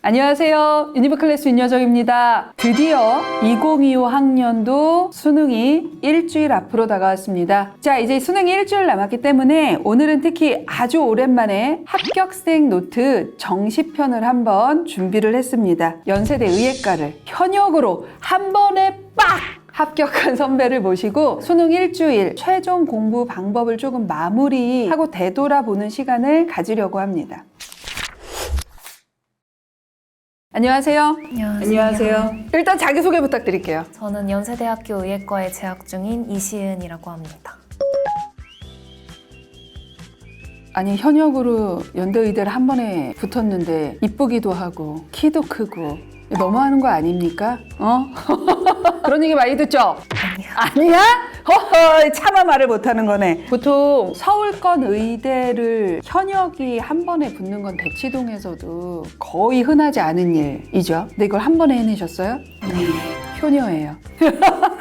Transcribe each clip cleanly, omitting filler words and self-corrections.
안녕하세요. 유니버클래스 윤여정입니다. 드디어 2025 학년도 수능이 일주일 앞으로 다가왔습니다. 자, 이제 수능이 일주일 남았기 때문에 오늘은 특히 아주 오랜만에 합격생 노트 정시편을 한번 준비를 했습니다. 연세대 의예과를 현역으로 한 번에 빡! 합격한 선배를 모시고 수능 일주일 최종 공부 방법을 조금 마무리하고 되돌아보는 시간을 가지려고 합니다. 안녕하세요. 안녕하세요. 일단 자기소개 부탁드릴게요. 저는 연세대학교 의예과에 재학 중인 이시은이라고 합니다. 아니, 현역으로 연대의대를 한 번에 붙었는데 이쁘기도 하고 키도 크고 너무하는 거 아닙니까? 그런 얘기 많이 듣죠? 아니야? 허허, 차마 말을 못하는 거네. 보통 서울권 의대를 현역이 한 번에 붙는 건 대치동에서도 거의 흔하지 않은 일이죠. 근데 이걸 한 번에 해내셨어요? 효녀예요.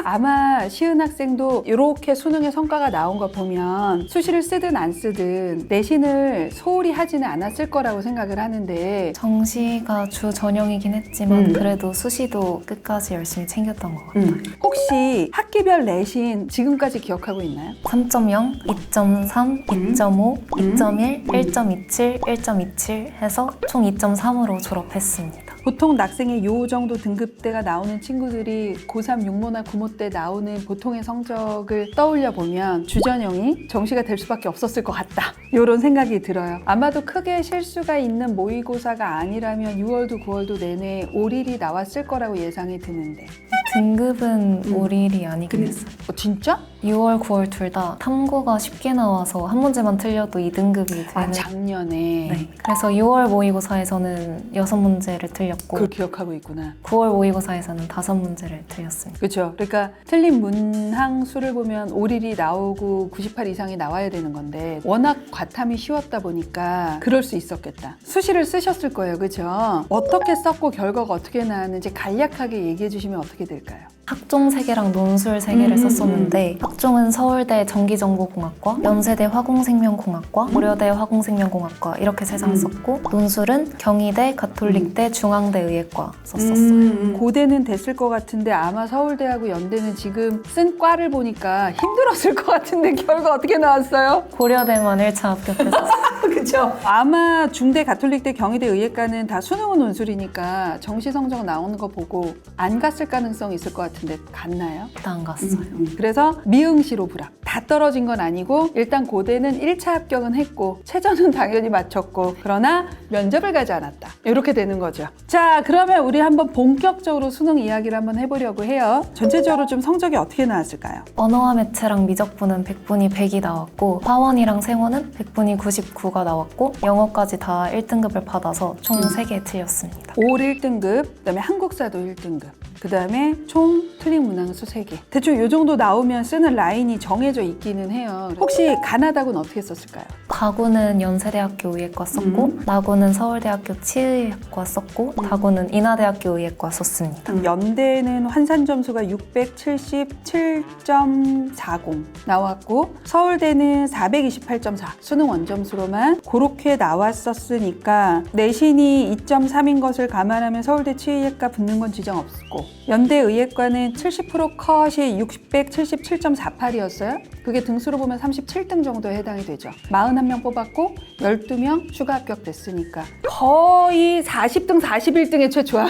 아마 시은 학생도 이렇게 수능의 성과가 나온 거 보면 수시를 쓰든 안 쓰든 내신을 소홀히 하지는 않았을 거라고 생각을 하는데 정시가 주 전형이긴 했지만 그래도 수시도 끝까지 열심히 챙겼던 것 같아요. 혹시 학기별 내신 지금까지 기억하고 있나요? 3.0, 2.3, 2.5, 2.1, 1.27, 1.27 해서 총 2.3으로 졸업했습니다. 보통 낙생의 요 정도 등급대가 나오는 친구들이 고3 육모나 구모 때 나오는 보통의 성적을 떠올려 보면 주전형이 정시가 될 수밖에 없었을 것 같다, 이런 생각이 들어요. 아마도 크게 실수가 있는 모의고사가 아니라면 6월도 9월도 내내 올일이 나왔을 거라고 예상이 드는데 등급은 올일이 아니긴 했어요. 진짜? 6월, 9월 둘 다 탐구가 쉽게 나와서 한 문제만 틀려도 2등급이 되는. 작년에. 네. 그래서 6월 모의고사에서는 6문제를 틀렸고 그걸 기억하고 있구나. 9월 모의고사에서는 5문제를 틀렸습니다. 그렇죠. 그러니까 틀린 문항 수를 보면 올일이 나오고 98 이상이 나와야 되는 건데 워낙 과탐이 쉬웠다 보니까 그럴 수 있었겠다. 수시를 쓰셨을 거예요. 그렇죠? 어떻게 썼고 결과가 어떻게 나왔는지 간략하게 얘기해 주시면 어떻게 될까요? 학종 3개랑 논술 3개를 썼었는데 학종은 서울대 전기정보공학과, 연세대 화공생명공학과, 고려대 화공생명공학과 이렇게 3장 썼고 논술은 경희대, 가톨릭대, 중앙대 의예과 썼었어요. 고대는 됐을 것 같은데 아마 서울대하고 연대는 지금 쓴 과를 보니까 힘들었을 것 같은데 결과 어떻게 나왔어요? 고려대만 1차 합격했었어요. 그렇죠. 아마 중대, 가톨릭대, 경희대 의예과는 다 수능은 논술이니까 정시 성적 나오는 거 보고 안 갔을 가능성이 있을 것 같은데 갔나요? 안 갔어요. 그래서 미응시로 불합. 다 떨어진 건 아니고 일단 고대는 1차 합격은 했고 최저는 당연히 맞췄고 그러나 면접을 가지 않았다. 이렇게 되는 거죠. 자, 그러면 우리 한번 본격적으로 수능 이야기를 한번 해보려고 해요. 전체적으로 좀 성적이 어떻게 나왔을까요? 언어와 매체랑 미적분은 100분이 100이 나왔고 화원이랑 생원은 100분이 99가 나왔고 영어까지 다 1등급을 받아서 총 3개 틀렸습니다. 올 1등급, 그다음에 한국사도 1등급, 그다음에 총 틀린 문항수 3개. 대충 이 정도 나오면 쓰는 라인이 정해져 있기는 해요. 혹시 가나다군 어떻게 썼을까요? 가구는 연세대학교 의예과 썼고 나구는 서울대학교 치의학과 썼고 다구는 인하대학교 의예과 썼습니다. 연대는 환산 점수가 677.40 나왔고 서울대는 428.4 수능 원점수로만 그렇게 나왔었으니까 내신이 2.3인 것을 감안하면 서울대 치의학과 붙는 건 지장 없고 연대 의예과는 70% 컷이 677.48이었어요. 그게 등수로 보면 37등 정도에 해당이 되죠. 41명 뽑았고 12명 추가 합격됐으니까 거의 40등, 41등의 최초야.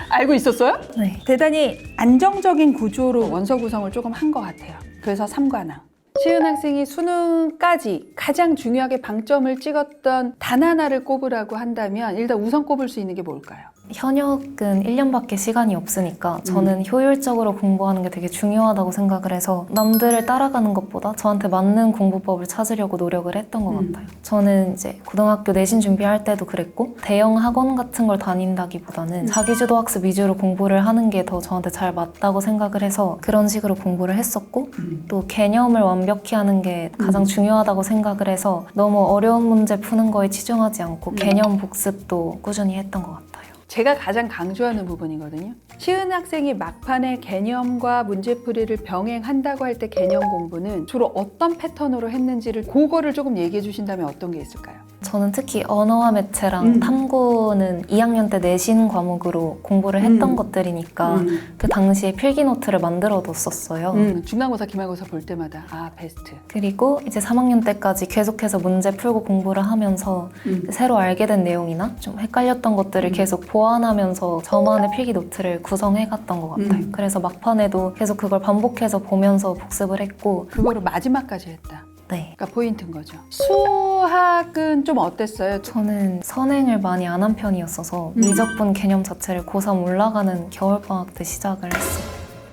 알고 있었어요? 네. 대단히 안정적인 구조로 원서 구성을 조금 한 것 같아요. 그래서 3관왕. 시은 학생이 수능까지 가장 중요하게 방점을 찍었던 단 하나를 꼽으라고 한다면 일단 우선 꼽을 수 있는 게 뭘까요? 현역은 1년밖에 시간이 없으니까 저는 효율적으로 공부하는 게 되게 중요하다고 생각을 해서 남들을 따라가는 것보다 저한테 맞는 공부법을 찾으려고 노력을 했던 것 같아요. 저는 이제 고등학교 내신 준비할 때도 그랬고 대형 학원 같은 걸 다닌다기보다는 자기주도 학습 위주로 공부를 하는 게 더 저한테 잘 맞다고 생각을 해서 그런 식으로 공부를 했었고 또 개념을 완벽히 하는 게 가장 중요하다고 생각을 해서 너무 어려운 문제 푸는 거에 치중하지 않고 개념 복습도 꾸준히 했던 것 같아요. 제가 가장 강조하는 부분이거든요. 시은 학생이 막판에 개념과 문제풀이를 병행한다고 할 때 개념 공부는 주로 어떤 패턴으로 했는지를 그거를 조금 얘기해 주신다면 어떤 게 있을까요? 저는 특히 언어와 매체랑 탐구는 2학년 때 내신 과목으로 공부를 했던 것들이니까 그 당시에 필기 노트를 만들어 뒀었어요. 중간고사, 기말고사 볼 때마다 베스트. 그리고 이제 3학년 때까지 계속해서 문제 풀고 공부를 하면서 새로 알게 된 내용이나 좀 헷갈렸던 것들을 계속 보완하면서 저만의 필기 노트를 구성해 갔던 것 같아요. 그래서 막판에도 계속 그걸 반복해서 보면서 복습을 했고 그거를 마지막까지 했다. 네. 그러니까 포인트인 거죠. 수학은 좀 어땠어요? 저는 선행을 많이 안 한 편이었어서 미적분 개념 자체를 고3 올라가는 겨울방학 때 시작을 했어요.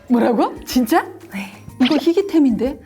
뭐라고? 진짜? 네. 이거 희귀템인데?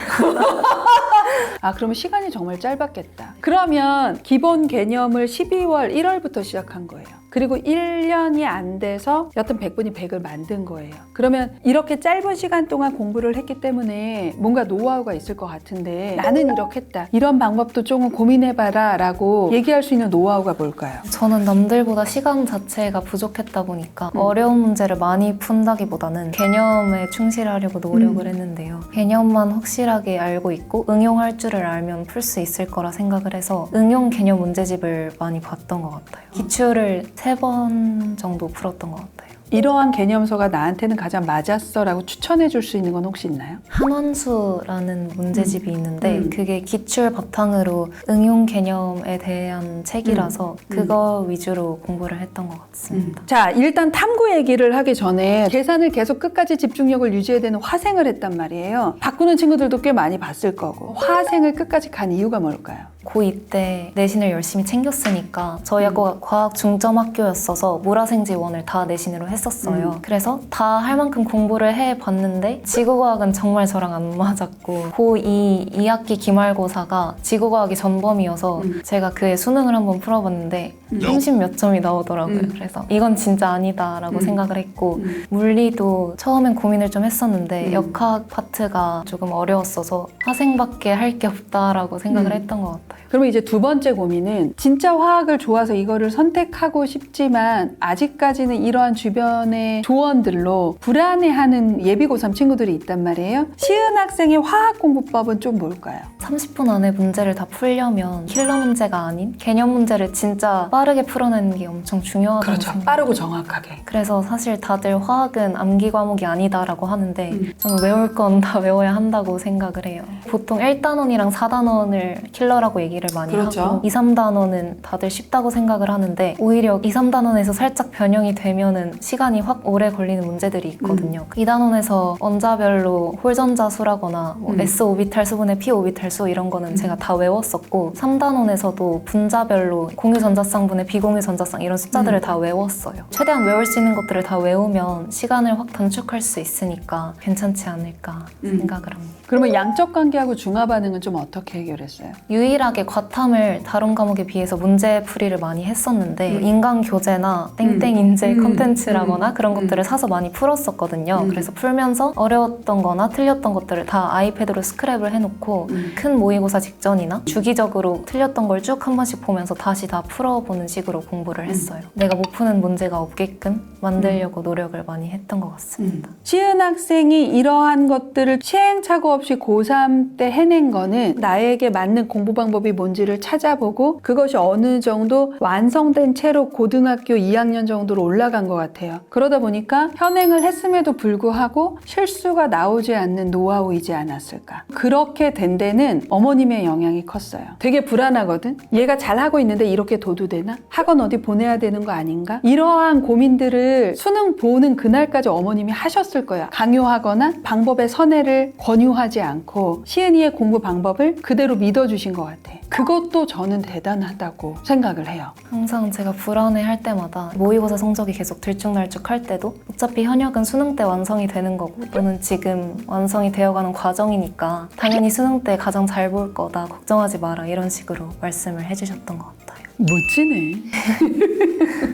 그러면 시간이 정말 짧았겠다. 그러면 기본 개념을 12월, 1월부터 시작한 거예요. 그리고 1년이 안 돼서 여튼 100분이 100을 만든 거예요. 그러면 이렇게 짧은 시간 동안 공부를 했기 때문에 뭔가 노하우가 있을 것 같은데 나는 이렇게 했다. 이런 방법도 조금 고민해봐라 라고 얘기할 수 있는 노하우가 뭘까요? 저는 남들보다 시간 자체가 부족했다 보니까 어려운 문제를 많이 푼다기보다는 개념에 충실하려고 노력을 했는데요. 개념만 확실하게 알고 있고 응용할 줄을 알면 풀 수 있을 거라 생각을 해서 응용 개념 문제집을 많많이 봤던 것 같아요. 기출을 3번 정도 풀었던 것 같아요. 이러한 개념서가 나한테는 가장 맞았어 라고 추천해 줄 수 있는 건 혹시 있나요? 한원수라는 문제집이 있는데 그게 기출 바탕으로 응용 개념에 대한 책이라서 그거 위주로 공부를 했던 것 같습니다. 자, 일단 탐구 얘기를 하기 전에 계산을 계속 끝까지 집중력을 유지해야 되는 화생을 했단 말이에요. 바꾸는 친구들도 꽤 많이 봤을 거고 화생을 끝까지 간 이유가 뭘까요? 고2 때 내신을 열심히 챙겼으니까 저희 학교가 과학 중점 학교였어서 모라생 지원을 다 내신으로 했었어요. 그래서 다 할 만큼 공부를 해봤는데 지구과학은 정말 저랑 안 맞았고 고2 2학기 기말고사가 지구과학이 전범이어서 제가 그의 수능을 한번 풀어봤는데 30 몇 점이 나오더라고요. 그래서 이건 진짜 아니다 라고 생각을 했고 물리도 처음엔 고민을 좀 했었는데 역학 파트가 조금 어려웠어서 화생밖에 할 게 없다라고 생각을 했던 것 같아요. 그러면 이제 두 번째 고민은 진짜 화학을 좋아서 이거를 선택하고 싶지만 아직까지는 이러한 주변의 조언들로 불안해하는 예비 고3 친구들이 있단 말이에요. 시은 학생의 화학 공부법은 좀 뭘까요? 30분 안에 문제를 다 풀려면 킬러 문제가 아닌 개념 문제를 진짜 빠르게 풀어내는 게 엄청 중요하다고 생각해요. 빠르고 정확하게. 그래서 사실 다들 화학은 암기 과목이 아니다라고 하는데 저는 외울 건 다 외워야 한다고 생각을 해요. 보통 1단원이랑 4단원을 킬러라고 얘기를 많이 그렇죠. 하고 2, 3단원은 다들 쉽다고 생각을 하는데 오히려 2, 3단원에서 살짝 변형이 되면은 시간이 확 오래 걸리는 문제들이 있거든요. 2단원에서 원자별로 홀전자 수라거나 뭐 S 오비탈 수분의 P 오비탈 수 이런 거는 제가 다 외웠었고 3단원에서도 분자별로 공유전자쌍분의 비공유전자쌍 이런 숫자들을 다 외웠어요. 최대한 외울 수 있는 것들을 다 외우면 시간을 확 단축할 수 있으니까 괜찮지 않을까 생각을 합니다. 그러면 양적 관계하고 중화 반응은 좀 어떻게 해결했어요? 유일하게 과탐을 다른 과목에 비해서 문제풀이를 많이 했었는데 인간 교재나 땡땡 인재 컨텐츠라거나 그런 것들을 사서 많이 풀었었거든요. 그래서 풀면서 어려웠던 거나 틀렸던 것들을 다 아이패드로 스크랩을 해놓고 큰 모의고사 직전이나 주기적으로 틀렸던 걸 쭉 한 번씩 보면서 다시 다 풀어보는 식으로 공부를 했어요. 내가 못 푸는 문제가 없게끔 만들려고 노력을 많이 했던 것 같습니다. 시은 학생이 이러한 것들을 시행착오 없이 고3 때 해낸 거는 나에게 맞는 공부 방법이 뭔지를 찾아보고 그것이 어느 정도 완성된 채로 고등학교 2학년 정도로 올라간 것 같아요. 그러다 보니까 현행을 했음에도 불구하고 실수가 나오지 않는 노하우이지 않았을까. 그렇게 된 데는 어머님의 영향이 컸어요. 되게 불안하거든. 얘가 잘하고 있는데 이렇게 둬도 되나? 학원 어디 보내야 되는 거 아닌가? 이러한 고민들을 수능 보는 그날까지 어머님이 하셨을 거야. 강요하거나 방법의 선회를 권유하지 않고 시은이의 공부 방법을 그대로 믿어주신 것 같아. 그것도 저는 대단하다고 생각을 해요. 항상 제가 불안해할 때마다 모의고사 성적이 계속 들쭉날쭉 할 때도 어차피 현역은 수능 때 완성이 되는 거고 너는 지금 완성이 되어가는 과정이니까 당연히 수능 때 가장 잘 볼 거다 걱정하지 마라 이런 식으로 말씀을 해주셨던 것 같아요. 멋지네.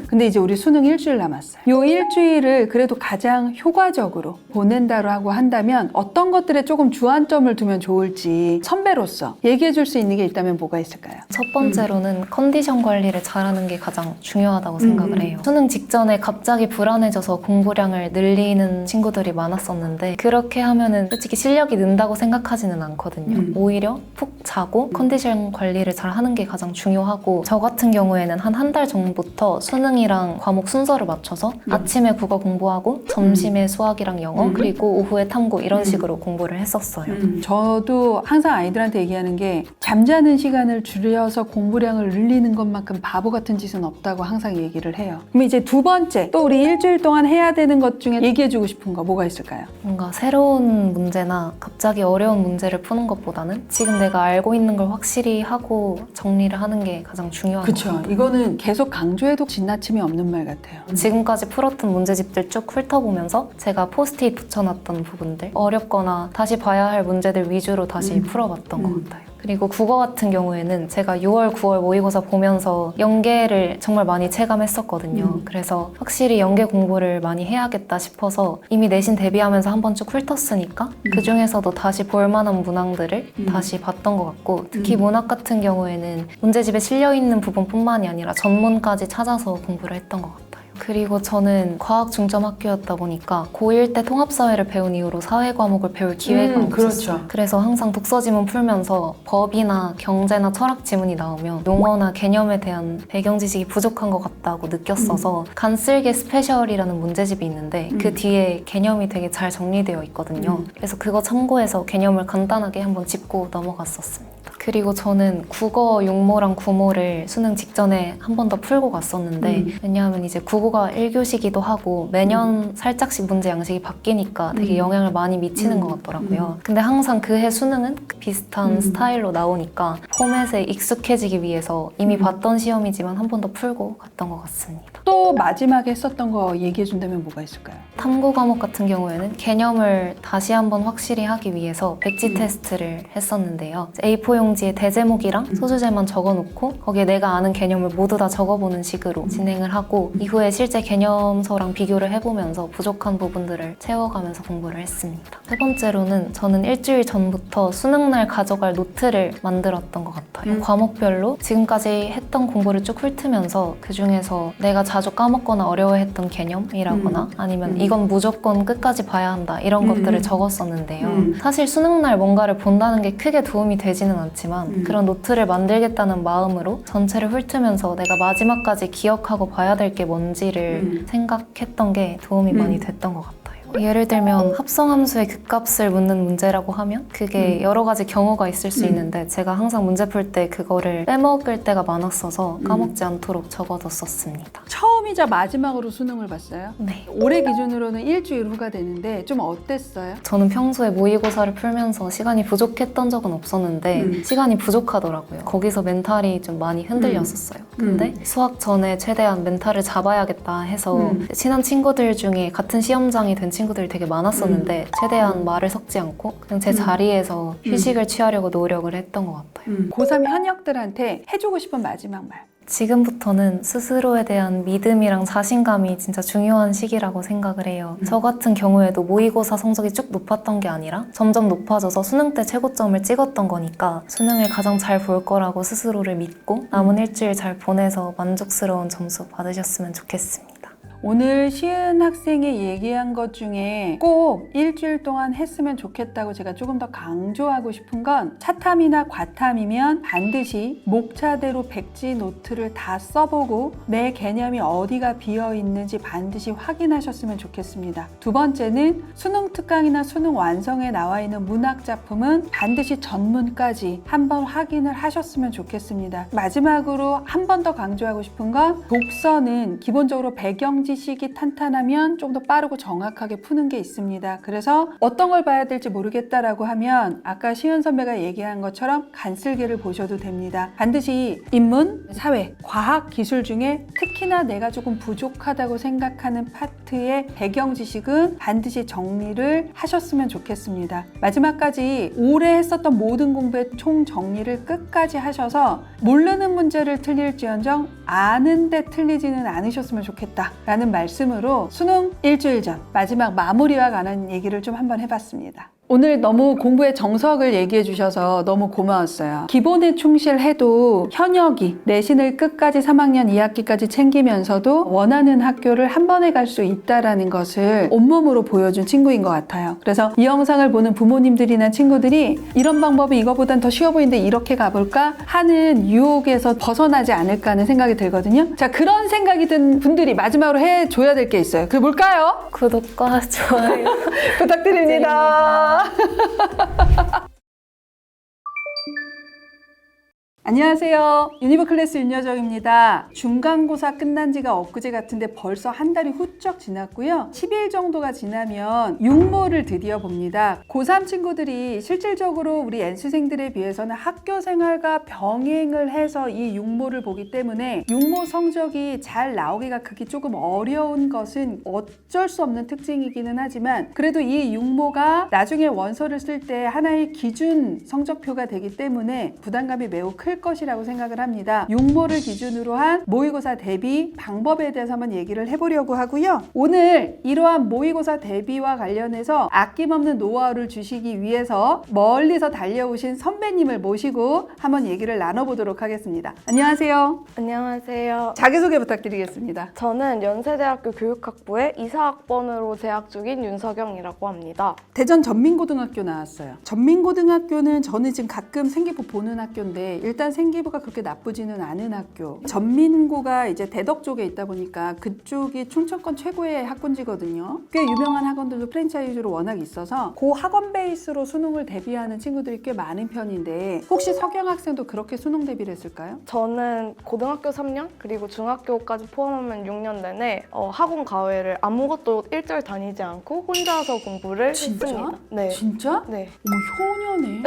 근데 이제 우리 수능 일주일 남았어요. 요 일주일을 그래도 가장 효과적으로 보낸다고 한다면 어떤 것들에 조금 주안점을 두면 좋을지 선배로서 얘기해 줄 수 있는 게 있다면 뭐가 있을까요? 첫 번째로는 컨디션 관리를 잘하는 게 가장 중요하다고 생각을 해요. 수능 직전에 갑자기 불안해져서 공부량을 늘리는 친구들이 많았었는데 그렇게 하면은 솔직히 실력이 는다고 생각하지는 않거든요. 오히려 푹 자고 컨디션 관리를 잘 하는 게 가장 중요하고 저 같은 경우에는 한 달 전부터 수능이랑 과목 순서를 맞춰서 아침에 국어 공부하고 점심에 수학이랑 영어 그리고 오후에 탐구 이런 식으로 공부를 했었어요. 저도 항상 아이들한테 얘기하는 게 잠자는 시간을 줄여서 공부량을 늘리는 것만큼 바보 같은 짓은 없다고 항상 얘기를 해요. 그럼 이제 두 번째, 또 우리 일주일 동안 해야 되는 것 중에 얘기해주고 싶은 거 뭐가 있을까요? 뭔가 새로운 문제나 갑자기 어려운 문제를 푸는 것보다는 지금 내가 알고 있는 걸 확실히 하고 정리를 하는 게 가장 중요한 것 그렇죠. 같아요. 이거는 계속 강조해도 지나침이 없는 말 같아요. 지금까지 풀었던 문제집들 쭉 훑어보면서 제가 포스트잇 붙여놨던 부분들 어렵거나 다시 봐야 할 문제들 위주로 다시 풀어봤던 것 같아요. 그리고 국어 같은 경우에는 제가 6월, 9월 모의고사 보면서 연계를 정말 많이 체감했었거든요. 그래서 확실히 연계 공부를 많이 해야겠다 싶어서 이미 내신 대비하면서 한번 쭉 훑었으니까 그 중에서도 다시 볼만한 문항들을 다시 봤던 것 같고 특히 문학 같은 경우에는 문제집에 실려있는 부분뿐만이 아니라 전문까지 찾아서 공부를 했던 것 같아요. 그리고 저는 과학 중점 학교였다 보니까 고1 때 통합사회를 배운 이후로 사회 과목을 배울 기회가 없었어요. 그렇죠. 그래서 항상 독서 지문 풀면서 법이나 경제나 철학 지문이 나오면 용어나 개념에 대한 배경 지식이 부족한 것 같다고 느꼈어서 간쓸게 스페셜이라는 문제집이 있는데 그 뒤에 개념이 되게 잘 정리되어 있거든요. 그래서 그거 참고해서 개념을 간단하게 한번 짚고 넘어갔었습니다. 그리고 저는 국어 6모랑 9모를 수능 직전에 한 번 더 풀고 갔었는데 왜냐하면 이제 국어가 1교시기도 하고 매년 살짝씩 문제 양식이 바뀌니까 되게 영향을 많이 미치는 것 같더라고요. 근데 항상 그 해 수능은 비슷한 스타일로 나오니까 포맷에 익숙해지기 위해서 이미 봤던 시험이지만 한 번 더 풀고 갔던 것 같습니다. 또 마지막에 했었던 거 얘기해 준다면 뭐가 있을까요? 탐구 과목 같은 경우에는 개념을 다시 한번 확실히 하기 위해서 백지 테스트를 했었는데요. A4 용지에 대제목이랑 소주제만 적어놓고 거기에 내가 아는 개념을 모두 다 적어보는 식으로 진행을 하고 이후에 실제 개념서랑 비교를 해보면서 부족한 부분들을 채워가면서 공부를 했습니다. 세 번째로는 저는 일주일 전부터 수능날 가져갈 노트를 만들었던 것 같아요. 과목별로 지금까지 했던 공부를 쭉 훑으면서 그 중에서 내가 자주 까먹거나 어려워했던 개념이라거나 아니면 이건 무조건 끝까지 봐야 한다 이런 것들을 적었었는데요. 사실 수능날 뭔가를 본다는 게 크게 도움이 되지는 않지만 그런 노트를 만들겠다는 마음으로 전체를 훑으면서 내가 마지막까지 기억하고 봐야 될 게 뭔지를 생각했던 게 도움이 많이 됐던 것 같아요. 예를 들면 합성함수의 극값을 묻는 문제라고 하면 그게 여러 가지 경우가 있을 수 있는데 제가 항상 문제 풀 때 그거를 빼먹을 때가 많았어서 까먹지 않도록 적어뒀었습니다. 처음이자 마지막으로 수능을 봤어요? 네. 올해 기준으로는 일주일 후가 되는데 좀 어땠어요? 저는 평소에 모의고사를 풀면서 시간이 부족했던 적은 없었는데 시간이 부족하더라고요. 거기서 멘탈이 좀 많이 흔들렸었어요. 근데 수학 전에 최대한 멘탈을 잡아야겠다 해서 친한 친구들 중에 같은 시험장이 된 친구들이 되게 많았었는데 최대한 말을 섞지 않고 그냥 제 자리에서 휴식을 취하려고 노력을 했던 것 같아요. 고3 현역들한테 해주고 싶은 마지막 말. 지금부터는 스스로에 대한 믿음이랑 자신감이 진짜 중요한 시기라고 생각을 해요. 저 같은 경우에도 모의고사 성적이 쭉 높았던 게 아니라 점점 높아져서 수능 때 최고점을 찍었던 거니까 수능을 가장 잘 볼 거라고 스스로를 믿고 남은 일주일 잘 보내서 만족스러운 점수 받으셨으면 좋겠습니다. 오늘 시은 학생이 얘기한 것 중에 꼭 일주일 동안 했으면 좋겠다고 제가 조금 더 강조하고 싶은 건 차탐이나 과탐이면 반드시 목차대로 백지 노트를 다 써보고 내 개념이 어디가 비어 있는지 반드시 확인하셨으면 좋겠습니다. 두 번째는 수능 특강이나 수능 완성에 나와 있는 문학 작품은 반드시 전문까지 한번 확인을 하셨으면 좋겠습니다. 마지막으로 한 번 더 강조하고 싶은 건 독서는 기본적으로 배경 지식이 탄탄하면 좀 더 빠르고 정확하게 푸는 게 있습니다. 그래서 어떤 걸 봐야 될지 모르겠다라고 하면 아까 시은 선배가 얘기한 것처럼 간슬기를 보셔도 됩니다. 반드시 인문, 사회, 과학, 기술 중에 특히나 내가 조금 부족하다고 생각하는 파트의 배경 지식은 반드시 정리를 하셨으면 좋겠습니다. 마지막까지 오래 했었던 모든 공부의 총 정리를 끝까지 하셔서 모르는 문제를 틀릴지언정 아는데 틀리지는 않으셨으면 좋겠다라는 말씀으로 수능 일주일 전 마지막 마무리와 관한 얘기를 좀 한번 해봤습니다. 오늘 너무 공부의 정석을 얘기해 주셔서 너무 고마웠어요. 기본에 충실해도 현역이 내신을 끝까지 3학년 2학기까지 챙기면서도 원하는 학교를 한 번에 갈 수 있다는 것을 온몸으로 보여준 친구인 것 같아요. 그래서 이 영상을 보는 부모님들이나 친구들이 이런 방법이 이거보단 더 쉬워 보이는데 이렇게 가볼까 하는 유혹에서 벗어나지 않을까 하는 생각이 들거든요. 자, 그런 생각이 든 분들이 마지막으로 해줘야 될 게 있어요. 그게 뭘까요? 구독과 좋아요 부탁드립니다. 안녕하세요. 유니버클래스 윤여정입니다. 중간고사 끝난 지가 엊그제 같은데 벌써 한 달이 훌쩍 지났고요. 10일 정도가 지나면 육모를 드디어 봅니다. 고3 친구들이 실질적으로 우리 N수생들에 비해서는 학교 생활과 병행을 해서 이 육모를 보기 때문에 육모 성적이 잘 나오기가 그게 조금 어려운 것은 어쩔 수 없는 특징이기는 하지만 그래도 이 육모가 나중에 원서를 쓸 때 하나의 기준 성적표가 되기 때문에 부담감이 매우 클 것이라고 생각을 합니다. 육모를 기준으로 한 모의고사 대비 방법에 대해서 한번 얘기를 해보려고 하고요. 오늘 이러한 모의고사 대비와 관련해서 아낌없는 노하우를 주시기 위해서 멀리서 달려오신 선배님을 모시고 한번 얘기를 나눠보도록 하겠습니다. 안녕하세요. 안녕하세요. 자기소개 부탁드리겠습니다. 저는 연세대학교 교육학부의 이사학번으로 재학 중인 윤석영이라고 합니다. 대전 전민고등학교 나왔어요. 전민고등학교는 저는 지금 가끔 생기부 보는 학교인데 일단 생기부가 그렇게 나쁘지는 않은 학교. 전민고가 이제 대덕 쪽에 있다 보니까 그쪽이 충청권 최고의 학군지거든요. 꽤 유명한 학원들도 프랜차이즈로 워낙 있어서 그 학원 베이스로 수능을 대비하는 친구들이 꽤 많은 편인데 혹시 석영 학생도 그렇게 수능 대비를 했을까요? 저는 고등학교 3년 그리고 중학교까지 포함하면 6년 내내 학원 과외를 아무것도 일절 다니지 않고 혼자서 공부를 진짜? 했습니다. 네. 진짜? 네. 어머, 효녀네.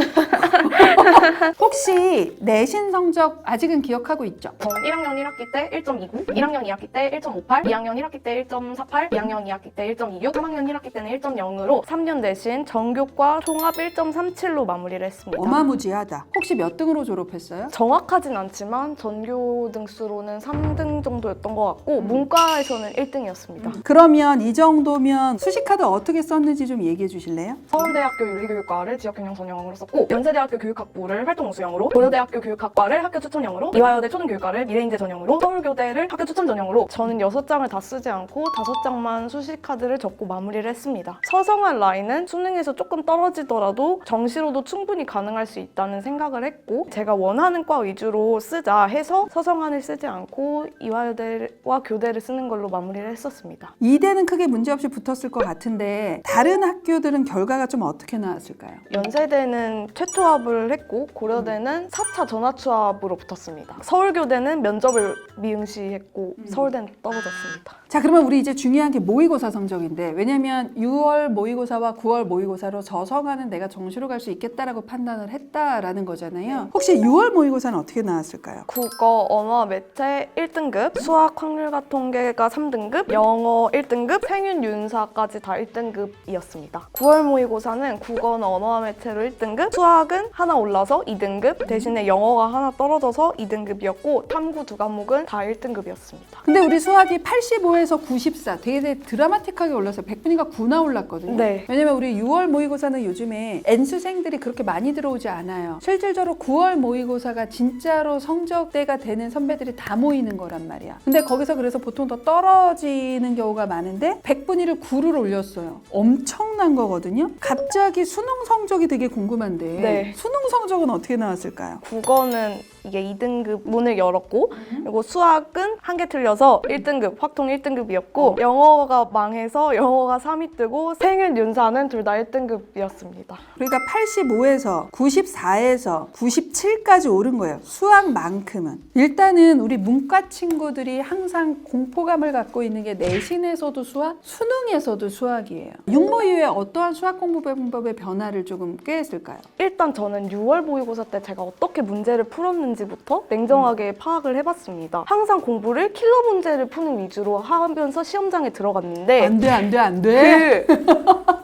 혹시 내신 성적 아직은 기억하고 있죠? 저는 1학년 1학기 때 1.29, 1학년 2학기 때 1.58, 2학년 1학기 때 1.48, 2학년 2학기 때 1.26, 3학년 1학기 때는 1.0으로 3년 내신 전교과 총합 1.37로 마무리를 했습니다. 어마무지하다. 혹시 몇 등으로 졸업했어요? 정확하진 않지만 전교 등수로는 3등 정도였던 것 같고 문과에서는 1등이었습니다. 그러면 이 정도면 수시카드 어떻게 썼는지 좀 얘기해 주실래요? 서울대학교 윤리교육과를 지역균형 전형으로 썼고 연세대학교 교육학부를 활동우수형으로 고려대학교 교육학과를 학교 추천형으로 이화여대 초등교육과를 미래인재 전형으로 서울교대를 학교 추천 전형으로 저는 6장을 다 쓰지 않고 5장만 수시카드를 적고 마무리를 했습니다. 서성한 라인은 수능에서 조금 떨어지더라도 정시로도 충분히 가능할 수 있다는 생각을 했고 제가 원하는 과 위주로 쓰자 해서 서성한을 쓰지 않고 이화여대와 교대를 쓰는 걸로 마무리를 했었습니다. 이대는 크게 문제없이 붙었을 것 같은데 다른 학교들은 결과가 좀 어떻게 나왔을까요? 연세대는 최초합을 했고 고려대는 4차 전화추합으로 붙었습니다. 서울교대는 면접을 미응시했고 서울대는 떨어졌습니다. 자, 그러면 우리 이제 중요한 게 모의고사 성적인데 왜냐면 6월 모의고사와 9월 모의고사로 저성하는 내가 정시로 갈 수 있겠다라고 판단을 했다라는 거잖아요. 혹시 6월 모의고사는 어떻게 나왔을까요? 국어, 언어, 매체 1등급, 수학, 확률과 통계가 3등급, 영어 1등급, 생윤, 윤사까지 다 1등급이었습니다. 9월 모의고사는 국어는 언어와 매체로 1등급, 수학은 하나 올라서 2등급, 대신에 영어가 하나 떨어져서 2등급이었고 탐구 두 과목은 다 1등급이었습니다. 근데 우리 수학이 85에서 94 되게 드라마틱하게 올랐어요. 100분위가 9 나올랐거든요. 네. 왜냐면 우리 6월 모의고사는 요즘에 N수생들이 그렇게 많이 들어오지 않아요. 실질적으로 9월 모의고사가 진짜로 성적대가 되는 선배들이 다 모이는 거란 말이야. 근데 거기서 그래서 보통 더 떨어지는 경우가 많은데 100분위를 9를 올렸어요. 엄청난 거거든요. 갑자기 수능 성적이 되게 궁금한데 네. 수능 성적은 어떻게 나왔을까요? 국어는 이게 2등급 문을 열었고 그리고 수학은 한 개 틀려서 1등급, 확통 1등급이었고 영어가 망해서 영어가 3위 뜨고 생일 윤사는 둘 다 1등급이었습니다. 그러니까 85에서 94에서 97까지 오른 거예요. 수학만큼은. 일단은 우리 문과 친구들이 항상 공포감을 갖고 있는 게 내신에서도 수학, 수능에서도 수학이에요. 육모 이후에 어떠한 수학 공부 방법의 변화를 조금 꾀했을까요? 일단 저는 6월 모의고사 때 제가 어떻게 문제를 풀었는지부터 냉정하게 파악을 해봤습니다. 항상 공부를 킬러 문제를 푸는 위주로 하면서 시험장에 들어갔는데 안 돼.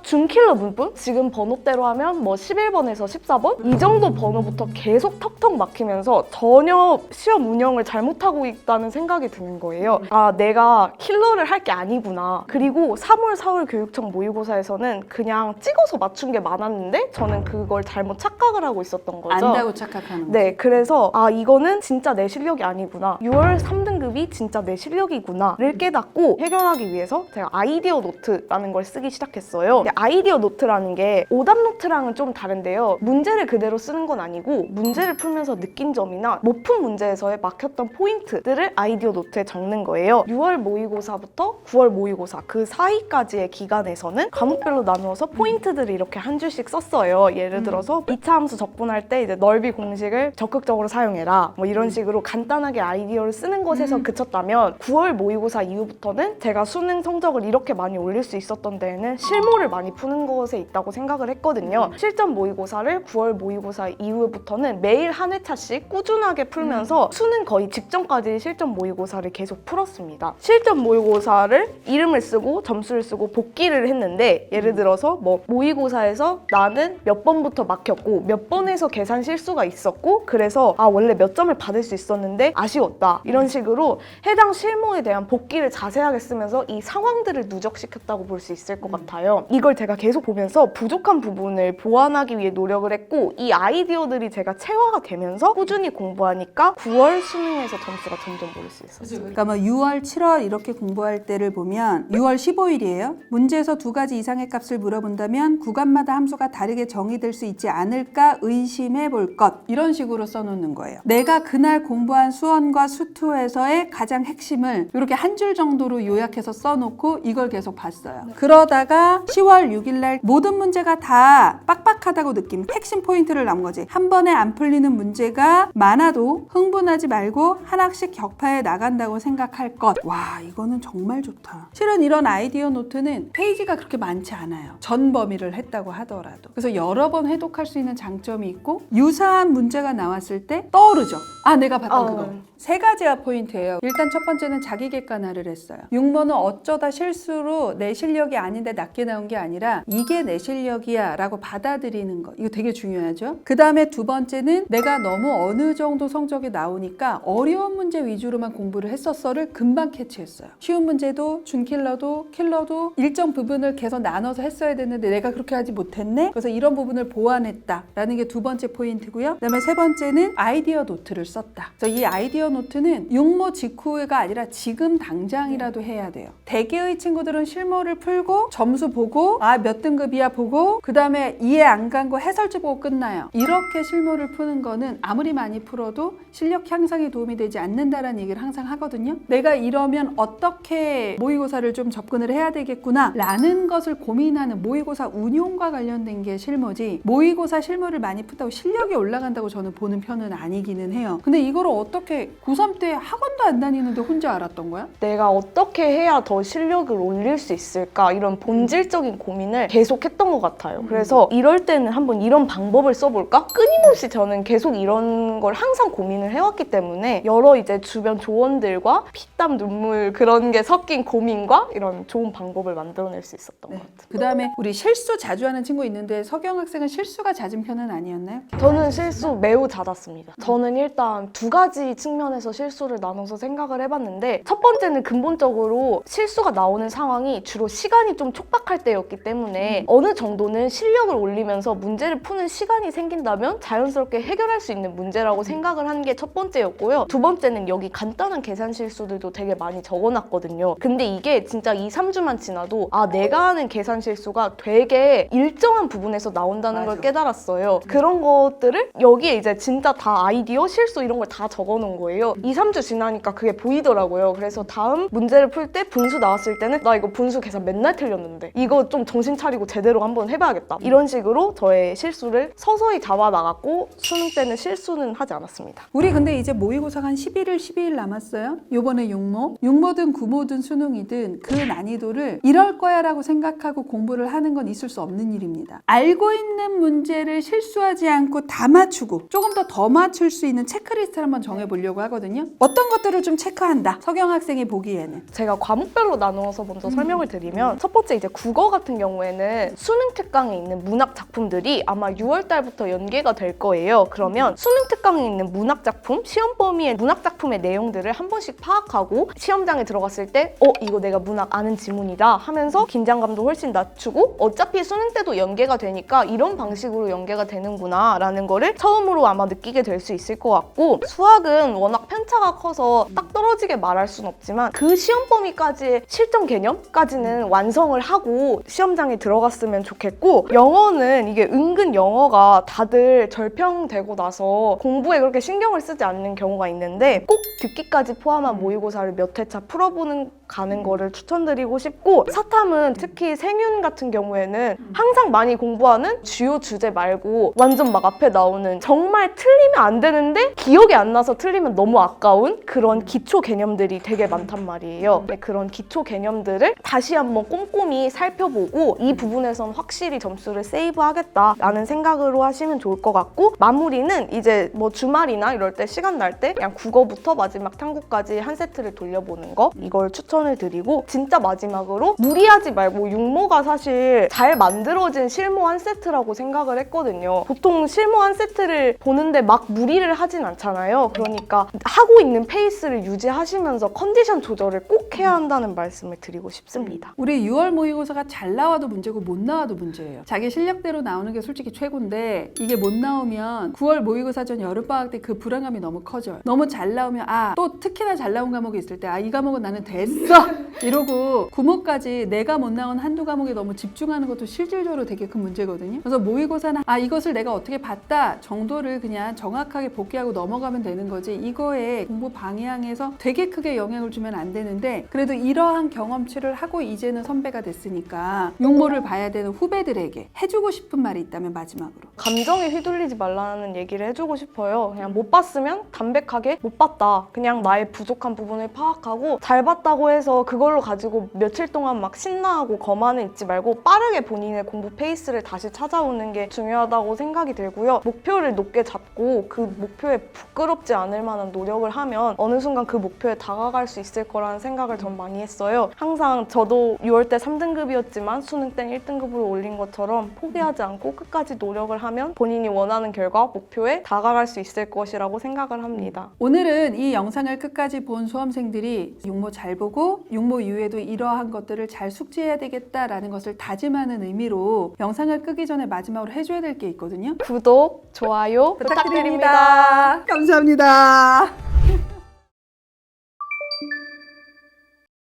준킬러 문법? 지금 번호대로 하면 뭐 11번에서 14번? 이 정도 번호부터 계속 턱턱 막히면서 전혀 시험 운영을 잘못하고 있다는 생각이 드는 거예요. 아, 내가 킬러를 할 게 아니구나. 그리고 3월, 4월 교육청 모의고사에서는 그냥 찍어서 맞춘 게 많았는데 저는 그걸 잘못 착각을 하고 있었던 거죠. 안다고 착각하는 거죠. 네, 그래서 아, 이거는 진짜 내 실력이 아니구나. 6월 3등급이 진짜 내 실력이구나를 깨닫고 해결하기 위해서 제가 아이디어 노트라는 걸 쓰기 시작했어요. 근데 아이디어 노트라는 게 오답 노트랑은 좀 다른데요. 문제를 그대로 쓰는 건 아니고 문제를 풀면서 느낀 점이나 못 푼 문제에서의 막혔던 포인트들을 아이디어 노트에 적는 거예요. 6월 모의고사부터 9월 모의고사 그 사이까지의 기간에서는 과목별로 나누어서 포인트들을 이렇게 한 줄씩 썼어요. 예를 들어서 2차 함수 적분할 때 이제 넓이 공식을 적극적으로 사용해라. 뭐 이런 식으로 간단하게 아이디어를 쓰는 것에서 그쳤다면 9월 모의고사 이후부터는 제가 수능 성적을 이렇게 많이 올릴 수 있었던 데에는 실무를 많이 푸는 것에 있다고 생각을 했거든요. 실전 모의고사를 9월 모의고사 이후부터는 매일 한 회차씩 꾸준하게 풀면서 수능 거의 직전까지 실전 모의고사를 계속 풀었습니다. 실전 모의고사를 이름을 쓰고 점수를 쓰고 복기를 했는데 예를 들어서 뭐 모의고사에서 나는 몇 번부터 막혔고 몇 번에서 계산 실수가 있었고 그래서 아 원래 몇 점을 받을 수 있었는데 아쉬웠다 이런 식으로 해당 실무에 대한 복기를 자세하게 쓰면서 이 상황들을 누적시켰다고 볼 수 있을 것 같아요. 이걸 제가 계속 보면서 부족한 부분을 보완하기 위해 노력을 했고 이 아이디어들이 제가 체화가 되면서 꾸준히 공부하니까 9월 수능에서 점수가 점점 오를 수 있었어요. 그러니까 뭐 6월, 7월 이렇게 공부할 때를 보면 6월 15일이에요. 문제에서 2가지 이상의 값을 물어본다면 구간마다 함수가 다르게 정의될 수 있지 않을까 의심해 볼 것. 이런 식으로 써놓는 거예요. 내가 그날 공부한 수원과 수투에서의 가장 핵심을 이렇게 한 줄 정도로 요약해서 써놓고 이걸 계속 봤어요. 그러다가 10월 6일날 모든 문제가 다 빡빡하다고 느낌, 핵심 포인트를 남은 거지. 한 번에 안 풀리는 문제가 많아도 흥분하지 말고 하나씩 격파해 나간다고 생각할 것. 와, 이거는 정말 좋다. 실은 이런 아이디어 노트는 페이지가 그렇게 많지 않아요. 전 범위를 했다고 하더라도. 그래서 여러 번 해독할 수 있는 장점이 있고 유사한 문제가 나왔을 때 떠오르죠. 아, 내가 봤던 그거. 3가지가 포인트예요. 일단 첫 번째는 자기 객관화를 했어요. 육모는 어쩌다 실수로 내 실력이 아닌데 낮게 나온 게 아니라 이게 내 실력이야 라고 받아들이는 거. 이거 되게 중요하죠. 그 다음에 두 번째는 내가 너무 어느 정도 성적이 나오니까 어려운 문제 위주로만 공부를 했었어를 금방 캐치했어요. 쉬운 문제도 준킬러도 킬러도 일정 부분을 계속 나눠서 했어야 되는데 내가 그렇게 하지 못했네. 그래서 이런 부분을 보완했다라는 게 두 번째 포인트고요. 그 다음에 세 번째는 아이디어 노트를 썼다. 그래서 이 아이디어 노트는 육모 직후가 아니라 지금 당장이라도 해야 돼요. 대개의 친구들은 실무를 풀고 점수 보고 아 몇 등급이야 보고 그 다음에 이해 안 간 거 해설지 보고 끝나요. 이렇게 실무를 푸는 거는 아무리 많이 풀어도 실력 향상에 도움이 되지 않는다라는 얘기를 항상 하거든요. 내가 이러면 어떻게 모의고사를 좀 접근을 해야 되겠구나 라는 것을 고민하는 모의고사 운용과 관련된 게 실무지 모의고사 실무를 많이 푼다고 실력이 올라간다고 저는 보는 편은 아니기는 해요. 근데 이거를 어떻게 고3 때 학원도 안 다니는데 혼자 알았던 거야? 내가 어떻게 해야 더 실력을 올릴 수 있을까 이런 본질적인 고민을 계속 했던 것 같아요. 그래서 이럴 때는 한번 이런 방법을 써볼까? 끊임없이 저는 계속 이런 걸 항상 고민을 해왔기 때문에 여러 이제 주변 조언들과 피땀 눈물 그런 게 섞인 고민과 이런 좋은 방법을 만들어낼 수 있었던 것 같아요. 그 다음에 우리 실수 자주 하는 친구 있는데 서경 학생은 실수가 잦은 편은 아니었나요? 저는 실수 매우 잦았습니다. 저는 일단 2가지 측면에서 실수를 나눠서 나눠서 생각을 해봤는데 첫 번째는 근본적으로 실수가 나오는 상황이 주로 시간이 좀 촉박할 때였기 때문에 어느 정도는 실력을 올리면서 문제를 푸는 시간이 생긴다면 자연스럽게 해결할 수 있는 문제라고 생각을 한 게 첫 번째였고요. 두 번째는 여기 간단한 계산 실수들도 되게 많이 적어놨거든요. 근데 이게 진짜 2, 3주만 지나도 아 내가 하는 계산 실수가 되게 일정한 부분에서 나온다는 걸 깨달았어요. 그런 것들을 여기에 이제 진짜 다 아이디어, 실수 이런 걸 다 적어놓은 거예요. 2, 3주 지나니까 그게 보이더라고요. 그래서 다음 문제를 풀 때 분수 나왔을 때는 나 이거 분수 계산 맨날 틀렸는데 이거 좀 정신 차리고 제대로 한번 해봐야겠다. 이런 식으로 저의 실수를 서서히 잡아나갔고 수능 때는 실수는 하지 않았습니다. 우리 근데 이제 모의고사가 한 11일, 12일 남았어요. 요번에 육모든 구모든 수능이든 그 난이도를 이럴 거야 라고 생각하고 공부를 하는 건 있을 수 없는 일입니다. 알고 있는 문제를 실수하지 않고 다 맞추고 조금 더 맞출 수 있는 체크리스트를 한번 정해보려고 하거든요. 어떤 것들을 좀 체크한다. 서경 학생이 보기에는. 제가 과목별로 나누어서 먼저 설명을 드리면 첫 번째 이제 국어 같은 경우에는 수능 특강에 있는 문학 작품들이 아마 6월 달부터 연계가 될 거예요. 그러면 수능 특강에 있는 문학 작품, 시험 범위의 문학 작품의 내용들을 한 번씩 파악하고 시험장에 들어갔을 때 이거 내가 문학 아는 지문이다 하면서 긴장감도 훨씬 낮추고 어차피 수능 때도 연계가 되니까 이런 방식으로 연계가 되는구나 라는 거를 처음으로 아마 느끼게 될 수 있을 것 같고 수학은 워낙 편차가 커서 딱 떨어지게 말할 순 없지만 그 시험 범위까지의 실전 개념까지는 완성을 하고 시험장에 들어갔으면 좋겠고 영어는 이게 은근 영어가 다들 절평되고 나서 공부에 그렇게 신경을 쓰지 않는 경우가 있는데 꼭 듣기까지 포함한 모의고사를 몇 회차 풀어보는 가는 거를 추천드리고 싶고 사탐은 특히 생윤 같은 경우에는 항상 많이 공부하는 주요 주제 말고 완전 막 앞에 나오는 정말 틀리면 안 되는데 기억이 안 나서 틀리면 너무 아까운 그런 기초 개념들이 되게 많단 말이에요. 네, 그런 기초 개념들을 다시 한번 꼼꼼히 살펴보고 이 부분에선 확실히 점수를 세이브하겠다라는 생각으로 하시면 좋을 것 같고 마무리는 이제 뭐 주말이나 이럴 때 시간 날 때 그냥 국어부터 마지막 탐구까지 한 세트를 돌려보는 거 이걸 추천을 드리고 진짜 마지막으로 무리하지 말고 육모가 사실 잘 만들어진 실무 한 세트라고 생각을 했거든요. 보통 실무 한 세트를 보는데 막 무리를 하진 않잖아요. 그러니까 하고 있는 페이스를 유지하시면서 컨디션 조절을 꼭 해야 한다는 말씀을 드리고 싶습니다. 우리 6월 모의고사가 잘 나와도 문제고 못 나와도 문제예요. 자기 실력대로 나오는 게 솔직히 최고인데 이게 못 나오면 9월 모의고사 전 여름방학 때 그 불안감이 너무 커져요. 너무 잘 나오면 또 특히나 잘 나온 과목이 있을 때 이 과목은 나는 됐어! 이러고 구모까지 내가 못 나온 한두 과목에 너무 집중하는 것도 실질적으로 되게 큰 문제거든요. 그래서 모의고사는 이것을 내가 어떻게 봤다 정도를 그냥 정확하게 복귀하고 넘어가면 되는 거지 이거에 공부 방향에서 되게 크게 영향을 주면 안 되는데 그래도 이러한 경험치를 하고 이제는 선배가 됐으니까 육모를 봐야 되는 후배들에게 해주고 싶은 말이 있다면 마지막으로. 감정에 휘둘리지 말라는 얘기를 해주고 싶어요. 그냥 못 봤으면 담백하게 못 봤다. 그냥 나의 부족한 부분을 파악하고 잘 봤다고 해서 그걸로 가지고 며칠 동안 막 신나하고 거만은 있지 말고 빠르게 본인의 공부 페이스를 다시 찾아오는 게 중요하다고 생각이 들고요. 목표를 높게 잡고 그 목표에 부끄럽지 않을 만한 노력을 하면 어느 순간 그 목표에 다가갈 수 있을 거라는 생각을 전 많이 했어요. 항상 저도 6월 때 3등급이었지만 수능 때 1등급으로 올린 것처럼 포기하지 않고 끝까지 노력을 하면 본인이 원하는 결과, 목표에 다가갈 수 있을 것이라고 생각을 합니다. 오늘은 이 영상을 끝까지 본 수험생들이 육모 잘 보고 육모 이후에도 이러한 것들을 잘 숙지해야 되겠다라는 것을 다짐하는 의미로 영상을 끄기 전에 마지막으로 해줘야 될 게 있거든요. 구독, 좋아요 부탁드립니다. 감사합니다.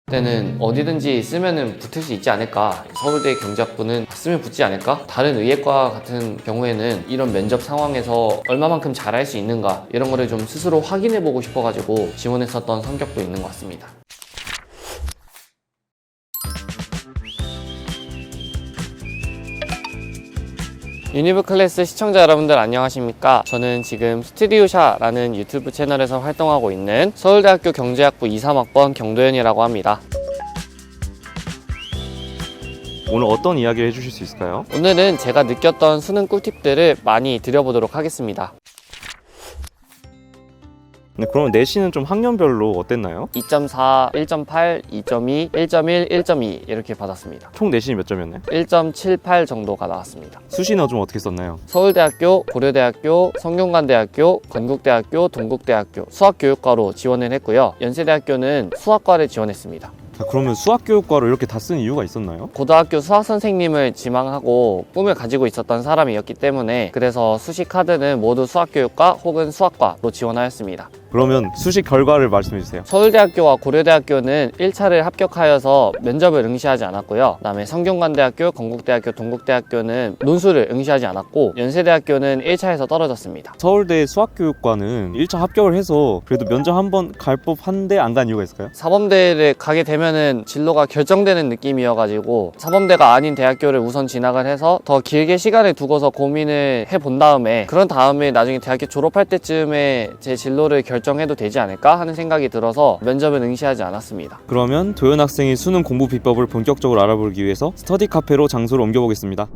때는 어디든지 쓰면은 붙을 수 있지 않을까. 서울대 경제학부는 쓰면 붙지 않을까. 다른 의예과 같은 경우에는 이런 면접 상황에서 얼마만큼 잘할 수 있는가 이런 거를 좀 스스로 확인해 보고 싶어가지고 지원했었던 성격도 있는 것 같습니다. 유니브 클래스 시청자 여러분들 안녕하십니까. 저는 지금 스튜디오샤라는 유튜브 채널에서 활동하고 있는 서울대학교 경제학부 2, 3학번 경도현이라고 합니다. 오늘 어떤 이야기를 해주실 수 있을까요? 오늘은 제가 느꼈던 수능 꿀팁들을 많이 드려보도록 하겠습니다. 네, 그러면 내신은 좀 학년별로 어땠나요? 2.4, 1.8, 2.2, 1.1, 1.2 이렇게 받았습니다. 총 내신이 몇 점이었나요? 1.78 정도가 나왔습니다. 수시는 좀 어떻게 썼나요? 서울대학교, 고려대학교, 성균관대학교, 건국대학교, 동국대학교 수학교육과로 지원을 했고요. 연세대학교는 수학과를 지원했습니다. 자, 그러면 수학교육과로 이렇게 다 쓴 이유가 있었나요? 고등학교 수학 선생님을 지망하고 꿈을 가지고 있었던 사람이었기 때문에 그래서 수시 카드는 모두 수학교육과 혹은 수학과로 지원하였습니다. 그러면 수시 결과를 말씀해 주세요. 서울대학교와 고려대학교는 1차를 합격하여서 면접을 응시하지 않았고요. 그다음에 성균관대학교, 건국대학교, 동국대학교는 논술을 응시하지 않았고 연세대학교는 1차에서 떨어졌습니다. 서울대 수학교육과는 1차 합격을 해서 그래도 면접 한번 갈 법한데 안 간 이유가 있을까요? 사범대를 가게 되면은 진로가 결정되는 느낌이어가지고 사범대가 아닌 대학교를 우선 진학을 해서 더 길게 시간을 두고서 고민을 해본 다음에 그런 다음에 나중에 대학교 졸업할 때쯤에 제 진로를 결정해도 되지 않을까 하는 생각이 들어서 면접을 응시하지 않았습니다. 그러면 도현 학생의 수능 공부 비법을 본격적으로 알아보기 위해서 스터디 카페로 장소를 옮겨보겠습니다.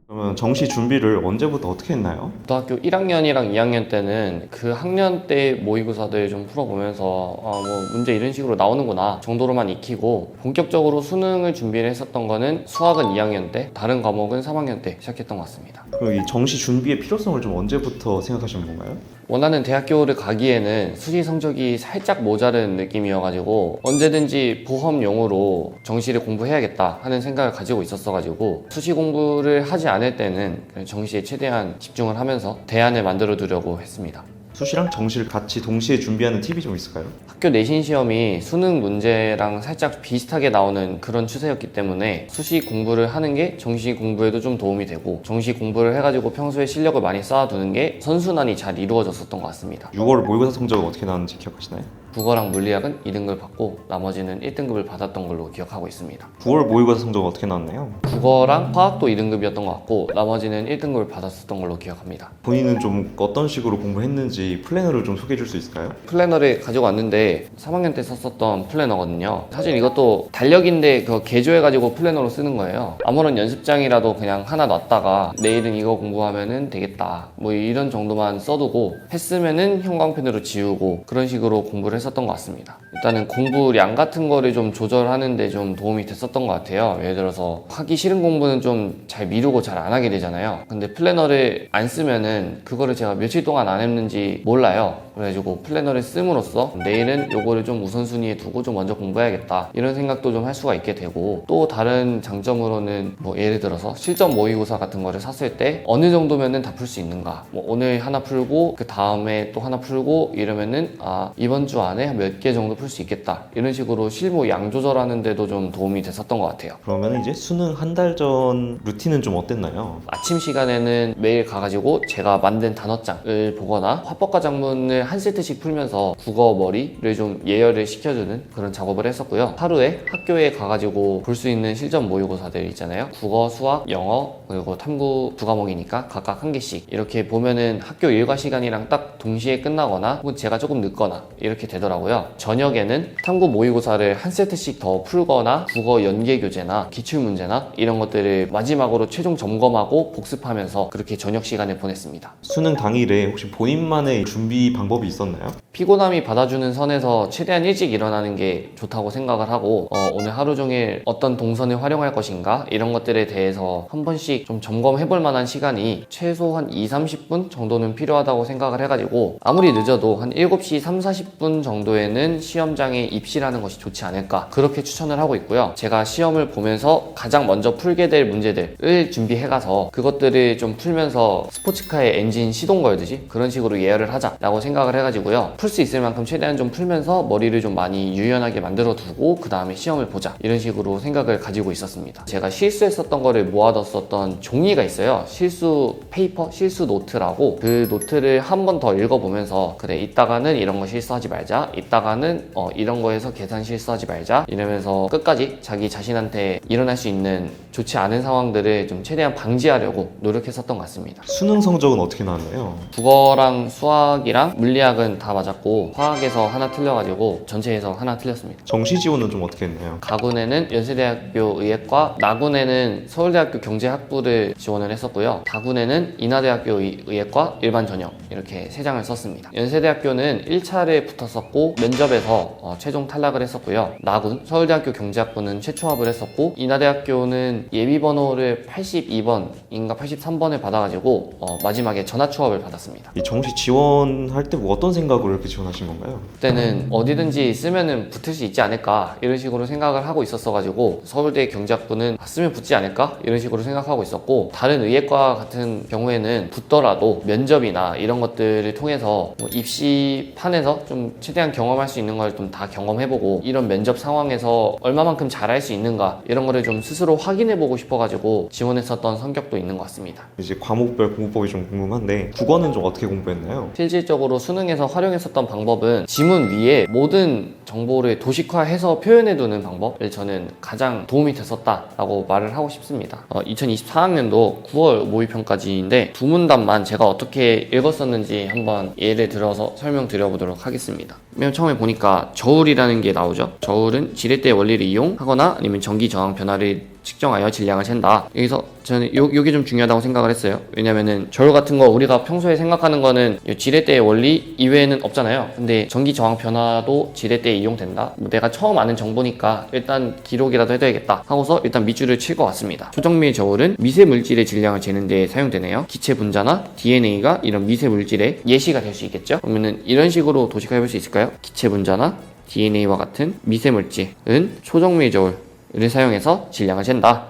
그러면 정시 준비를 언제부터 어떻게 했나요? 고등학교 1학년이랑 2학년 때는 그 학년 때 모의고사들 좀 풀어보면서 뭐 문제 이런 식으로 나오는구나 정도로만 익히고 본격적으로 수능을 준비를 했었던 거는 수학은 2학년 때, 다른 과목은 3학년 때 시작했던 것 같습니다. 그럼 이 정시 준비의 필요성을 좀 언제부터 생각하신 건가요? 원하는 대학교를 가기에는 수시 성적이 살짝 모자른 느낌이어가지고 언제든지 보험용으로 정시를 공부해야겠다 하는 생각을 가지고 있었어가지고 수시 공부를 하지 않을 때는 정시에 최대한 집중을 하면서 대안을 만들어 두려고 했습니다. 수시랑 정시를 같이 동시에 준비하는 팁이 좀 있을까요? 학교 내신 시험이 수능 문제랑 살짝 비슷하게 나오는 그런 추세였기 때문에 수시 공부를 하는 게 정시 공부에도 좀 도움이 되고 정시 공부를 해가지고 평소에 실력을 많이 쌓아두는 게 선순환이 잘 이루어졌었던 것 같습니다. 6월 모의고사 성적은 어떻게 나왔는지 기억하시나요? 국어랑 물리학은 2등급을 받고 나머지는 1등급을 받았던 걸로 기억하고 있습니다. 9월 모의고사 성적은 어떻게 나왔나요? 국어랑 화학도 2등급이었던 것 같고 나머지는 1등급을 받았었던 걸로 기억합니다. 본인은 좀 어떤 식으로 공부했는지 플래너를 좀 소개해 줄 수 있을까요? 플래너를 가지고 왔는데 3학년 때 썼었던 플래너거든요. 사실 이것도 달력인데 그거 개조해가지고 플래너로 쓰는 거예요. 아무런 연습장이라도 그냥 하나 놨다가 내일은 이거 공부하면 되겠다 뭐 이런 정도만 써두고 했으면은 형광펜으로 지우고 그런 식으로 공부를 했었던 것 같습니다. 일단은 공부량 같은 거를 좀 조절하는 데 좀 도움이 됐었던 것 같아요. 예를 들어서 하기 싫은 공부는 좀 잘 미루고 잘 안 하게 되잖아요. 근데 플래너를 안 쓰면은 그거를 제가 며칠 동안 안 했는지 몰라요. 그래가지고 플래너를 씀으로써 내일은 요거를 좀 우선순위에 두고 좀 먼저 공부해야겠다 이런 생각도 좀 할 수가 있게 되고 또 다른 장점으로는 뭐 예를 들어서 실전 모의고사 같은 거를 샀을 때 어느 정도면은 다 풀 수 있는가 뭐 오늘 하나 풀고 그 다음에 또 하나 풀고 이러면은 이번 주 안에 몇 개 정도 풀 수 있겠다 이런 식으로 실무 양 조절하는 데도 좀 도움이 됐었던 것 같아요. 그러면 이제 수능 한 달 전 루틴은 좀 어땠나요? 아침 시간에는 매일 가가지고 제가 만든 단어장을 보거나 화법과 작문을 한 세트씩 풀면서 국어 머리를 좀 예열을 시켜주는 그런 작업을 했었고요. 하루에 학교에 가가지고 볼 수 있는 실전 모의고사들 있잖아요. 국어, 수학, 영어 그리고 탐구 두 과목이니까 각각 한 개씩 이렇게 보면은 학교 일과 시간이랑 딱 동시에 끝나거나 혹은 제가 조금 늦거나 이렇게 되더라고요. 저녁에는 탐구 모의고사를 한 세트씩 더 풀거나 국어 연계 교재나 기출문제나 이런 것들을 마지막으로 최종 점검하고 복습하면서 그렇게 저녁 시간을 보냈습니다. 수능 당일에 혹시 본인만의 준비 방법이 있었나요? 피곤함이 받아주는 선에서 최대한 일찍 일어나는 게 좋다고 생각을 하고 오늘 하루 종일 어떤 동선을 활용할 것인가 이런 것들에 대해서 한 번씩 좀 점검해 볼 만한 시간이 최소 한 2-30분 정도는 필요하다고 생각을 해가지고 아무리 늦어도 한 7시 3-40분 정도에는 시험장에 입실하는 것이 좋지 않을까 그렇게 추천을 하고 있고요. 제가 시험을 보면서 가장 먼저 풀게 될 문제들을 준비해가서 그것들을 좀 풀면서 스포츠카의 엔진 시동 걸듯이 그런 식으로 예열을 하자라고 생각을 해가지고요. 풀 수 있을 만큼 최대한 좀 풀면서 머리를 좀 많이 유연하게 만들어 두고 그 다음에 시험을 보자 이런 식으로 생각을 가지고 있었습니다. 제가 실수했었던 거를 모아뒀었던 종이가 있어요. 실수 페이퍼, 실수 노트라고 그 노트를 한 번 더 읽어보면서 그래 이따가는 이런 거 실수하지 말자 이따가는 이런 거에서 계산 실수하지 말자 이러면서 끝까지 자기 자신한테 일어날 수 있는 좋지 않은 상황들을 좀 최대한 방지하려고 노력했었던 것 같습니다. 수능 성적은 어떻게 나왔나요? 국어랑 수학이랑 물리 물리학은 다 맞았고 화학에서 하나 틀려가지고 전체에서 하나 틀렸습니다. 정시 지원은 좀 어떻게 했나요? 가군에는 연세대학교 의예과, 나군에는 서울대학교 경제학부를 지원을 했었고요. 다군에는 인하대학교 의예과 일반 전형 이렇게 3장을 썼습니다. 연세대학교는 1차를 붙었었고 면접에서 최종 탈락을 했었고요. 나군, 서울대학교 경제학부는 최초 합을 했었고 인하대학교는 예비번호를 82번인가 83번을 받아가지고 마지막에 전화 추합을 받았습니다. 이 정시 지원할 때 뭐 어떤 생각으로 이렇게 지원하신 건가요? 그때는 어디든지 쓰면은 붙을 수 있지 않을까 이런 식으로 생각을 하고 있었어가지고 서울대 경제학부는 쓰면 붙지 않을까 이런 식으로 생각하고 있었고 다른 의예과 같은 경우에는 붙더라도 면접이나 이런 것들을 통해서 뭐 입시판에서 좀 최대한 경험할 수 있는 걸 좀 다 경험해보고 이런 면접 상황에서 얼마만큼 잘할 수 있는가 이런 거를 좀 스스로 확인해보고 싶어가지고 지원했었던 성격도 있는 것 같습니다. 이제 과목별 공부법이 좀 궁금한데 국어는 좀 어떻게 공부했나요? 실질적으로 수능에서 활용했었던 방법은 지문 위에 모든 정보를 도식화해서 표현해두는 방법을 저는 가장 도움이 됐었다라고 말을 하고 싶습니다. 2024학년도 9월 모의평가지인데 두 문단만 제가 어떻게 읽었었는지 한번 예를 들어서 설명드려보도록 하겠습니다. 맨 처음에 보니까 저울이라는 게 나오죠. 저울은 지렛대의 원리를 이용하거나 아니면 전기 저항 변화를 측정하여 질량을 잰다. 여기서 저는 요게 좀 중요하다고 생각을 했어요. 왜냐면은 저울 같은 거 우리가 평소에 생각하는 거는 지렛대의 원리 이외에는 없잖아요. 근데 전기 저항 변화도 지렛대에 이용된다. 뭐 내가 처음 아는 정보니까 일단 기록이라도 해둬야겠다 하고서 일단 밑줄을 칠 것 같습니다. 초정밀 저울은 미세 물질의 질량을 재는 데 사용되네요. 기체 분자나 DNA가 이런 미세 물질의 예시가 될 수 있겠죠. 그러면은 이런 식으로 도식화해 볼 수 있을까요? 기체 분자나 DNA와 같은 미세 물질은 초정밀 저울을 사용해서 질량을 잰다.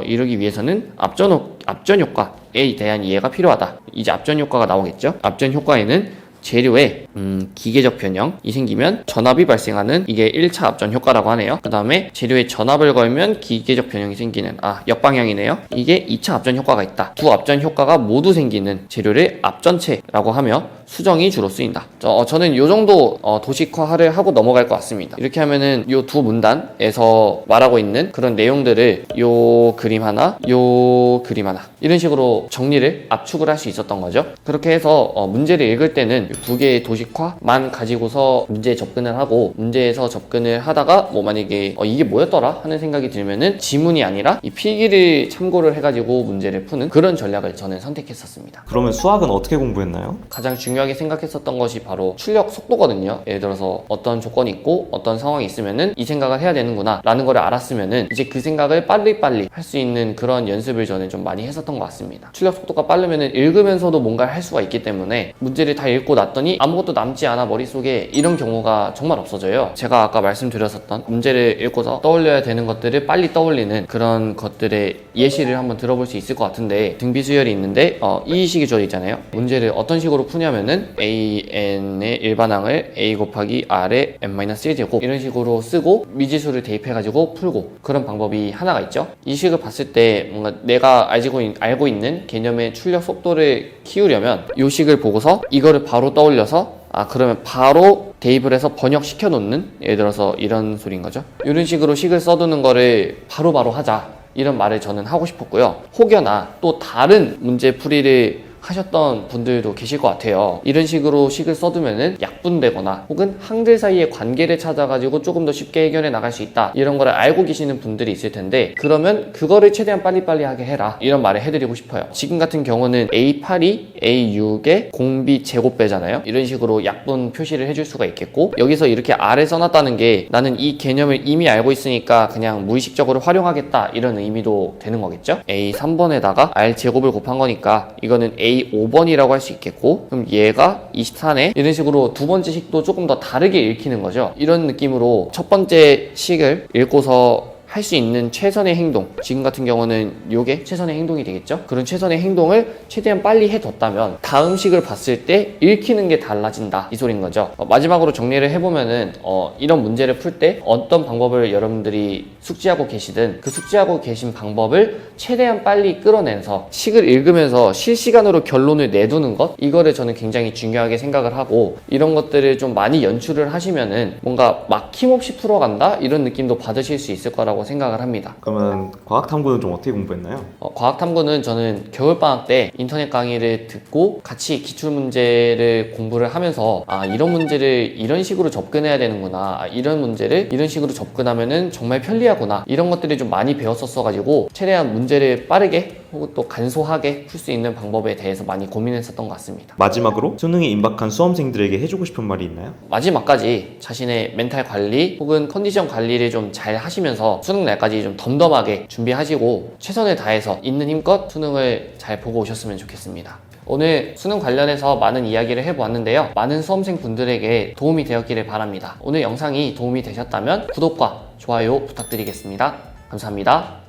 이러기 위해서는 압전 효과에 대한 이해가 필요하다. 이제 압전 효과가 나오겠죠. 압전 효과에는 재료에 기계적 변형이 생기면 전압이 발생하는 이게 1차 압전 효과라고 하네요. 그 다음에 재료에 전압을 걸면 기계적 변형이 생기는 역방향이네요. 이게 2차 압전 효과가 있다. 두 압전 효과가 모두 생기는 재료를 압전체라고 하며 수정이 주로 쓰인다. 저는 이 정도 도식화를 하고 넘어갈 것 같습니다. 이렇게 하면은 이 두 문단에서 말하고 있는 그런 내용들을 요 그림 하나, 요 그림 하나 이런 식으로 정리를 압축을 할 수 있었던 거죠. 그렇게 해서 문제를 읽을 때는 두 개의 도식화만 가지고서 문제에 접근을 하고 문제에서 접근을 하다가 뭐 만약에 이게 뭐였더라 하는 생각이 들면은 지문이 아니라 이 필기를 참고를 해가지고 문제를 푸는 그런 전략을 저는 선택했었습니다. 그러면 수학은 어떻게 공부했나요? 가장 중요하게 생각했었던 것이 바로 출력 속도거든요. 예를 들어서 어떤 조건이 있고 어떤 상황이 있으면은 이 생각을 해야 되는구나 라는 걸 알았으면은 이제 그 생각을 빨리빨리 할 수 있는 그런 연습을 저는 좀 많이 했었던 것 같습니다. 출력 속도가 빠르면은 읽으면서도 뭔가를 할 수가 있기 때문에 문제를 다 읽고 났더니 아무것도 남지 않아 머릿속에 이런 경우가 정말 없어져요. 제가 아까 말씀드렸었던 문제를 읽고서 떠올려야 되는 것들을 빨리 떠올리는 그런 것들의 예시를 한번 들어볼 수 있을 것 같은데 등비 수열이 있는데 이 식이 주어져 있잖아요. 문제를 어떤 식으로 푸냐면은 AN의 일반항을 A 곱하기 R의 n-1제곱 이런 식으로 쓰고 미지수를 대입해가지고 풀고 그런 방법이 하나가 있죠. 이 식을 봤을 때 뭔가 내가 알고 있는 개념의 출력 속도를 키우려면 이 식을 보고서 이거를 바로 떠올려서 그러면 바로 대입을 해서 번역시켜 놓는 예를 들어서 이런 소리인 거죠. 이런 식으로 식을 써두는 거를 바로바로 하자 이런 말을 저는 하고 싶었고요. 혹여나 또 다른 문제 풀이를 하셨던 분들도 계실 것 같아요. 이런 식으로 식을 써두면은 약분되거나 혹은 항들 사이의 관계를 찾아가지고 조금 더 쉽게 해결해 나갈 수 있다 이런 거를 알고 계시는 분들이 있을 텐데 그러면 그거를 최대한 빨리빨리 하게 해라 이런 말을 해드리고 싶어요. 지금 같은 경우는 A8이 A6의 공비 제곱배잖아요. 이런 식으로 약분 표시를 해줄 수가 있겠고 여기서 이렇게 R을 써놨다는 게 나는 이 개념을 이미 알고 있으니까 그냥 무의식적으로 활용하겠다 이런 의미도 되는 거겠죠. A3번에다가 R 제곱을 곱한 거니까 이거는 A5번이라고 할 수 있겠고 그럼 얘가 24네 이런 식으로 두 번째 식도 조금 더 다르게 읽히는 거죠. 이런 느낌으로 첫 번째 식을 읽고서 할 수 있는 최선의 행동 지금 같은 경우는 이게 최선의 행동이 되겠죠. 그런 최선의 행동을 최대한 빨리 해뒀다면 다음 식을 봤을 때 읽히는 게 달라진다 이 소린 거죠. 마지막으로 정리를 해보면은 이런 문제를 풀 때 어떤 방법을 여러분들이 숙지하고 계시든 그 숙지하고 계신 방법을 최대한 빨리 끌어내서 식을 읽으면서 실시간으로 결론을 내두는 것 이거를 저는 굉장히 중요하게 생각을 하고 이런 것들을 좀 많이 연출을 하시면은 뭔가 막힘없이 풀어간다 이런 느낌도 받으실 수 있을 거라고 중요하다고 생각을 합니다. 그러면 과학탐구는 좀 어떻게 공부했나요? 과학탐구는 저는 겨울방학 때 인터넷 강의를 듣고 같이 기출문제를 공부를 하면서 이런 문제를 이런 식으로 접근해야 되는구나, 이런 문제를 이런 식으로 접근하면은 정말 편리하구나, 이런 것들이 좀 많이 배웠었어 가지고 최대한 문제를 빠르게 혹은 또 간소하게 풀 수 있는 방법에 대해서 많이 고민했었던 것 같습니다. 마지막으로 수능에 임박한 수험생들에게 해주고 싶은 말이 있나요? 마지막까지 자신의 멘탈 관리 혹은 컨디션 관리를 좀 잘 하시면서 수능 날까지 좀 덤덤하게 준비하시고 최선을 다해서 있는 힘껏 수능을 잘 보고 오셨으면 좋겠습니다. 오늘 수능 관련해서 많은 이야기를 해보았는데요. 많은 수험생 분들에게 도움이 되었기를 바랍니다. 오늘 영상이 도움이 되셨다면 구독과 좋아요 부탁드리겠습니다. 감사합니다.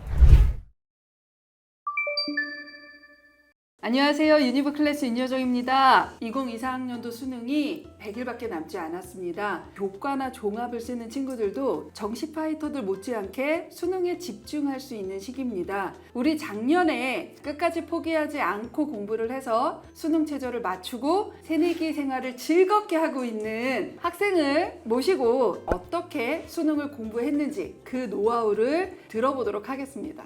안녕하세요. 유니브 클래스 윤여정입니다. 2024학년도 수능이 100일밖에 남지 않았습니다. 교과나 종합을 쓰는 친구들도 정시 파이터들 못지않게 수능에 집중할 수 있는 시기입니다. 우리 작년에 끝까지 포기하지 않고 공부를 해서 수능 최저를 맞추고 새내기 생활을 즐겁게 하고 있는 학생을 모시고 어떻게 수능을 공부했는지 그 노하우를 들어보도록 하겠습니다.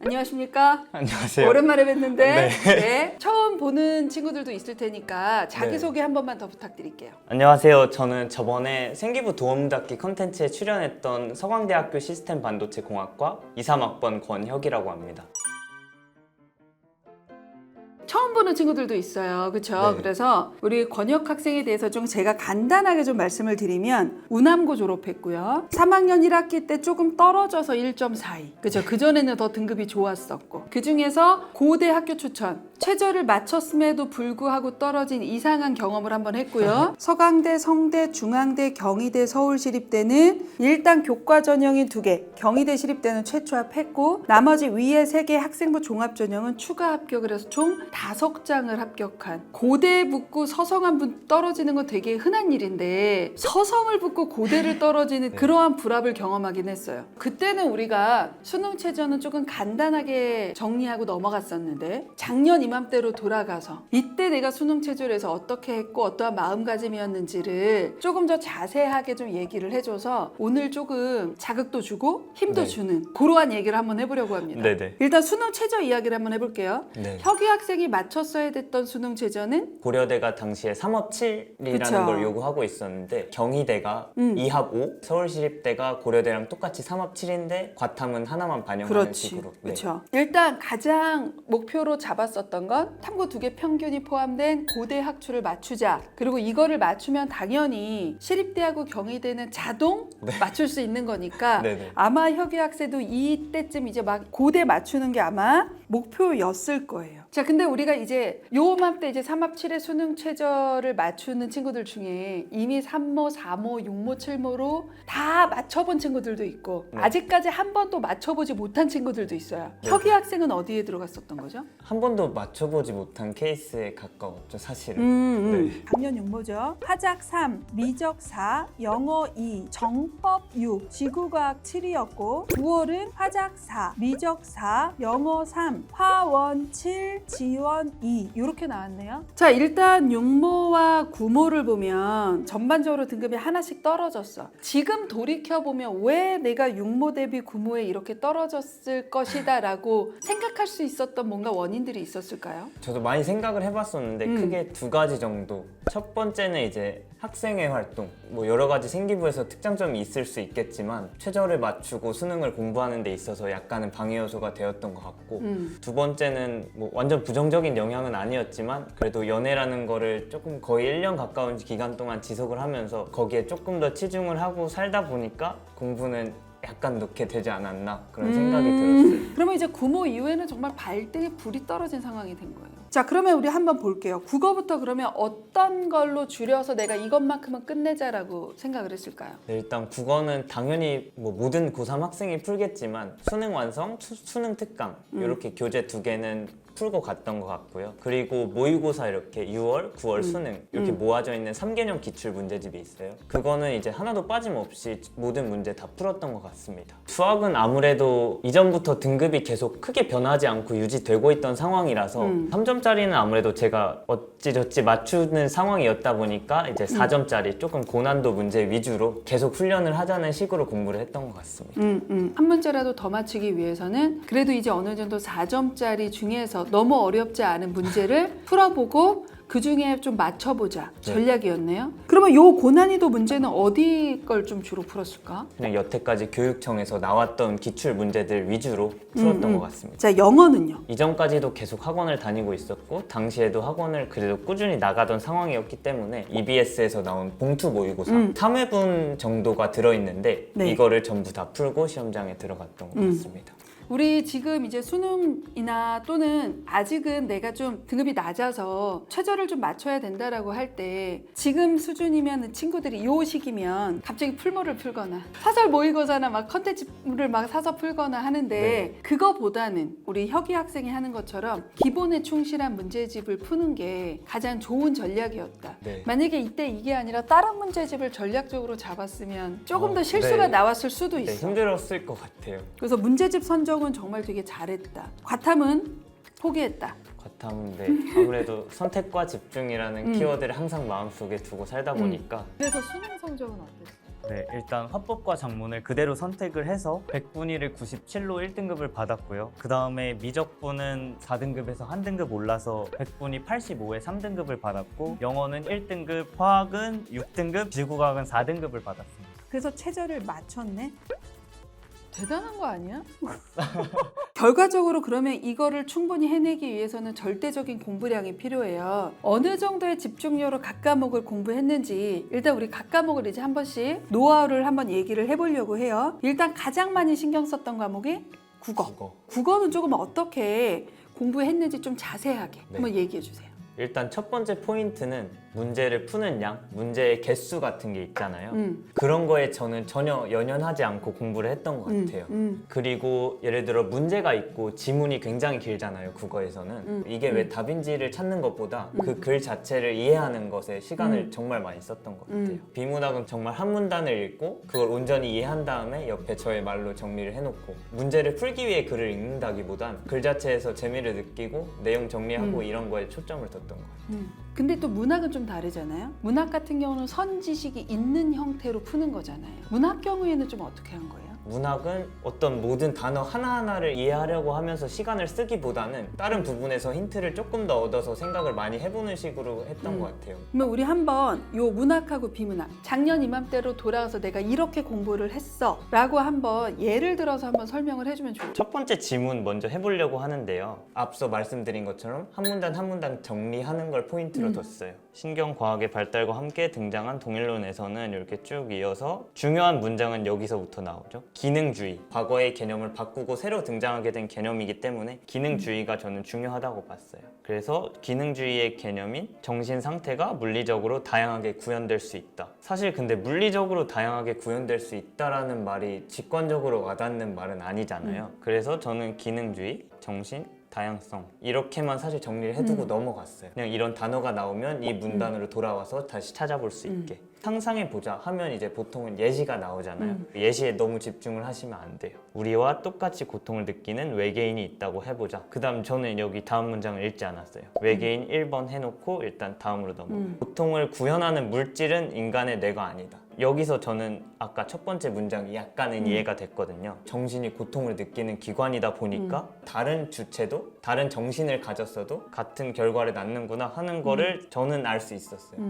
안녕하십니까? 안녕하세요. 오랜만에 뵀는데 네. 네. 처음 보는 친구들도 있을 테니까 자기소개 한 번만 더 부탁드릴게요. 안녕하세요. 저는 저번에 생기부 도움닫기 컨텐츠에 출연했던 서강대학교 시스템 반도체 공학과 23학번 권혁이라고 합니다. 처음 보는 친구들도 있어요. 그렇죠? 네. 그래서 우리 권혁 학생에 대해서 좀 제가 간단하게 좀 말씀을 드리면 운암고 졸업했고요. 3학년 1학기 때 조금 떨어져서 1.42. 그렇죠? 그전에는 더 등급이 좋았었고. 그중에서 고대 학교 추천. 최저를 맞췄음에도 불구하고 떨어진 이상한 경험을 한번 했고요. 서강대, 성대, 중앙대, 경희대, 서울시립대는 일단 교과 전형이 2개, 경희대 시립대는 최초 합했고 나머지 위에 3개 학생부 종합 전형은 추가 합격을 해서 총 5장을 합격한. 고대 붙고 서성 한 분 떨어지는 건 되게 흔한 일인데 서성을 붙고 고대를 떨어지는 그러한 불합을 경험하긴 했어요. 그때는 우리가 수능 최저는 조금 간단하게 정리하고 넘어갔었는데 작년 이맘때로 돌아가서 이때 내가 수능 최저를 해서 어떻게 했고 어떠한 마음가짐이었는지를 조금 더 자세하게 좀 얘기를 해줘서 오늘 조금 자극도 주고 힘도 네. 주는 그러한 얘기를 한번 해보려고 합니다. 네네. 일단 수능 최저 이야기를 한번 해볼게요. 네. 혁이 학생이 맞췄어야 됐던 수능 최저는 고려대가 당시에 3합 7이라는 그쵸. 걸 요구하고 있었는데 경희대가 2합 5, 서울시립대가 고려대랑 똑같이 3합 7인데 과탐은 하나만 반영하는 그렇지. 식으로. 네. 그렇죠. 일단 가장 목표로 잡았었던 건 탐구 2개 평균이 포함된 고대 학추를 맞추자. 그리고 이거를 맞추면 당연히 시립대하고 경희대는 자동 맞출 수 있는 거니까 네네. 아마 혁이 학생도 이때쯤 이제 막 고대 맞추는 게 아마 목표였을 거예요. 자, 근데 우리가 이제 요맘때 이제 3합 7의 수능 최저를 맞추는 친구들 중에 이미 3모, 4모, 6모, 7모로 다 맞춰본 친구들도 있고 네. 아직까지 한 번도 맞춰보지 못한 친구들도 있어요. 네. 혁이 학생은 어디에 들어갔었던 거죠? 한 번도 맞춰보지 못한 케이스에 가까웠죠, 사실은. 네. 작년 6모죠. 화작 3, 미적 4, 영어 2, 정법 6, 지구과학 7이었고 9월은 화작 4, 미적 4, 영어 3, 화원 7, 지원 2 이렇게 나왔네요. 자, 일단 6모와 9모를 보면 전반적으로 등급이 하나씩 떨어졌어. 지금 돌이켜보면 왜 내가 6모 대비 9모에 이렇게 떨어졌을 것이다 라고 생각할 수 있었던 뭔가 원인들이 있었을까요? 저도 많이 생각을 해봤었는데 크게 2가지 정도. 첫 번째는 이제 학생회 활동, 뭐 여러 가지 생기부에서 특장점이 있을 수 있겠지만 최저를 맞추고 수능을 공부하는 데 있어서 약간은 방해 요소가 되었던 것 같고 두 번째는 뭐 완전 부정적인 영향은 아니었지만 그래도 연애라는 거를 조금 거의 1년 가까운 기간 동안 지속을 하면서 거기에 조금 더 치중을 하고 살다 보니까 공부는 약간 놓게 되지 않았나 그런 생각이 들었어요. 그러면 이제 9모 이후에는 정말 발등에 불이 떨어진 상황이 된 거예요. 자, 그러면 우리 한번 볼게요. 국어부터 그러면 어떤 걸로 줄여서 내가 이것만큼은 끝내자라고 생각을 했을까요? 네, 일단 국어는 당연히 뭐 모든 고3 학생이 풀겠지만 수능 완성, 수능 특강 이렇게 교재 2개는 풀고 갔던 것 같고요. 그리고 모의고사 이렇게 6월, 9월 수능 이렇게 모아져 있는 3개년 기출 문제집이 있어요. 그거는 이제 하나도 빠짐없이 모든 문제 다 풀었던 것 같습니다. 수학은 아무래도 이전부터 등급이 계속 크게 변하지 않고 유지되고 있던 상황이라서 3점짜리는 아무래도 제가 어찌저찌 맞추는 상황이었다 보니까 이제 4점짜리 조금 고난도 문제 위주로 계속 훈련을 하자는 식으로 공부를 했던 것 같습니다. 한 문제라도 더 맞추기 위해서는 그래도 이제 어느 정도 4점짜리 중에서 너무 어렵지 않은 문제를 풀어보고 그 중에 좀 맞춰보자 전략이었네요. 그러면 요 고난이도 문제는 어디 걸 좀 주로 풀었을까? 그냥 여태까지 교육청에서 나왔던 기출 문제들 위주로 풀었던 것 같습니다. 자, 영어는요? 이전까지도 계속 학원을 다니고 있었고 당시에도 학원을 그래도 꾸준히 나가던 상황이었기 때문에 EBS에서 나온 봉투 모의고사 3회분 정도가 들어있는데 네. 이거를 전부 다 풀고 시험장에 들어갔던 것 같습니다. 우리 지금 이제 수능이나 또는 아직은 내가 좀 등급이 낮아서 최저를 좀 맞춰야 된다라고 할 때 지금 수준이면 친구들이 요 시기면 갑자기 풀모를 풀거나 사설 모의고사나 막 컨텐츠를 막 사서 풀거나 하는데 그거보다는 우리 혁이 학생이 하는 것처럼 기본에 충실한 문제집을 푸는 게 가장 좋은 전략이었다. 네. 만약에 이때 이게 아니라 다른 문제집을 전략적으로 잡았으면 조금 더 실수가 네. 나왔을 수도 네, 있어. 힘들었을 것 같아요. 그래서 문제집 선정은 정말 되게 잘했다. 과탐은 포기했다. 과탐은 네, 아무래도 선택과 집중이라는 키워드를 항상 마음속에 두고 살다 보니까 그래서 수능 성적은 어땠어? 네, 일단 화법과 작문을 그대로 선택을 해서 백분위를 97로 1등급을 받았고요. 그 다음에 미적분은 4등급에서 한 등급 올라서 백분위 85에 3등급을 받았고 영어는 1등급, 화학은 6등급, 지구과학은 4등급을 받았습니다. 그래서 최저를 맞췄네? 대단한 거 아니야? 결과적으로 그러면 이거를 충분히 해내기 위해서는 절대적인 공부량이 필요해요. 어느 정도의 집중력으로 각 과목을 공부했는지 일단 우리 각 과목을 이제 한 번씩 노하우를 한번 얘기를 해보려고 해요. 일단 가장 많이 신경 썼던 과목이 국어. 국어는 조금 어떻게 공부했는지 좀 자세하게 한번 얘기해 주세요. 일단 첫 번째 포인트는 문제를 푸는 양, 문제의 개수 같은 게 있잖아요. 그런 거에 저는 전혀 연연하지 않고 공부를 했던 것 같아요. 그리고 예를 들어 문제가 있고 지문이 굉장히 길잖아요, 국어에서는. 이게 왜 답인지를 찾는 것보다 그 글 자체를 이해하는 것에 시간을 정말 많이 썼던 것 같아요. 비문학은 정말 한 문단을 읽고 그걸 온전히 이해한 다음에 옆에 저의 말로 정리를 해놓고 문제를 풀기 위해 글을 읽는다기보단 글 자체에서 재미를 느끼고 내용 정리하고 이런 거에 초점을 뒀던 것 같아요. 근데 또 문학은 좀 다르잖아요. 문학 같은 경우는 선지식이 있는 형태로 푸는 거잖아요. 문학 경우에는 좀 어떻게 한 거예요? 문학은 어떤 모든 단어 하나하나를 이해하려고 하면서 시간을 쓰기보다는 다른 부분에서 힌트를 조금 더 얻어서 생각을 많이 해보는 식으로 했던 것 같아요. 그러면 우리 한번 요 문학하고 비문학 작년 이맘때로 돌아가서 내가 이렇게 공부를 했어 라고 한번 예를 들어서 한번 설명을 해주면 좋을 것 첫 번째 지문 먼저 해보려고 하는데요. 앞서 말씀드린 것처럼 한 문단 한 문단 정리하는 걸 포인트로 뒀어요. 신경과학의 발달과 함께 등장한 동일론에서는 이렇게 쭉 이어서 중요한 문장은 여기서부터 나오죠. 기능주의, 과거의 개념을 바꾸고 새로 등장하게 된 개념이기 때문에 기능주의가 저는 중요하다고 봤어요. 그래서 기능주의의 개념인 정신 상태가 물리적으로 다양하게 구현될 수 있다. 사실 근데 물리적으로 다양하게 구현될 수 있다라는 말이 직관적으로 와닿는 말은 아니잖아요. 그래서 저는 기능주의, 정신, 다양성 이렇게만 사실 정리를 해두고 넘어갔어요. 그냥 이런 단어가 나오면 이 문단으로 돌아와서 다시 찾아볼 수 있게 상상해보자 하면 이제 보통은 예시가 나오잖아요. 예시에 너무 집중을 하시면 안 돼요. 우리와 똑같이 고통을 느끼는 외계인이 있다고 해보자. 그 다음 저는 여기 다음 문장을 읽지 않았어요. 외계인 1번 해놓고 일단 다음으로 넘어가요. 고통을 구현하는 물질은 인간의 뇌가 아니다. 여기서 저는 아까 첫 번째 문장이 약간은 이해가 됐거든요. 정신이 고통을 느끼는 기관이다 보니까 다른 주체도 다른 정신을 가졌어도 같은 결과를 낳는구나 하는 거를 저는 알 수 있었어요.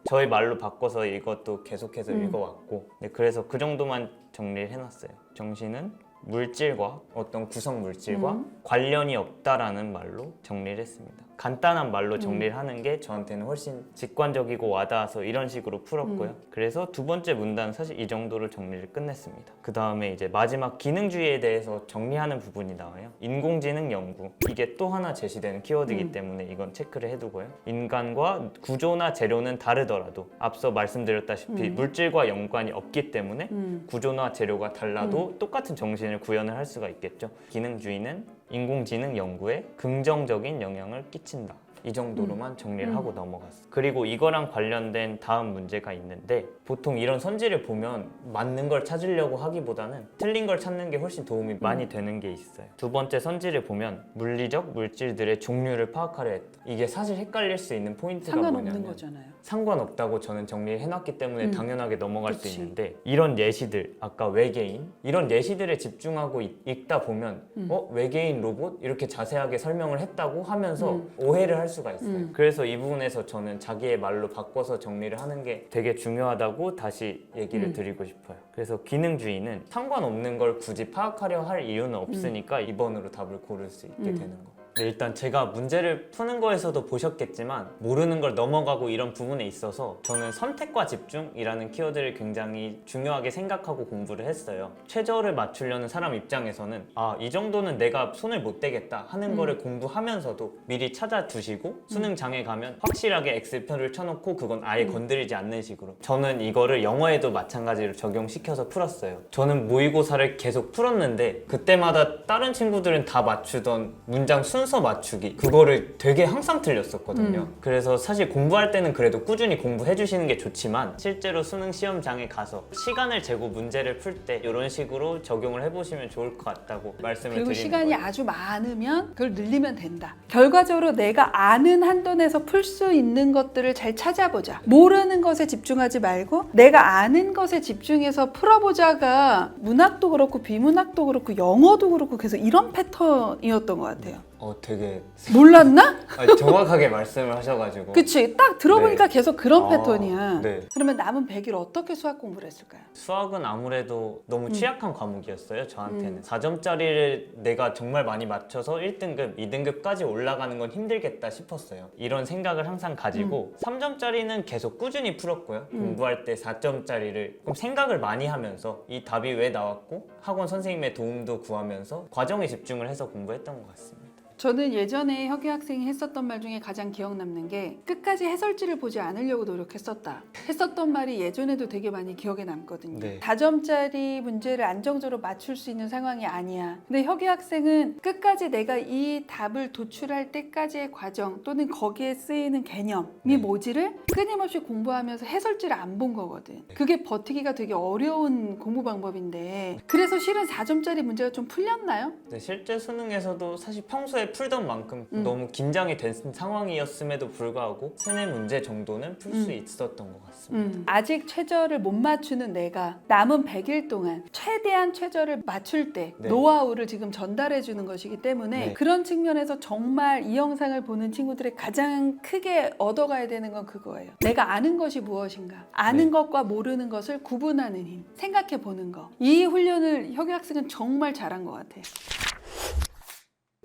저의 말로 바꿔서 이것도 계속해서 읽어왔고 그래서 그 정도만 정리를 해놨어요. 정신은 물질과 어떤 구성 물질과 관련이 없다라는 말로 정리를 했습니다. 간단한 말로 정리를 하는 게 저한테는 훨씬 직관적이고 와닿아서 이런 식으로 풀었고요. 그래서 두 번째 문단 사실 이 정도로 정리를 끝냈습니다. 그 다음에 이제 마지막 기능주의에 대해서 정리하는 부분이 나와요. 인공지능 연구, 이게 또 하나 제시되는 키워드이기 때문에 이건 체크를 해두고요. 인간과 구조나 재료는 다르더라도 앞서 말씀드렸다시피 물질과 연관이 없기 때문에 구조나 재료가 달라도 똑같은 정신을 구현을 할 수가 있겠죠. 기능주의는 인공지능 연구에 긍정적인 영향을 끼친다. 이 정도로만 정리를 하고 넘어갔어요. 그리고 이거랑 관련된 다음 문제가 있는데 보통 이런 선지를 보면 맞는 걸 찾으려고 하기보다는 틀린 걸 찾는 게 훨씬 도움이 많이 되는 게 있어요. 두 번째 선지를 보면 물리적 물질들의 종류를 파악하려 했다. 이게 사실 헷갈릴 수 있는 포인트가 상관없는 뭐냐면 거잖아요. 상관없다고 저는 정리를 해놨기 때문에 당연하게 넘어갈 그치. 수 있는데 이런 예시들, 아까 외계인 이런 예시들에 집중하고 읽다 보면 외계인 로봇? 이렇게 자세하게 설명을 했다고 하면서 오해를 할 수가 있어요. 그래서 이 부분에서 저는 자기의 말로 바꿔서 정리를 하는 게 되게 중요하다고 다시 얘기를 드리고 싶어요. 그래서 기능주의는 상관없는 걸 굳이 파악하려 할 이유는 없으니까 2번으로 답을 고를 수 있게 되는 거. 네, 일단 제가 문제를 푸는 거에서도 보셨겠지만 모르는 걸 넘어가고 이런 부분에 있어서 저는 선택과 집중이라는 키워드를 굉장히 중요하게 생각하고 공부를 했어요. 최저를 맞추려는 사람 입장에서는 이 정도는 내가 손을 못 대겠다 하는 거를 공부하면서도 미리 찾아두시고 수능장에 가면 확실하게 X표를 쳐놓고 그건 아예 건드리지 않는 식으로 저는 이거를 영어에도 마찬가지로 적용시켜서 풀었어요. 저는 모의고사를 계속 풀었는데 그때마다 다른 친구들은 다 맞추던 문장 순서 맞추기 그거를 되게 항상 틀렸었거든요. 그래서 사실 공부할 때는 그래도 꾸준히 공부해 주시는 게 좋지만 실제로 수능 시험장에 가서 시간을 재고 문제를 풀 때 이런 식으로 적용을 해보시면 좋을 것 같다고 말씀을 그리고 드리는 시간이 거예요. 아주 많으면 그걸 늘리면 된다. 결과적으로 내가 아는 한도 내에서 풀 수 있는 것들을 잘 찾아보자. 모르는 것에 집중하지 말고 내가 아는 것에 집중해서 풀어보자가 문학도 그렇고 비문학도 그렇고 영어도 그렇고 계속 이런 패턴이었던 것 같아요. 되게 몰랐나? 정확하게 말씀을 하셔가지고 그치. 딱 들어보니까 네. 계속 그런 패턴이야. 네. 그러면 남은 100일 어떻게 수학 공부를 했을까요? 수학은 아무래도 너무 취약한 과목이었어요, 저한테는. 4점짜리를 내가 정말 많이 맞춰서 1등급, 2등급까지 올라가는 건 힘들겠다 싶었어요. 이런 생각을 항상 가지고 3점짜리는 계속 꾸준히 풀었고요. 공부할 때 4점짜리를 그럼 생각을 많이 하면서 이 답이 왜 나왔고 학원 선생님의 도움도 구하면서 과정에 집중을 해서 공부했던 것 같습니다. 저는 예전에 혁이 학생이 했었던 말 중에 가장 기억 남는 게 끝까지 해설지를 보지 않으려고 노력했었다. 했었던 말이 예전에도 되게 많이 기억에 남거든요. 네. 4점짜리 문제를 안정적으로 맞출 수 있는 상황이 아니야. 근데 혁이 학생은 끝까지 내가 이 답을 도출할 때까지의 과정 또는 거기에 쓰이는 개념이 뭐지를 끊임없이 공부하면서 해설지를 안 본 거거든. 그게 버티기가 되게 어려운 공부 방법인데 그래서 실은 4점짜리 문제가 좀 풀렸나요? 네, 실제 수능에서도 사실 평소에 풀던 만큼 너무 긴장이 된 상황이었음에도 불구하고 3-4문제 정도는 풀 수 있었던 것 같습니다. 아직 최저를 못 맞추는 내가 남은 100일 동안 최대한 최저를 맞출 때 네. 노하우를 지금 전달해 주는 것이기 때문에 네. 그런 측면에서 정말 이 영상을 보는 친구들의 가장 크게 얻어가야 되는 건 그거예요. 내가 아는 것이 무엇인가? 아는 네. 것과 모르는 것을 구분하는 힘, 생각해 보는 거. 이 훈련을 혁이 학생은 정말 잘한 것 같아요.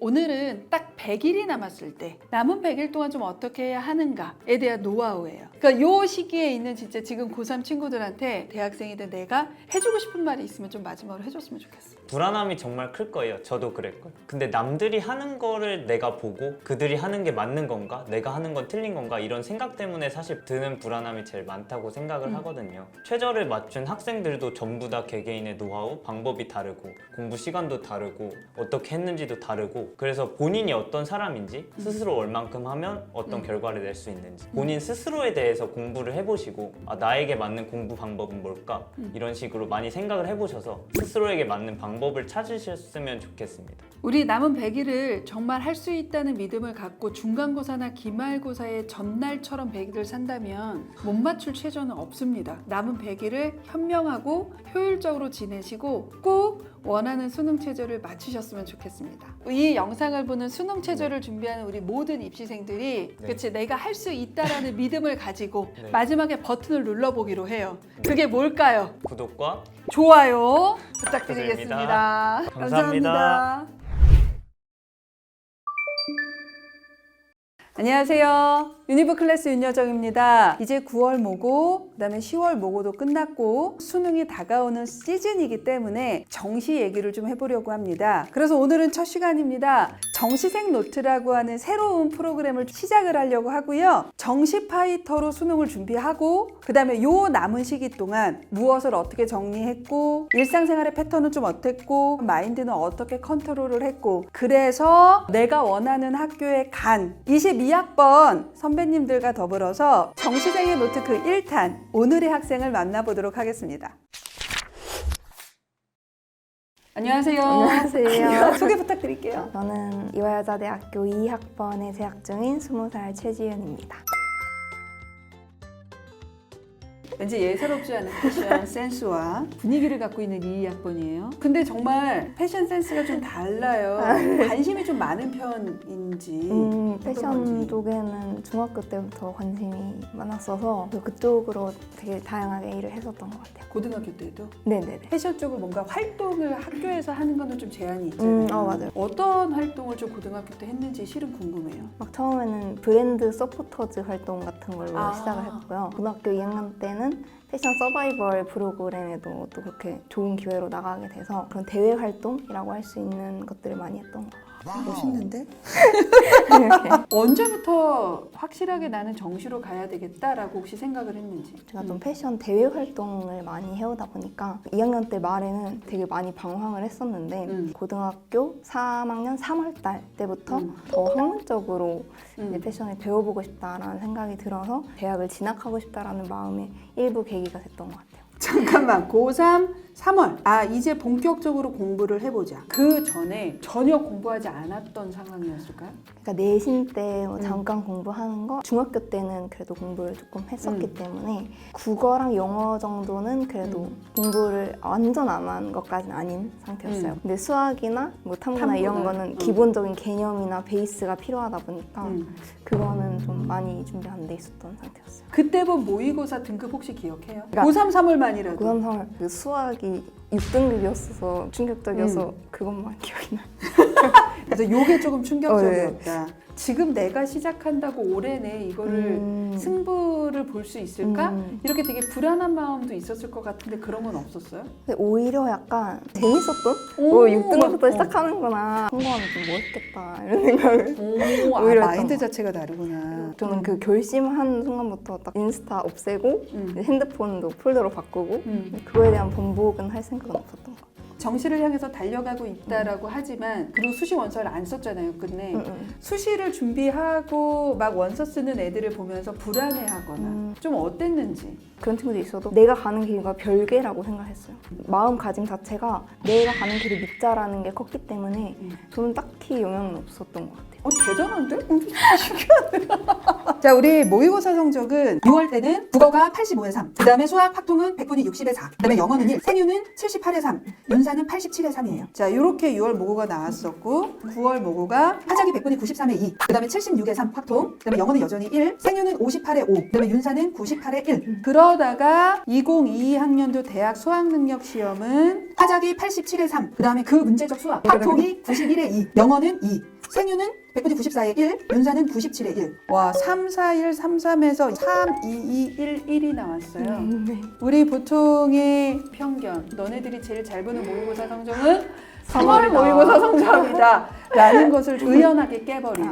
오늘은 딱 100일이 남았을 때 남은 100일 동안 좀 어떻게 해야 하는가에 대한 노하우예요. 그러니까 요 시기에 있는 진짜 지금 고3 친구들한테 대학생이든 내가 해주고 싶은 말이 있으면 좀 마지막으로 해줬으면 좋겠어. 불안함이 정말 클 거예요. 저도 그랬고. 근데 남들이 하는 거를 내가 보고 그들이 하는 게 맞는 건가? 내가 하는 건 틀린 건가? 이런 생각 때문에 사실 드는 불안함이 제일 많다고 생각을 하거든요. 최저를 맞춘 학생들도 전부 다 개개인의 노하우, 방법이 다르고 공부 시간도 다르고 어떻게 했는지도 다르고 그래서 본인이 어떤 사람인지 스스로 얼만큼 하면 어떤 결과를 낼 수 있는지 본인 스스로에 대해서 공부를 해보시고 나에게 맞는 공부 방법은 뭘까? 이런 식으로 많이 생각을 해보셔서 스스로에게 맞는 방법을 찾으셨으면 좋겠습니다. 우리 남은 100일을 정말 할 수 있다는 믿음을 갖고 중간고사나 기말고사의 전날처럼 100일을 산다면 못 맞출 최저는 없습니다. 남은 100일을 현명하고 효율적으로 지내시고 꼭 원하는 수능 최저를 맞추셨으면 좋겠습니다. 이 영상을 보는 수능 최저를 준비하는 우리 모든 입시생들이 네. 그치 내가 할 수 있다라는 믿음을 가지고 네. 마지막에 버튼을 눌러보기로 해요. 그게 뭘까요? 구독과 좋아요 부탁드리겠습니다. 부탁드립니다. 감사합니다. 감사합니다. 안녕하세요. 유니브 클래스 윤여정입니다. 이제 9월 모고, 그다음에 10월 모고도 끝났고 수능이 다가오는 시즌이기 때문에 정시 얘기를 좀 해보려고 합니다. 그래서 오늘은 첫 시간입니다. 정시생 노트라고 하는 새로운 프로그램을 시작을 하려고 하고요. 정시 파이터로 수능을 준비하고 그다음에 요 남은 시기 동안 무엇을 어떻게 정리했고 일상생활의 패턴은 좀 어땠고 마인드는 어떻게 컨트롤을 했고 그래서 내가 원하는 학교에 간 22학번 선배님들과 더불어서 정시생의 노트 그 1탄 오늘의 학생을 만나보도록 하겠습니다. 안녕하세요. 안녕하세요. 소개 부탁드릴게요. 저는 이화여자대학교 2학번에 재학 중인 20살 최지윤입니다. 왠지 예사롭지 않은 패션 센스와 분위기를 갖고 있는 이 학번이에요. 근데 정말 패션 센스가 좀 달라요. 관심이 좀 많은 편인지. 패션 건지. 쪽에는 중학교 때부터 관심이 많았어서 그쪽으로 되게 다양하게 일을 했었던 것 같아요. 고등학교 때도 네네네. 패션 쪽을 뭔가 활동을 학교에서 하는 거는 좀 제한이 있잖아요. 맞아요. 어떤 활동을 좀 고등학교 때 했는지 실은 궁금해요. 막 처음에는 브랜드 서포터즈 활동 같은 걸로 아. 시작을 했고요. 고등학교 2학년 때는 패션 서바이벌 프로그램에도 또 그렇게 좋은 기회로 나가게 돼서 그런 대외 활동이라고 할 수 있는 것들을 많이 했던 것 같아요. 멋있는데? 이렇게. 언제부터 확실하게 나는 정시로 가야 되겠다라고 혹시 생각을 했는지. 제가 좀 패션 대외 활동을 많이 해오다 보니까 2학년 때 말에는 되게 많이 방황을 했었는데 고등학교 3학년 3월 달 때부터 더 학문적으로 이제 패션을 배워보고 싶다라는 생각이 들어서 대학을 진학하고 싶다라는 마음에 일부 계기가 됐던 것 같아요. 잠깐만, 고3, 3월. 아, 이제 본격적으로 공부를 해보자. 그 전에 전혀 공부하지 않았던 상황이었을까요? 그러니까 내신 때 잠깐 공부하는 거 중학교 때는 그래도 공부를 조금 했었기 때문에 국어랑 영어 정도는 그래도 공부를 완전 안 한 것까지는 아닌 상태였어요. 근데 수학이나 뭐 탐구나 이런 거는 기본적인 개념이나 베이스가 필요하다 보니까 그거는 좀 많이 준비 안 돼 있었던 상태였어요. 그때 본 모의고사 등급 혹시 기억해요? 그러니까 고3, 3월만이라도. 고3, 3월 그 수학이 6등급이었어서 충격적이어서 그것만 기억이 나요. 그래서 요게 조금 충격적이었다. 지금 내가 시작한다고 올해 내 이거를 승부를 볼 수 있을까? 이렇게 되게 불안한 마음도 있었을 것 같은데 그런 건 없었어요? 근데 오히려 약간 재밌었던? 오, 6등급부터 시작하는구나. 성공하면 좀 멋있겠다 이런 생각을 오, 오히려 마인드 했던 것 자체가 다르구나. 저는 그 결심한 순간부터 딱 인스타 없애고 핸드폰도 폴더로 바꾸고 그거에 대한 번복은 할 생각은 없었던 것 같아요. 정시를 향해서 달려가고 있다라고 하지만 그리고 수시 원서를 안 썼잖아요. 끝내 수시를 준비하고 막 원서 쓰는 애들을 보면서 불안해하거나 좀 어땠는지. 그런 친구들이 있어도 내가 가는 길과 별개라고 생각했어요. 마음가짐 자체가 내가 가는 길을 믿자라는 게 컸기 때문에 저는 딱히 영향은 없었던 것 같아요. 대단한데? 신기하네. 자, 우리 모의고사 성적은 6월 때는 국어가 85에 3, 그 다음에 수학 확통은 100분이 60에 4, 그 다음에 영어는 1, 생유는 78에 3, 윤사는 87에 3이에요. 자, 이렇게 6월 모고가 나왔었고 9월 모고가 화작이 100분이 93에 2, 그 다음에 76에 3 확통, 그 다음에 영어는 여전히 1, 생유는 58에 5, 그 다음에 윤사는 98에 1. 그러다가 2022학년도 대학 수학능력 시험은 화작이 87에 3, 그 다음에 그 문제적 수학, 확통이 91에 2, 영어는 2, 생유는 100분이 94에 1, 윤사는 97에 1. 와, 3, 4, 1, 3, 3에서 3, 2, 2, 1, 1이 나왔어요. 네. 우리 보통의 편견, 너네들이 제일 잘 보는 모의고사 성적은 3월 3월이다. 모의고사 성적이다 라는 것을 의연하게 깨버린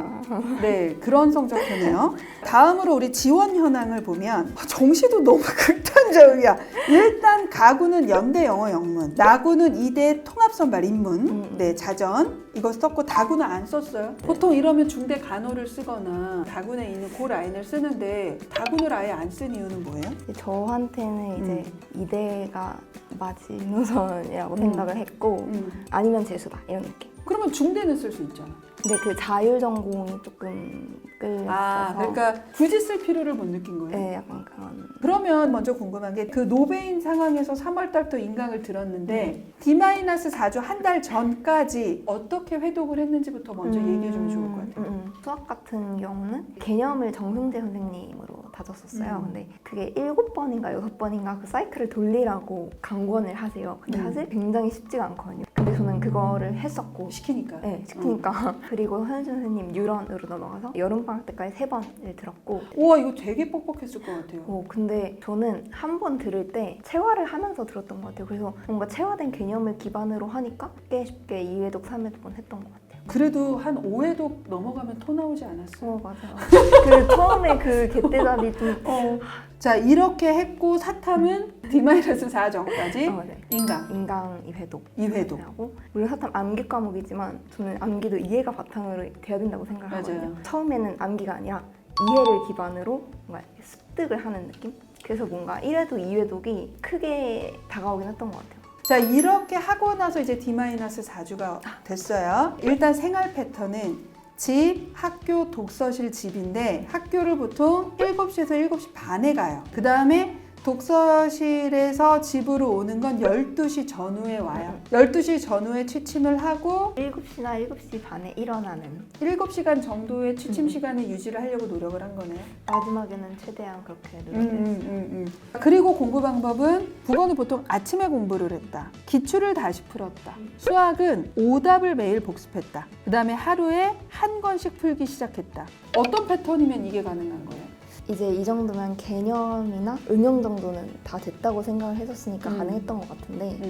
네, 그런 성적표네요. 다음으로 우리 지원 현황을 보면 정시도 너무 극단적이야. 일단 가구는 연대 영어 영문, 나구는 이대 통합선발 인문, 네, 자전 이거 썼고 다구는 안 썼어요. 보통 이러면 중대 간호를 쓰거나 다군에 있는 그 라인을 쓰는데 다군을 아예 안 쓴 이유는 뭐예요? 저한테는 이제 이대가 마지노선이라고 생각을 했고 아니면 재수다 이런 느낌. 그러면 중대는 쓸 수 있잖아. 근데 그 자율 전공이 조금 끌렸어서 아, 그러니까 굳이 쓸 필요를 못 느낀 거예요? 네, 약간 그런. 그러면 먼저 궁금한 게 그 노베인 상황에서 3월 달부터 인강을 들었는데 D-4주 한 달 전까지 어떻게 회독을 했는지부터 먼저 얘기해 주면 좋을 것 같아요. 수학 같은 경우는 개념을 정승재 선생님으로 다졌었어요. 근데 그게 7번인가 6번인가 그 사이클을 돌리라고 강권을 하세요. 근데 사실 굉장히 쉽지가 않거든요. 근데 저는 그거를 했었고 시키니까. 네, 시키니까. 그리고 현준 선생님 유런으로 넘어가서 여름방학 때까지 3번을 들었고 우와, 이거 되게 뻑뻑했을 것 같아요. 근데 저는 한 번 들을 때 체화를 하면서 들었던 것 같아요. 그래서 뭔가 체화된 개념을 기반으로 하니까 쉽게 2회독, 3회독 했던 것 같아요. 그래도 한 5회도 넘어가면 토 나오지 않았어? 맞아요. 그 처음에 그 개떼잡이 좀 자, 이렇게 했고 사탐은 D-4정까지 네. 인강 인강 2회독 2회도. 하고 물론 사탐 암기 과목이지만 저는 암기도 이해가 바탕으로 돼야 된다고 생각하거든요. 맞아요. 처음에는 암기가 아니라 이해를 기반으로 뭔가 습득을 하는 느낌? 그래서 뭔가 1회독, 2회독이 크게 다가오긴 했던 것 같아요. 자, 이렇게 하고 나서 이제 D-4주가 됐어요. 일단 생활 패턴은 집, 학교, 독서실, 집인데 학교를 보통 7시에서 7시 반에 가요. 그 다음에 독서실에서 집으로 오는 건 12시 전후에 와요. 12시 전후에 취침을 하고 7시나 7시 반에 일어나는 7시간 정도의 취침 시간을 유지를 하려고 노력을 한 거네요. 마지막에는 최대한 그렇게 노력했어요. 그리고 공부 방법은 국어는 보통 아침에 공부를 했다. 기출을 다시 풀었다. 수학은 오답을 매일 복습했다. 그 다음에 하루에 한 권씩 풀기 시작했다. 어떤 패턴이면 이게 가능한 거예요? 이제 이 정도면 개념이나 응용 정도는 다 됐다고 생각을 했었으니까 가능했던 것 같은데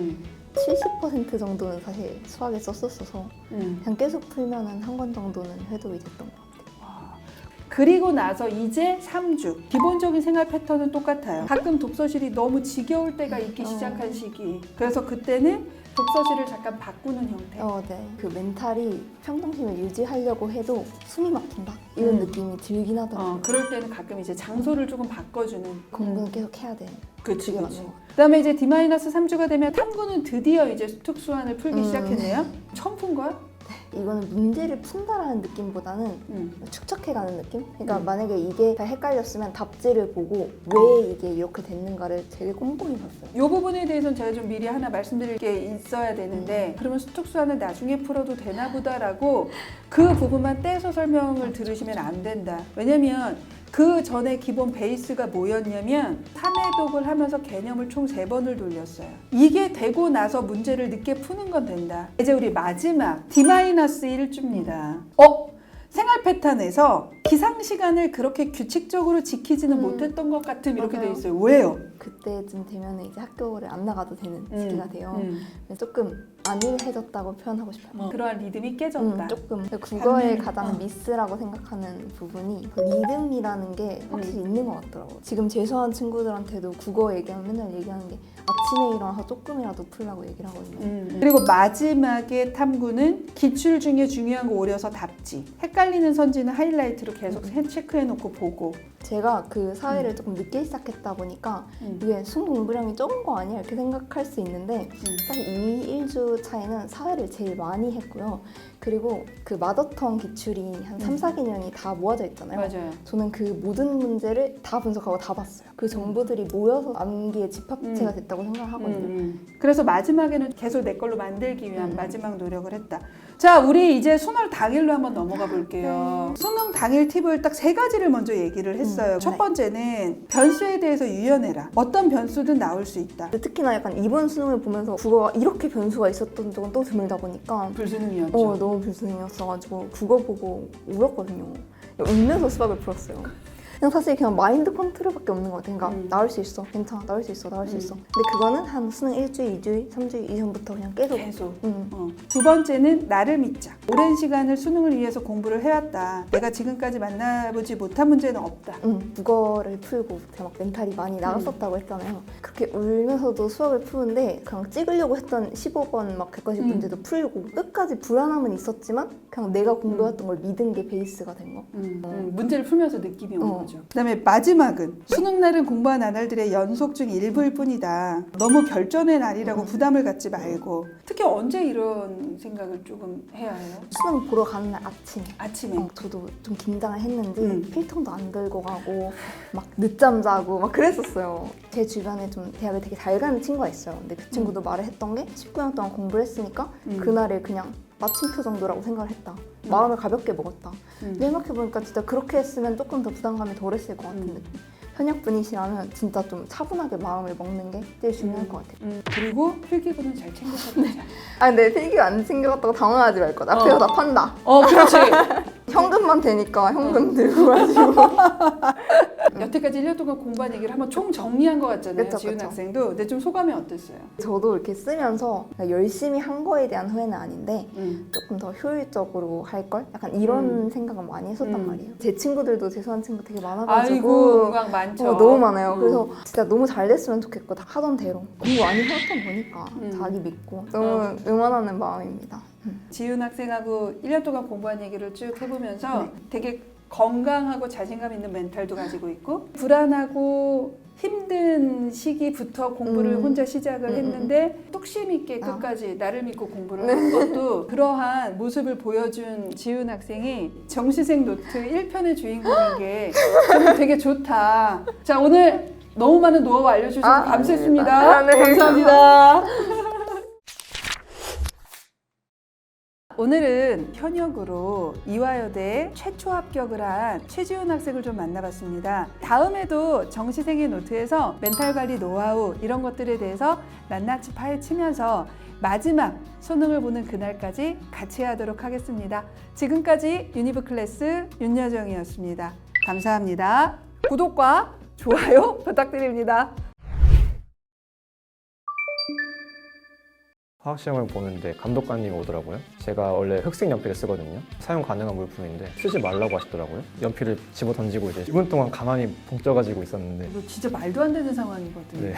70% 정도는 사실 수학에 썼었어서 그냥 계속 풀면은 한 권 정도는 회독이 됐던 것 같아요. 그리고 나서 이제 3주. 기본적인 생활 패턴은 똑같아요. 가끔 독서실이 너무 지겨울 때가 있기 시작한 시기. 그래서 그때는 독서실을 잠깐 바꾸는 형태. 네. 그 멘탈이 평정심을 유지하려고 해도 숨이 막힌다 이런 느낌이 들긴 하더라고요. 그럴 때는 가끔 이제 장소를 조금 바꿔주는. 공부는 계속 해야 되는. 그치, 그게 그치. 맞는 것 같아요. 그다음에 이제 D-3주가 되면 탐구는 드디어 이제 특수안을 풀기 시작했네요. 처음 푼 거야? 이거는 문제를 푼다라는 느낌보다는 축적해가는 느낌? 그러니까 만약에 이게 잘 헷갈렸으면 답지를 보고 왜 이게 이렇게 됐는가를 되게 꼼꼼히 봤어요. 이 부분에 대해서는 제가 좀 미리 하나 말씀드릴 게 있어야 되는데 그러면 특수안을 나중에 풀어도 되나 보다라고 그 부분만 떼서 설명을 들으시면 안 된다. 왜냐면 그 전에 기본 베이스가 뭐였냐면 3회독을 하면서 개념을 총 3번을 돌렸어요. 이게 되고 나서 문제를 늦게 푸는 건 된다. 이제 우리 마지막 D-1주입니다. 생활 패턴에서 기상 시간을 그렇게 규칙적으로 지키지는 못했던 것 같음 이렇게 맞아요. 돼 있어요. 왜요? 그때쯤 되면 이제 학교를 안 나가도 되는 시기가 돼요. 조금 안일해졌다고 표현하고 싶어요. 그러한 리듬이 깨졌다. 조금 국어의 반면에, 가장 미스라고 생각하는 부분이 리듬이라는 게 확실히 있는 것 같더라고요. 지금 재수한 친구들한테도 국어 얘기하면 맨날 얘기하는 게 아침에 일어나서 조금이라도 풀라고 얘기를 하거든요. 그리고 마지막에 탐구는 기출 중에 중요한 거 오려서 답지. 헷갈리는 선지는 하이라이트로 계속 체크해놓고 보고. 제가 그 사회를 조금 늦게 시작했다 보니까 이게 순 공부량이 적은 거 아니야 이렇게 생각할 수 있는데 사실 이 1주 차이는 사회를 제일 많이 했고요. 그리고 그 마더텅 기출이 한 3, 4개년이 다 모아져 있잖아요. 맞아요. 저는 그 모든 문제를 다 분석하고 다 봤어요. 그 정보들이 모여서 암기의 집합체가 됐다고 생각을 하거든요. 그래서 마지막에는 계속 내 걸로 만들기 위한 마지막 노력을 했다. 자, 우리 이제 수능 당일로 한번 넘어가 볼게요. 수능 당일 팁을 딱 3가지를 먼저 얘기를 했어요. 첫 번째는 변수에 대해서 유연해라. 어떤 변수든 나올 수 있다. 근데 특히나 약간 이번 수능을 보면서 국어가 이렇게 변수가 있었던 적은 또 드물다 보니까 불수능이었죠. 너무 불수능이었어가지고 국어 보고 울었거든요. 울면서 수학을 풀었어요. 그냥 사실 그냥 마인드 컨트롤밖에 없는 것 같아요. 그러니까 나올 수 있어, 괜찮아, 나올 수 있어, 나올 수 있어. 근데 그거는 한 수능 1주일, 2주일, 3주일 이전부터 그냥 계속. 두 번째는 나를 믿자. 오랜 시간을 수능을 위해서 공부를 해왔다. 내가 지금까지 만나보지 못한 문제는 없다. 국어를 풀고 제가 막 멘탈이 많이 나갔었다고 했잖아요. 그렇게 울면서도 수학을 푸는데 그냥 찍으려고 했던 15번 막 객관식 문제도 풀고 끝까지 불안함은 있었지만 그냥 내가 공부했던 걸 믿은 게 베이스가 된 거. 문제를 풀면서 느낌이 오는 거죠. 그다음에 마지막은 수능 날은 공부한 나날들의 연속 중 일부일 뿐이다. 너무 결전의 날이라고 부담을 갖지 말고. 특히 언제 이런 생각을 조금 해야 해요? 수능 보러 가는 날 아침에. 저도 좀 긴장을 했는지 필통도 안 들고 가고 막 늦잠 자고 막 그랬었어요. 제 주변에 좀 대학을 되게 잘 가는 친구가 있어요. 근데 그 친구도 말을 했던 게 19년 동안 공부를 했으니까 그날을 그냥 마침표 정도라고 생각을 했다. 마음을 가볍게 먹었다. 근데 생각해보니까 진짜 그렇게 했으면 조금 더 부담감이 덜했을 것 같은 느낌. 현역분이시라면 진짜 좀 차분하게 마음을 먹는 게 제일 중요할 것 같아요. 그리고 필기구는 잘 챙겨서 근데 필기 안 챙겨갔다고 당황하지 말 거다. 앞에서 다 판다. 그렇지. 현금만 되니까 현금 들고 가지고. 여태까지 1년 동안 공부한 얘기를 한번 총 정리한 것 같잖아요. 그쵸, 지훈 그쵸. 학생도. 근데 좀 소감이 어땠어요? 저도 이렇게 쓰면서 열심히 한 거에 대한 후회는 아닌데 음. 조금 더 효율적으로 할 걸? 약간 이런 생각을 많이 했었단 말이에요. 제 친구들도 재수한 친구 되게 아이고, 많아가지고 음악 많죠. 너무 많아요. 음. 그래서 진짜 너무 잘 됐으면 좋겠고 다 하던 대로 공부 많이 해왔던 거니까 자기 믿고 너무 응원하는 마음입니다. 지훈 학생하고 1년 동안 공부한 얘기를 쭉 해보면서 네. 되게 건강하고 자신감 있는 멘탈도 가지고 있고 불안하고 힘든 시기부터 공부를 혼자 시작을 했는데 뚝심 있게 끝까지 나를 믿고 공부를 한 것도 그러한 모습을 보여준 지훈 학생이 정시생 노트 1편의 주인공인 게 저는 되게 좋다. 자, 오늘 너무 많은 노하우 알려주셔서 감사했습니다. 네. 감사합니다. 오늘은 현역으로 이화여대 최초 합격을 한 최지훈 학생을 좀 만나봤습니다. 다음에도 정시생의 노트에서 멘탈 관리 노하우 이런 것들에 대해서 낱낱이 파헤치면서 마지막 수능을 보는 그날까지 같이 하도록 하겠습니다. 지금까지 유니브 클래스 윤여정이었습니다. 감사합니다. 구독과 좋아요 부탁드립니다. 화학시험을 보는데 감독관님이 오더라고요. 제가 원래 흑색 연필을 쓰거든요. 사용 가능한 물품인데 쓰지 말라고 하시더라고요. 연필을 집어 던지고 이제 10분 동안 가만히 붕 떠가지고 있었는데 이거 진짜 말도 안 되는 상황이거든. 네.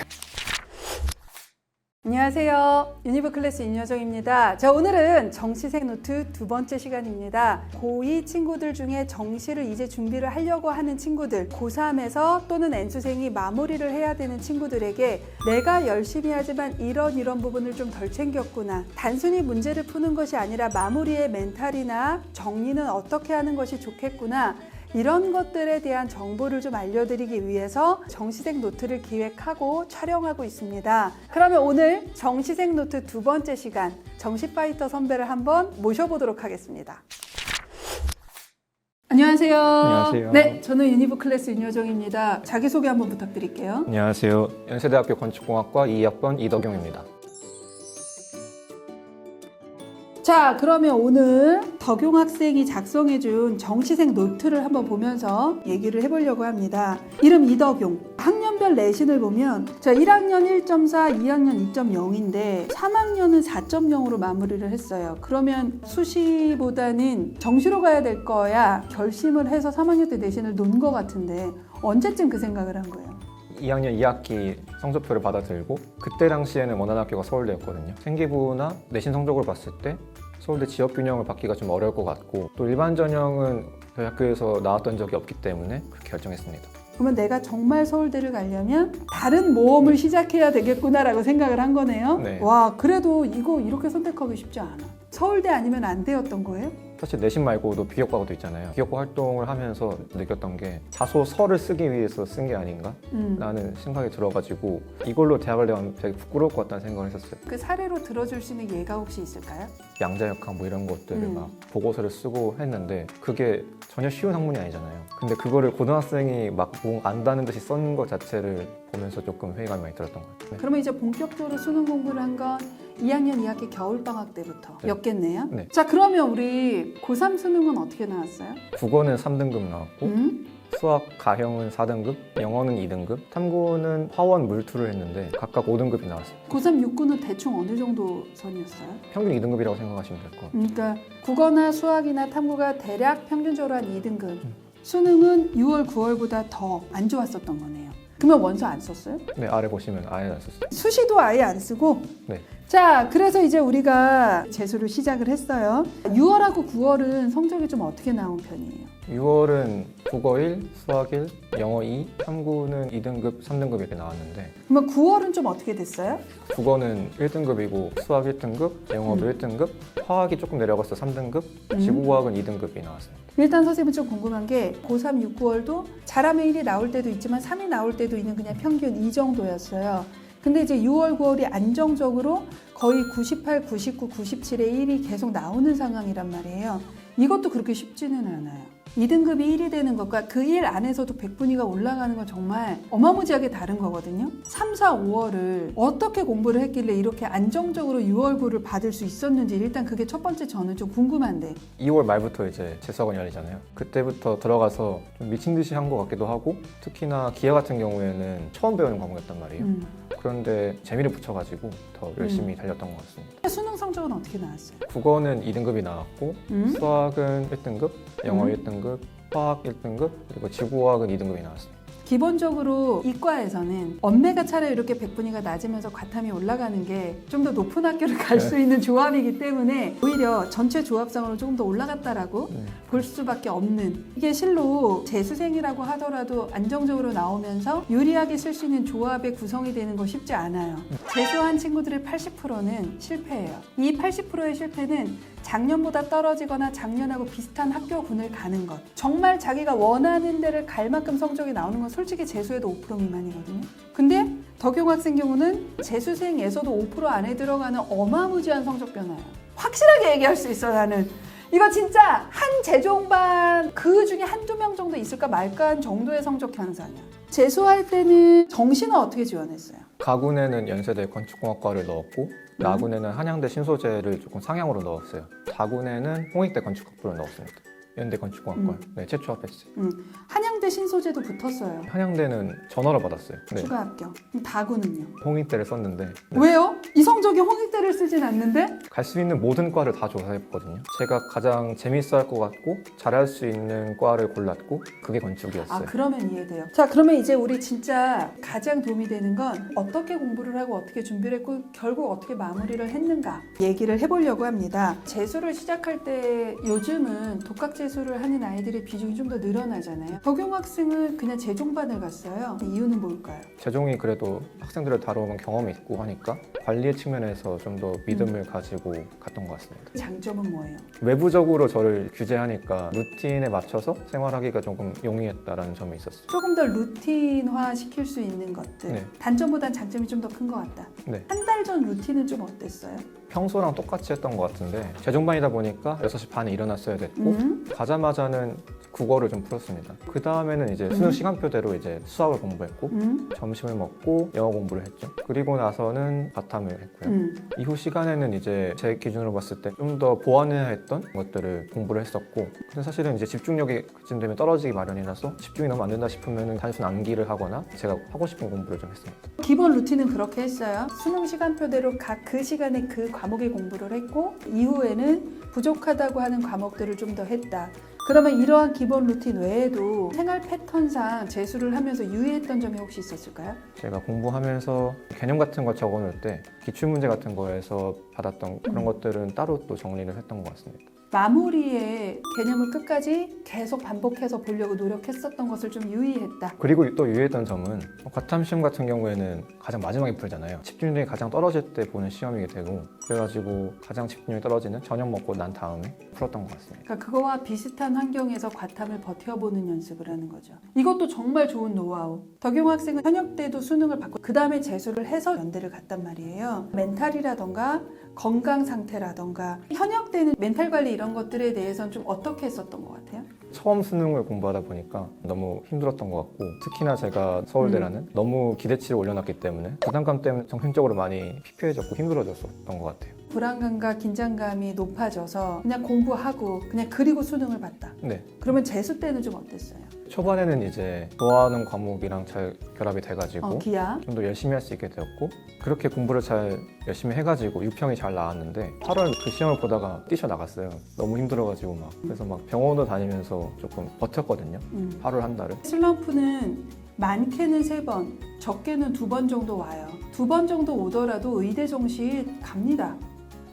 안녕하세요. 유니브 클래스 윤여정입니다. 자, 오늘은 정시생 노트 두 번째 시간입니다. 고2 친구들 중에 정시를 이제 준비를 하려고 하는 친구들, 고3에서 또는 N수생이 마무리를 해야 되는 친구들에게 내가 열심히 하지만 이런 부분을 좀 덜 챙겼구나. 단순히 문제를 푸는 것이 아니라 마무리의 멘탈이나 정리는 어떻게 하는 것이 좋겠구나. 이런 것들에 대한 정보를 좀 알려드리기 위해서 정시생 노트를 기획하고 촬영하고 있습니다. 그러면 오늘 정시생 노트 두 번째 시간 정시파이터 선배를 한번 모셔보도록 하겠습니다. 안녕하세요. 안녕하세요. 네, 저는 유니브 클래스 윤여정입니다. 자기소개 한번 부탁드릴게요. 안녕하세요. 연세대학교 건축공학과 2학번 이덕용입니다. 자, 그러면 오늘 덕용 학생이 작성해준 정시생 노트를 한번 보면서 얘기를 해보려고 합니다. 이름 이덕용. 학년별 내신을 보면 자, 1학년 1.4, 2학년 2.0인데 3학년은 4.0으로 마무리를 했어요. 그러면 수시보다는 정시로 가야 될 거야 결심을 해서 3학년 때 내신을 놓은 것 같은데 언제쯤 그 생각을 한 거예요? 2학년 2학기 성적표를 받아들고 그때 당시에는 원하는 학교가 서울대였거든요. 생기부나 내신 성적을 봤을 때 서울대 지역균형을 받기가 좀 어려울 것 같고 또 일반 전형은 저희 학교에서 나왔던 적이 없기 때문에 그렇게 결정했습니다. 그러면 내가 정말 서울대를 가려면 다른 모험을 시작해야 되겠구나라고 생각을 한 거네요. 네. 와, 그래도 이거 이렇게 선택하기 쉽지 않아. 서울대 아니면 안 되었던 거예요? 사실 내신 말고도 비교과도 있잖아요. 비교과 활동을 하면서 느꼈던 게 자소서를 쓰기 위해서 쓴 게 아닌가? 라는 생각이 들어가지고 이걸로 대학을 내면 되게 부끄러울 것 같다는 생각을 했었어요. 그 사례로 들어줄 수 있는 예가 혹시 있을까요? 양자역학 뭐 이런 것들을 막 보고서를 쓰고 했는데 그게 전혀 쉬운 학문이 아니잖아요. 근데 그거를 고등학생이 막 뭐 안다는 듯이 쓴 것 자체를 보면서 조금 회의감이 많이 들었던 것 같아요. 그러면 이제 본격적으로 수능 공부를 한 건 2학년 2학기 겨울방학 때부터 네. 였겠네요? 네. 자, 그러면 우리 고3 수능은 어떻게 나왔어요? 국어는 3등급 나왔고 수학 가형은 4등급, 영어는 2등급, 탐구는 화원 물투를 했는데 각각 5등급이 나왔어요. 고3 육구는 대충 어느 정도 선이었어요? 평균 2등급이라고 생각하시면 될 것 같아요. 그러니까 국어나 수학이나 탐구가 대략 평균적으로 한 2등급. 수능은 6월, 9월보다 더 안 좋았었던 거네요. 그러면 원서 안 썼어요? 네, 아래 보시면 아예 안 썼어요. 수시도 아예 안 쓰고? 네. 자, 그래서 이제 우리가 재수를 시작을 했어요. 6월하고 9월은 성적이 좀 어떻게 나온 편이에요? 6월은 국어 1, 수학 1, 영어 2, 탐구는 2등급, 3등급 이렇게 나왔는데 그러면 9월은 좀 어떻게 됐어요? 국어는 1등급이고 수학 1등급, 영어도 1등급, 화학이 조금 내려가서 3등급, 지구과학은 2등급이 나왔습니다. 일단 선생님은 좀 궁금한 게 고3, 6, 9월도 잘하면 1이 나올 때도 있지만 3이 나올 때도 있는 그냥 평균 이 정도였어요. 근데 이제 6월, 9월이 안정적으로 거의 98, 99, 97의 1이 계속 나오는 상황이란 말이에요. 이것도 그렇게 쉽지는 않아요. 2등급이 1이 되는 것과 그 1 안에서도 100분위가 올라가는 건 정말 어마무지하게 다른 거거든요. 3, 4, 5월을 어떻게 공부를 했길래 이렇게 안정적으로 6월고를 받을 수 있었는지 일단 그게 첫 번째 저는 좀 궁금한데 2월 말부터 이제 재수학원 열리잖아요. 그때부터 들어가서 좀 미친 듯이 한 것 같기도 하고 특히나 기하 같은 경우에는 처음 배우는 과목이었단 말이에요. 그런데 재미를 붙여가지고 더 열심히 달렸던 것 같습니다. 수능 성적은 어떻게 나왔어요? 국어는 2등급이 나왔고 수학은 1등급, 영어 1등급, 화학 1등급, 그리고 지구화학은 2등급이 나왔습니다. 기본적으로 이과에서는 엄매가 차라리 이렇게 100분위가 낮으면서 과탐이 올라가는 게 좀 더 높은 학교를 갈 수 있는 조합이기 때문에 오히려 전체 조합상으로 조금 더 올라갔다라고 볼 수밖에 없는, 이게 실로 재수생이라고 하더라도 안정적으로 나오면서 유리하게 쓸 수 있는 조합의 구성이 되는 거 쉽지 않아요. 재수한 친구들의 80%는 실패해요. 이 80%의 실패는 작년보다 떨어지거나 작년하고 비슷한 학교군을 가는 것. 정말 자기가 원하는 데를 갈 만큼 성적이 나오는 건 솔직히 재수에도 5% 미만이거든요. 근데 덕용 학생 경우는 재수생에서도 5% 안에 들어가는 어마무지한 성적 변화예요. 확실하게 얘기할 수 있어 나는. 이거 진짜 한 재종반 그 중에 한두 명 정도 있을까 말까 한 정도의 성적 현상이야. 재수할 때는 정시는 어떻게 지원했어요? 가군에는 연세대 건축공학과를 넣었고 나군에는 한양대 신소재를 조금 상향으로 넣었어요. 다군에는 홍익대 건축학부를 넣었습니다. 연대 건축공학과 최초 합했어요. 한양대 신소재도 붙었어요. 한양대는 전화를 받았어요. 네. 추가 합격. 그럼 다구는요? 홍익대를 썼는데 왜요? 이 성적이 홍익대를 쓰진 않는데? 갈 수 있는 모든 과를 다 조사해봤거든요. 제가 가장 재밌어 할 것 같고 잘할 수 있는 과를 골랐고 그게 건축이었어요. 아, 그러면 이해돼요. 자, 그러면 이제 우리 진짜 가장 도움이 되는 건 어떻게 공부를 하고 어떻게 준비를 했고 결국 어떻게 마무리를 했는가 얘기를 해보려고 합니다. 재수를 시작할 때 요즘은 독학 재수를 하는 아이들의 비중이 좀 더 늘어나잖아요. 덕용 학생은 그냥 재종반을 갔어요. 이유는 뭘까요? 재종이 그래도 학생들을 다뤄본 경험이 있고 하니까 관리의 측면에서 좀 더 믿음을 가지고 갔던 것 같습니다. 장점은 뭐예요? 외부적으로 저를 규제하니까 루틴에 맞춰서 생활하기가 조금 용이했다라는 점이 있었어요. 조금 더 루틴화 시킬 수 있는 것들. 네. 단점보단 장점이 좀 더 큰 것 같다. 네. 한 달 전 루틴은 좀 어땠어요? 평소랑 똑같이 했던 것 같은데 재종반이다 보니까 6시 반에 일어났어야 됐고 가자마자는 국어를 좀 풀었습니다. 그 다음에는 이제 수능 시간표대로 이제 수학을 공부했고 점심을 먹고 영어 공부를 했죠. 그리고 나서는 과탐을 했고요. 이후 시간에는 이제 제 기준으로 봤을 때 좀 더 보완해야 했던 것들을 공부를 했었고 근데 사실은 이제 집중력이 그쯤 되면 떨어지기 마련이라서 집중이 너무 안 된다 싶으면 단순 암기를 하거나 제가 하고 싶은 공부를 좀 했습니다. 기본 루틴은 그렇게 했어요. 수능 시간표대로 각 그 시간에 그 과목의 공부를 했고 이후에는 부족하다고 하는 과목들을 좀 더 했다. 그러면 이러한 기본 루틴 외에도 생활 패턴상 재수를 하면서 유의했던 점이 혹시 있었을까요? 제가 공부하면서 개념 같은 거 적어놓을 때 기출문제 같은 거에서 받았던 그런 것들은 따로 또 정리를 했던 것 같습니다. 마무리에 개념을 끝까지 계속 반복해서 보려고 노력했었던 것을 좀 유의했다. 그리고 또 유의했던 점은 과탐 시험 같은 경우에는 가장 마지막에 풀잖아요. 집중력이 가장 떨어질 때 보는 시험이게 되고 그래가지고 가장 집중력이 떨어지는 저녁 먹고 난 다음에 풀었던 것 같습니다. 그러니까 그거와 비슷한 환경에서 과탐을 버텨보는 연습을 하는 거죠. 이것도 정말 좋은 노하우. 덕용 학생은 현역 때도 수능을 받고 그 다음에 재수를 해서 연대를 갔단 말이에요. 멘탈이라던가 건강 상태라던가 현역 때는 멘탈 관리 이런 것들에 대해서는 좀 어떻게 했었던 것 같아요? 처음 수능을 공부하다 보니까 너무 힘들었던 것 같고 특히나 제가 서울대라는 너무 기대치를 올려놨기 때문에 부담감 때문에 정신적으로 많이 피폐해졌고 힘들어졌었던 것 같아요. 불안감과 긴장감이 높아져서 그냥 공부하고 그냥 그리고 수능을 봤다. 네. 그러면 재수 때는 좀 어땠어요? 초반에는 이제 좋아하는 과목이랑 잘 결합이 돼가지고 기하? 좀 더 열심히 할 수 있게 되었고 그렇게 공부를 잘 열심히 해가지고 6평이 잘 나왔는데 8월 그 시험을 보다가 뛰쳐나갔어요. 너무 힘들어가지고 막 그래서 막 병원도 다니면서 조금 버텼거든요. 8월 한 달을. 슬럼프는 많게는 3번, 적게는 2번 정도 와요. 2번 정도 오더라도 의대 정시 갑니다.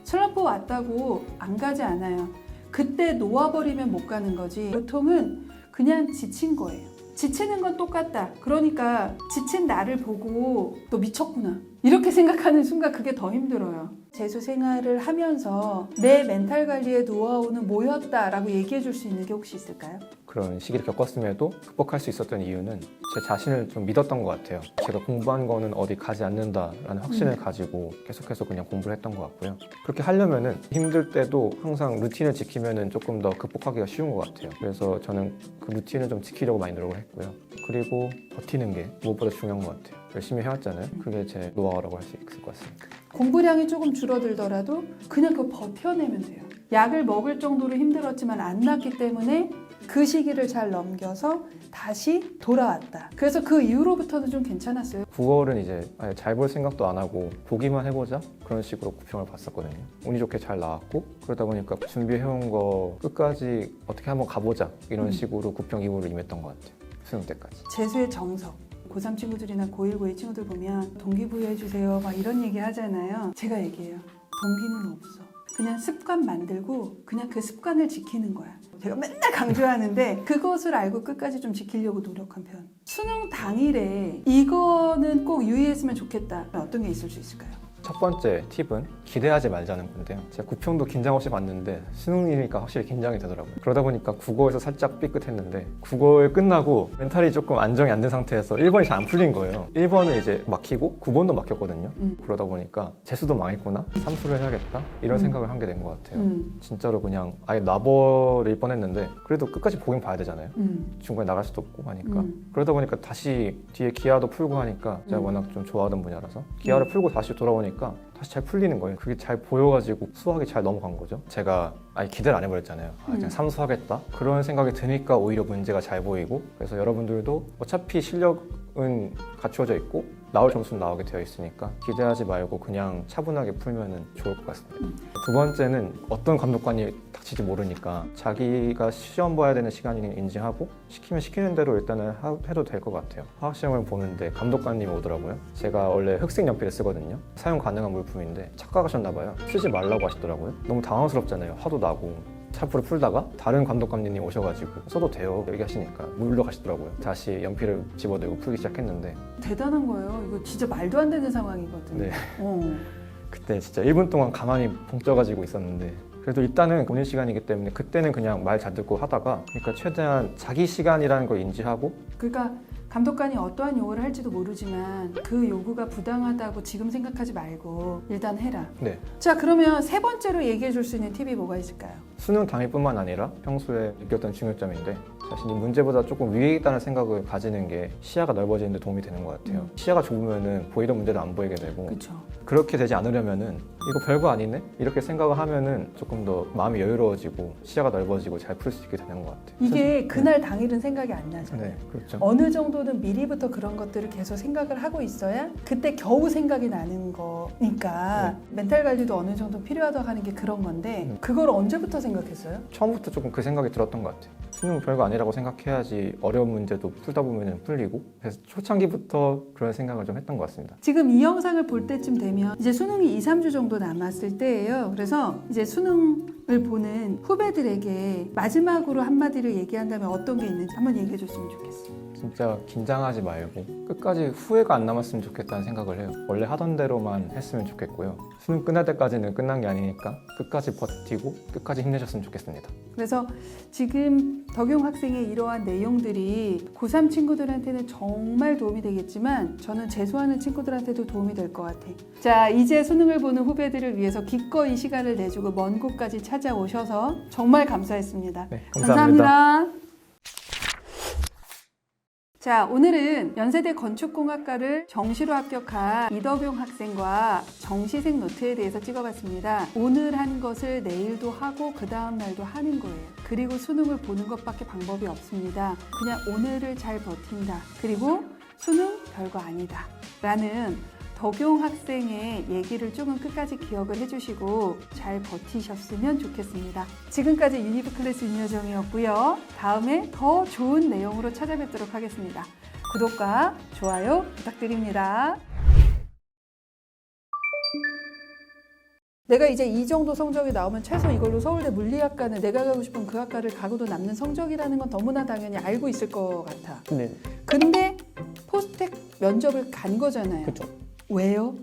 슬럼프 왔다고 안 가지 않아요. 그때 놓아버리면 못 가는 거지. 보통은 그냥 지친 거예요. 지치는 건 똑같다. 그러니까 지친 나를 보고 너 미쳤구나. 이렇게 생각하는 순간 그게 더 힘들어요. 재수 생활을 하면서 내 멘탈 관리의 노하우는 뭐였다라고 얘기해 줄 수 있는 게 혹시 있을까요? 그런 시기를 겪었음에도 극복할 수 있었던 이유는 제 자신을 좀 믿었던 것 같아요. 제가 공부한 거는 어디 가지 않는다라는 확신을 가지고 계속해서 그냥 공부를 했던 것 같고요. 그렇게 하려면은 힘들 때도 항상 루틴을 지키면은 조금 더 극복하기가 쉬운 것 같아요. 그래서 저는 그 루틴을 좀 지키려고 많이 노력을 했고요. 그리고 버티는 게 무엇보다 중요한 것 같아요. 열심히 해왔잖아요. 그게 제 노하우라고 할 수 있을 것 같습니다. 공부량이 조금 줄어들더라도 그냥 그거 버텨내면 돼요. 약을 먹을 정도로 힘들었지만 안 낫기 때문에 그 시기를 잘 넘겨서 다시 돌아왔다. 그래서 그 이후로부터는 좀 괜찮았어요. 9월은 이제 아예 잘 볼 생각도 안 하고 보기만 해보자 그런 식으로 구평을 봤었거든요. 운이 좋게 잘 나왔고 그러다 보니까 준비해온 거 끝까지 어떻게 한번 가보자 이런 식으로 구평 이후로 임했던 것 같아요. 수능 때까지. 재수의 정석. 고3 친구들이나 고1, 고2 친구들 보면 동기부여해주세요 막 이런 얘기 하잖아요. 제가 얘기해요. 동기는 없어. 그냥 습관 만들고 그냥 그 습관을 지키는 거야. 제가 맨날 강조하는데 그것을 알고 끝까지 좀 지키려고 노력한 편. 수능 당일에 이거는 꼭 유의했으면 좋겠다. 어떤 게 있을 수 있을까요? 첫 번째 팁은 기대하지 말자는 건데요. 제가 구평도 긴장 없이 봤는데 수능이니까 확실히 긴장이 되더라고요. 그러다 보니까 국어에서 살짝 삐끗했는데 국어에 끝나고 멘탈이 조금 안정이 안 된 상태에서 1번이 잘 안 풀린 거예요. 1번은 이제 막히고 9번도 막혔거든요. 그러다 보니까 재수도 망했구나, 삼수를 해야겠다 이런 생각을 하게 된 것 같아요. 진짜로 그냥 아예 놔버릴 뻔했는데 그래도 끝까지 보긴 봐야 되잖아요. 중간에 나갈 수도 없고 하니까 그러다 보니까 다시 뒤에 기하도 풀고 하니까 제가 워낙 좀 좋아하던 분야라서 기하를 풀고 다시 돌아오니까 다시 잘 풀리는 거예요. 그게 잘 보여가지고 수학이 잘 넘어간 거죠. 제가 아예 기대를 안 해버렸잖아요. 그냥 삼수하겠다 그런 생각이 드니까 오히려 문제가 잘 보이고, 그래서 여러분들도 어차피 실력은 갖추어져 있고 나올 점수는 나오게 되어 있으니까 기대하지 말고 그냥 차분하게 풀면 좋을 것 같습니다. 두 번째는 어떤 감독관이 닥칠지 모르니까 자기가 시험 봐야 되는 시간을 인지하고 시키면 시키는 대로 일단은 해도 될 것 같아요. 화학시험을 보는데 감독관님이 오더라고요. 제가 원래 흑색 연필을 쓰거든요. 사용 가능한 물품인데 착각하셨나 봐요. 쓰지 말라고 하시더라고요. 너무 당황스럽잖아요. 화도 나고. 찰프를 풀다가 다른 감독관님이 오셔가지고 써도 돼요 얘기하시니까 물러가시더라고요. 다시 연필을 집어들고 풀기 시작했는데 대단한 거예요. 이거 진짜 말도 안 되는 상황이거든요. 네. 그때 진짜 1분 동안 가만히 붕 떠가지고 있었는데 그래도 일단은 본인 시간이기 때문에 그때는 그냥 말 잘 듣고 하다가, 그러니까 최대한 자기 시간이라는 걸 인지하고, 그러니까 감독관이 어떠한 요구를 할지도 모르지만 그 요구가 부당하다고 지금 생각하지 말고 일단 해라. 네. 자, 그러면 세 번째로 얘기해 줄 수 있는 팁이 뭐가 있을까요? 수능 당일뿐만 아니라 평소에 느꼈던 중요점인데, 자신이 문제보다 조금 위에 있다는 생각을 가지는 게 시야가 넓어지는 데 도움이 되는 것 같아요. 시야가 좁으면은 보이던 문제도 안 보이게 되고, 그렇죠. 그렇게 되지 않으려면은 이거 별거 아니네? 이렇게 생각을 하면은 조금 더 마음이 여유로워지고 시야가 넓어지고 잘 풀 수 있게 되는 것 같아요. 이게 그날 당일은 생각이 안 나잖아요. 네, 그렇죠. 어느 정도는 미리부터 그런 것들을 계속 생각을 하고 있어야 그때 겨우 생각이 나는 거니까 멘탈 관리도 어느 정도 필요하다고 하는 게 그런 건데 그걸 언제부터 생각했어요? 처음부터 조금 그 생각이 들었던 것 같아요. 수능 별거 아니라고 생각해야지 어려운 문제도 풀다 보면 풀리고, 그래서 초창기부터 그런 생각을 좀 했던 것 같습니다. 지금 이 영상을 볼 때쯤 되면 이제 수능이 2, 3주 정도 남았을 때예요. 그래서 이제 수능을 보는 후배들에게 마지막으로 한마디를 얘기한다면 어떤 게 있는지 한번 얘기해 줬으면 좋겠어요. 진짜 긴장하지 말고 끝까지 후회가 안 남았으면 좋겠다는 생각을 해요. 원래 하던 대로만 했으면 좋겠고요. 수능 끝날 때까지는 끝난 게 아니니까 끝까지 버티고 끝까지 힘내셨으면 좋겠습니다. 그래서 지금 덕용 학생의 이러한 내용들이 고3 친구들한테는 정말 도움이 되겠지만 저는 재수하는 친구들한테도 도움이 될 것 같아. 자, 이제 수능을 보는 후배들을 위해서 기꺼이 시간을 내주고 먼 곳까지 찾아오셔서 정말 감사했습니다. 네, 감사합니다. 자, 오늘은 연세대 건축공학과를 정시로 합격한 이덕용 학생과 정시생 노트에 대해서 찍어봤습니다. 오늘 한 것을 내일도 하고 그 다음 날도 하는 거예요. 그리고 수능을 보는 것밖에 방법이 없습니다. 그냥 오늘을 잘 버틴다. 그리고 수능 별거 아니다. 라는 덕용 학생의 얘기를 조금 끝까지 기억을 해주시고 잘 버티셨으면 좋겠습니다. 지금까지 유니브 클래스 윤여정이었고요. 다음에 더 좋은 내용으로 찾아뵙도록 하겠습니다. 구독과 좋아요 부탁드립니다. 내가 이제 이 정도 성적이 나오면 최소 이걸로 서울대 물리학과는 내가 가고 싶은 그 학과를 가고도 남는 성적이라는 건 너무나 당연히 알고 있을 것 같아. 네. 근데 포스텍 면접을 간 거잖아요. 그렇죠. 왜요?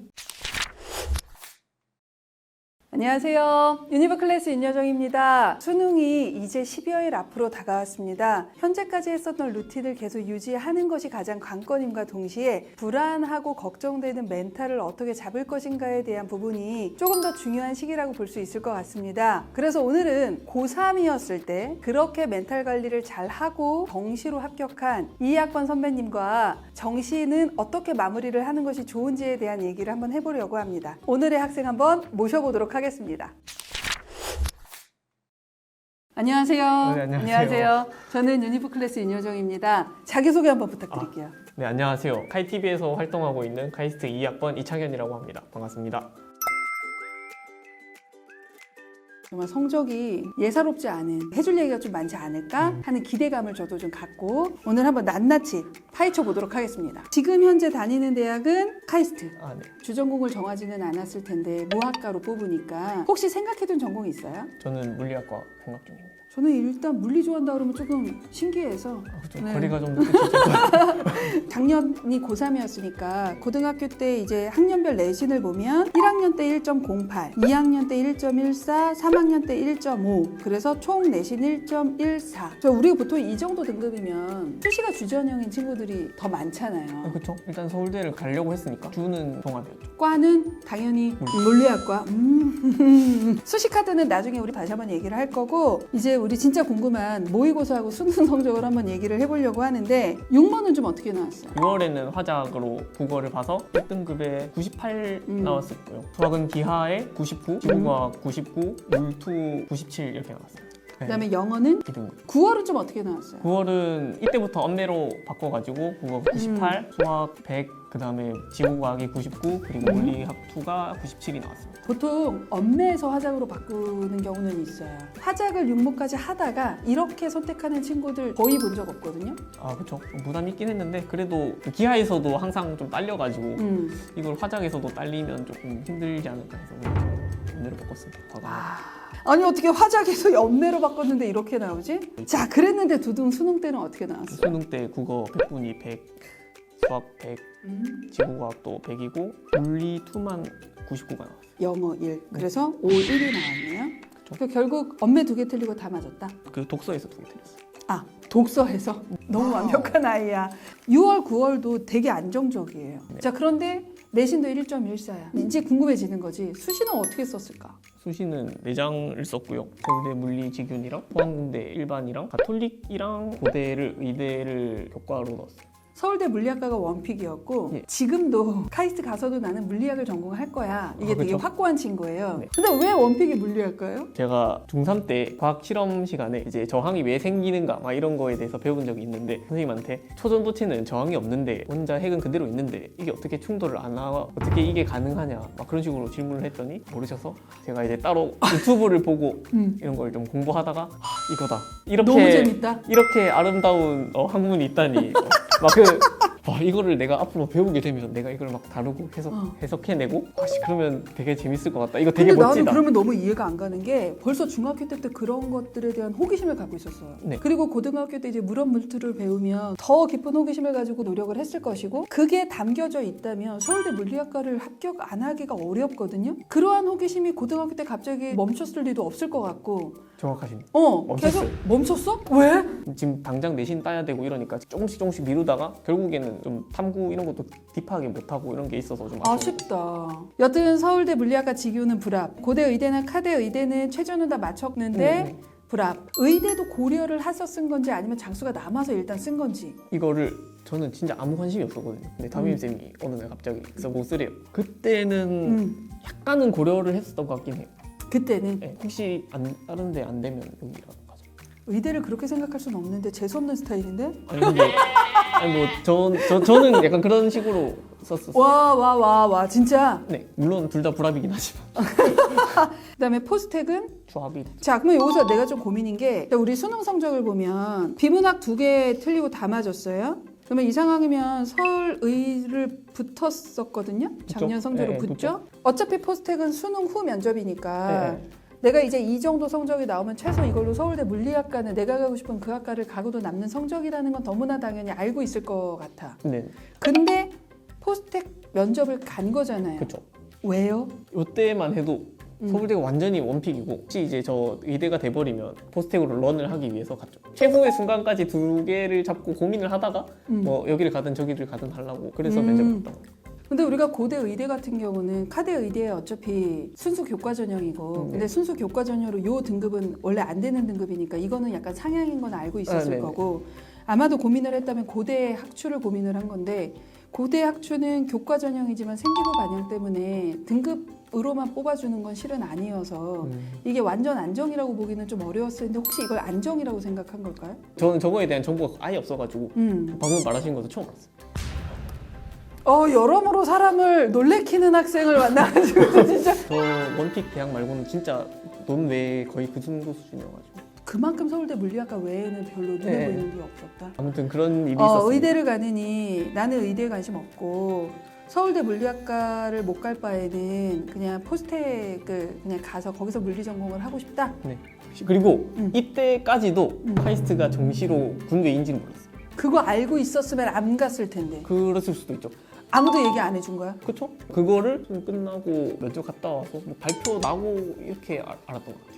안녕하세요. 유니버 클래스 윤여정입니다. 수능이 이제 10여일 앞으로 다가왔습니다. 현재까지 했었던 루틴을 계속 유지하는 것이 가장 관건임과 동시에 불안하고 걱정되는 멘탈을 어떻게 잡을 것인가에 대한 부분이 조금 더 중요한 시기라고 볼 수 있을 것 같습니다. 그래서 오늘은 고3이었을 때 그렇게 멘탈 관리를 잘하고 정시로 합격한 2학번 선배님과 정시는 어떻게 마무리를 하는 것이 좋은지에 대한 얘기를 한번 해보려고 합니다. 오늘의 학생 한번 모셔보도록 하겠습니다. 안녕하세요. 네, 안녕하세요. 저는 유니버 클래스 윤여정입니다. 자기소개 한번 부탁드릴게요. 네, 안녕하세요. 카이TV에서 활동하고 있는 카이스트 2학번 이창현이라고 합니다. 반갑습니다. 정말 성적이 예사롭지 않은, 해줄 얘기가 좀 많지 않을까 하는 기대감을 저도 좀 갖고 오늘 한번 낱낱이 파헤쳐 보도록 하겠습니다. 지금 현재 다니는 대학은 카이스트. 네. 주전공을 정하지는 않았을 텐데 무학과로 뽑으니까 혹시 생각해둔 전공이 있어요? 저는 물리학과 생각 중입니다. 저는 일단 물리 좋아한다 그러면 조금 신기해서 그렇죠. 네. 거리가 좀 느껴지죠. 작년이 고3이었으니까 고등학교 때 이제 학년별 내신을 보면 1학년 때 1.08, 2학년 때 1.14, 3학년 때 1.5 그래서 총 내신 1.14 우리가 보통 이 정도 등급이면 수시가 주전형인 친구들이 더 많잖아요. 그렇죠. 일단 서울대를 가려고 했으니까 주는 종합이었죠. 과는 당연히 물리학과. 수시 카드는 나중에 우리 다시 한번 얘기를 할 거고 이제 우리 진짜 궁금한 모의고사하고 수능 성적을 한번 얘기를 해보려고 하는데 6번은 좀 어떻게 나왔어요? 6월에는 화작으로 국어를 봐서 1등급에 98 나왔었고요. 수학은 기하에 99, 지구과학 99, 물투 97 이렇게 나왔어요. 네. 그다음에 영어는 2등급. 9월은 좀 어떻게 나왔어요? 9월은 이때부터 엄매로 바꿔가지고 국어 98, 수학 100, 그 다음에 지구과학이 99, 그리고 물리학 2가 97이 나왔습니다. 보통 엄매에서 화작으로 바꾸는 경우는 있어요. 화작을 6모까지 하다가 이렇게 선택하는 친구들 거의 본 적 없거든요. 그렇죠. 부담이 있긴 했는데 그래도 기하에서도 항상 좀 딸려가지고 이걸 화작에서도 딸리면 조금 힘들지 않을까 해서 엄매로 바꿨습니다. 아니 어떻게 화작에서 연매로 바꿨는데 이렇게 나오지? 자 그랬는데 두둥 수능 때는 어떻게 나왔어요? 수능 때 국어 100분이 100, 수학 100, 지구과학도 100이고 물리 2만 99가 나왔어요. 영어 1 그래서 5, 1이 나왔네요. 그러니까 결국 엄매 2개 틀리고 다 맞았다? 그 독서에서 2개 틀렸어요. 독서에서 너무 완벽한 아이야. 6월, 9월도 되게 안정적이에요. 네. 자 그런데 내신도 1.14야. 이제 궁금해지는 거지. 수시는 어떻게 썼을까? 수시는 4장을 썼고요. 서울대 물리지균이랑 포항공대 일반이랑 가톨릭이랑 고대를 의대를 교과로 넣었어요. 서울대 물리학과가 원픽이었고 예. 지금도 카이스트 가서도 나는 물리학을 전공할 거야. 이게 되게 그렇죠. 확고한 친구예요. 네. 근데 왜 원픽이 물리학과예요? 제가 중3 때 과학 실험 시간에 이제 저항이 왜 생기는가 막 이런 거에 대해서 배운 적이 있는데 선생님한테 초전도체는 저항이 없는데 원자 핵은 그대로 있는데 이게 어떻게 충돌을 안 하고 어떻게 이게 가능하냐 막 그런 식으로 질문을 했더니 모르셔서 제가 이제 따로 유튜브를 보고 이런 걸 좀 공부하다가 이거다 이렇게 너무 재밌다. 이렇게 아름다운 학문이 있다니 이거를 내가 앞으로 배우게 되면 내가 이걸 막 다루고 해석해내고 그러면 되게 재밌을 것 같다. 이거 되게 근데 멋지다. 나는 그러면 너무 이해가 안 가는 게 벌써 중학교 때부터 그런 것들에 대한 호기심을 갖고 있었어요. 네. 그리고 고등학교 때 이제 물원물투를 배우면 더 깊은 호기심을 가지고 노력을 했을 것이고 그게 담겨져 있다면 서울대 물리학과를 합격 안 하기가 어렵거든요. 그러한 호기심이 고등학교 때 갑자기 멈췄을 리도 없을 것 같고 정확하십니다. 계속 멈췄어? 왜? 지금 당장 내신 따야 되고 이러니까 조금씩 미루다가 결국에는 좀 탐구 이런 것도 딥하게 못하고 이런 게 있어서 좀 아쉽다. 여튼 서울대 물리학과 직유는 불합. 고대 의대나 카대 의대는 최저는 다 맞췄는데 불합. 의대도 고려를 해서 쓴 건지 아니면 장수가 남아서 일단 쓴 건지. 이거를 저는 진짜 아무 관심이 없었거든요. 근데 담임쌤이 어느 날 갑자기 그래서 못 쓰래요. 그때는 약간은 고려를 했었던 것 같긴 해요. 그때는 네, 혹시 다른 데 안 되면 여기라도 가자. 의대를 그렇게 생각할 수는 없는데 재수없는 스타일인데? 저는 약간 그런 식으로 썼었어요. 와 진짜. 네, 물론 둘 다 불합이긴 하지만. 그다음에 포스텍은 조합이. 자 그러면 여기서 내가 좀 고민인 게 우리 수능 성적을 보면 비문학 2개 틀리고 다 맞았어요. 그러면 이 상황이면 서울의를 붙었었거든요. 작년 성적으로 네, 붙죠. 어차피 포스텍은 수능 후 면접이니까 네. 내가 이제 이 정도 성적이 나오면 최소 이걸로 서울대 물리학과는 내가 가고 싶은 그 학과를 가고도 남는 성적이라는 건 너무나 당연히 알고 있을 것 같아. 네. 근데 포스텍 면접을 간 거잖아요. 그렇죠. 왜요? 이때만 해도 서울대가 완전히 원픽이고 혹시 이제 저 의대가 돼버리면 포스텍으로 런을 하기 위해서 갔죠. 최후의 순간까지 두 개를 잡고 고민을 하다가 뭐 여기를 가든 저기를 가든 하려고 그래서 면접을 봤던 거예요. 근데 우리가 고대 의대 같은 경우는 카대 의대에 어차피 순수 교과 전형이고 근데 순수 교과 전형으로 요 등급은 원래 안 되는 등급이니까 이거는 약간 상향인 건 알고 있었을 네네. 거고 아마도 고민을 했다면 고대 학추를 고민을 한 건데 고대 학추는 교과 전형이지만 생기부 반영 때문에 등급으로만 뽑아주는 건 실은 아니어서 이게 완전 안정이라고 보기는 좀 어려웠을 텐데 혹시 이걸 안정이라고 생각한 걸까요? 저는 저거에 대한 정보가 아예 없어가지고 방금 말하신 것도 처음 알았어요. 여러모로 사람을 놀래키는 학생을 만나가지고 진짜 저 원픽 대학 말고는 진짜 논 외에 거의 그 정도 수준이어가지고 그만큼 서울대 물리학과 외에는 별로 눈에 네. 보이는 게 없었다. 아무튼 그런 일이 있었어요. 의대를 가느니 나는 의대에 관심 없고 서울대 물리학과를 못 갈 바에는 그냥 포스텍을 그냥 가서 거기서 물리 전공을 하고 싶다. 네. 그리고 이때까지도 카이스트가 정시로 군대인지는 몰랐어요. 그거 알고 있었으면 안 갔을 텐데 그랬을 수도 있죠. 아무도 얘기 안 해준 거야? 그렇죠? 그거를 좀 끝나고 면접 갔다 와서 뭐 발표 나고 이렇게 알았던 것 같아요.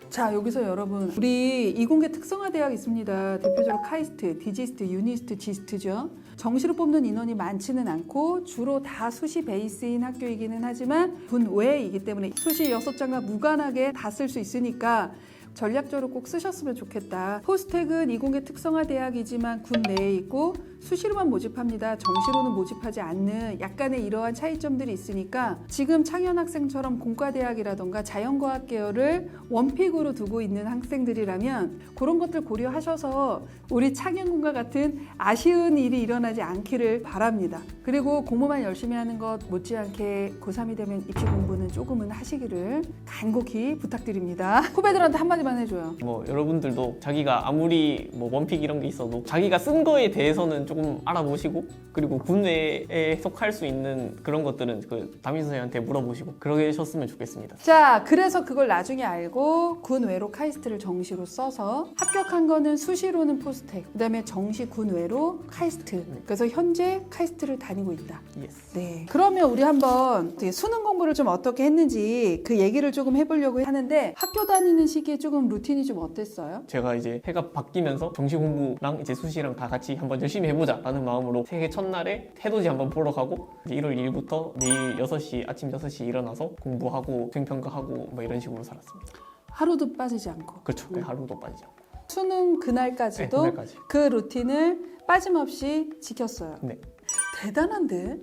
자 여기서 여러분 우리 이공계 특성화 대학 있습니다. 대표적으로 카이스트, 디지스트, 유니스트, 지스트죠. 정시로 뽑는 인원이 많지는 않고 주로 다 수시 베이스인 학교이기는 하지만 군 외이기 때문에 수시 6장과 무관하게 다 쓸 수 있으니까 전략적으로 꼭 쓰셨으면 좋겠다. 포스텍은 이공계 특성화 대학이지만 군 내에 있고 수시로만 모집합니다. 정시로는 모집하지 않는 약간의 이러한 차이점들이 있으니까 지금 창현 학생처럼 공과대학이라던가 자연과학 계열을 원픽으로 두고 있는 학생들이라면 그런 것들 고려하셔서 우리 창현군과 같은 아쉬운 일이 일어나지 않기를 바랍니다. 그리고 공부만 열심히 하는 것 못지않게 고3이 되면 입시 공부는 조금은 하시기를 간곡히 부탁드립니다. 후배들한테 한마디만 해줘요. 뭐 여러분들도 자기가 아무리 뭐 원픽 이런 게 있어도 자기가 쓴 거에 대해서는 조금 알아보시고 그리고 군외에 속할 수 있는 그런 것들은 그 담임 선생님한테 물어보시고 그러셨으면 좋겠습니다. 자, 그래서 그걸 나중에 알고 군 외로 카이스트를 정시로 써서 합격한 거는 수시로는 포스텍, 그다음에 정시 군 외로 카이스트. 그래서 현재 카이스트를 다니고 있다. 예스. 네. 그러면 우리 한번 수능 공부를 좀 어떻게 했는지 그 얘기를 조금 해보려고 하는데 학교 다니는 시기에 조금 루틴이 좀 어땠어요? 제가 이제 해가 바뀌면서 정시 공부랑 이제 수시랑 다 같이 한번 열심히 해보자라는 마음으로 새해 첫날에 해돋이 한번 보러 가고 이제 1월 1일부터 내일 6시 아침 6시 일어나서 공부하고 수행평가하고 뭐 이런 식으로 살았습니다. 하루도 빠지지 않고. 그렇죠. 네, 하루도 빠지지 않고. 수능 그날까지도 네, 그날까지. 그 루틴을 빠짐없이 지켰어요. 네. 대단한데?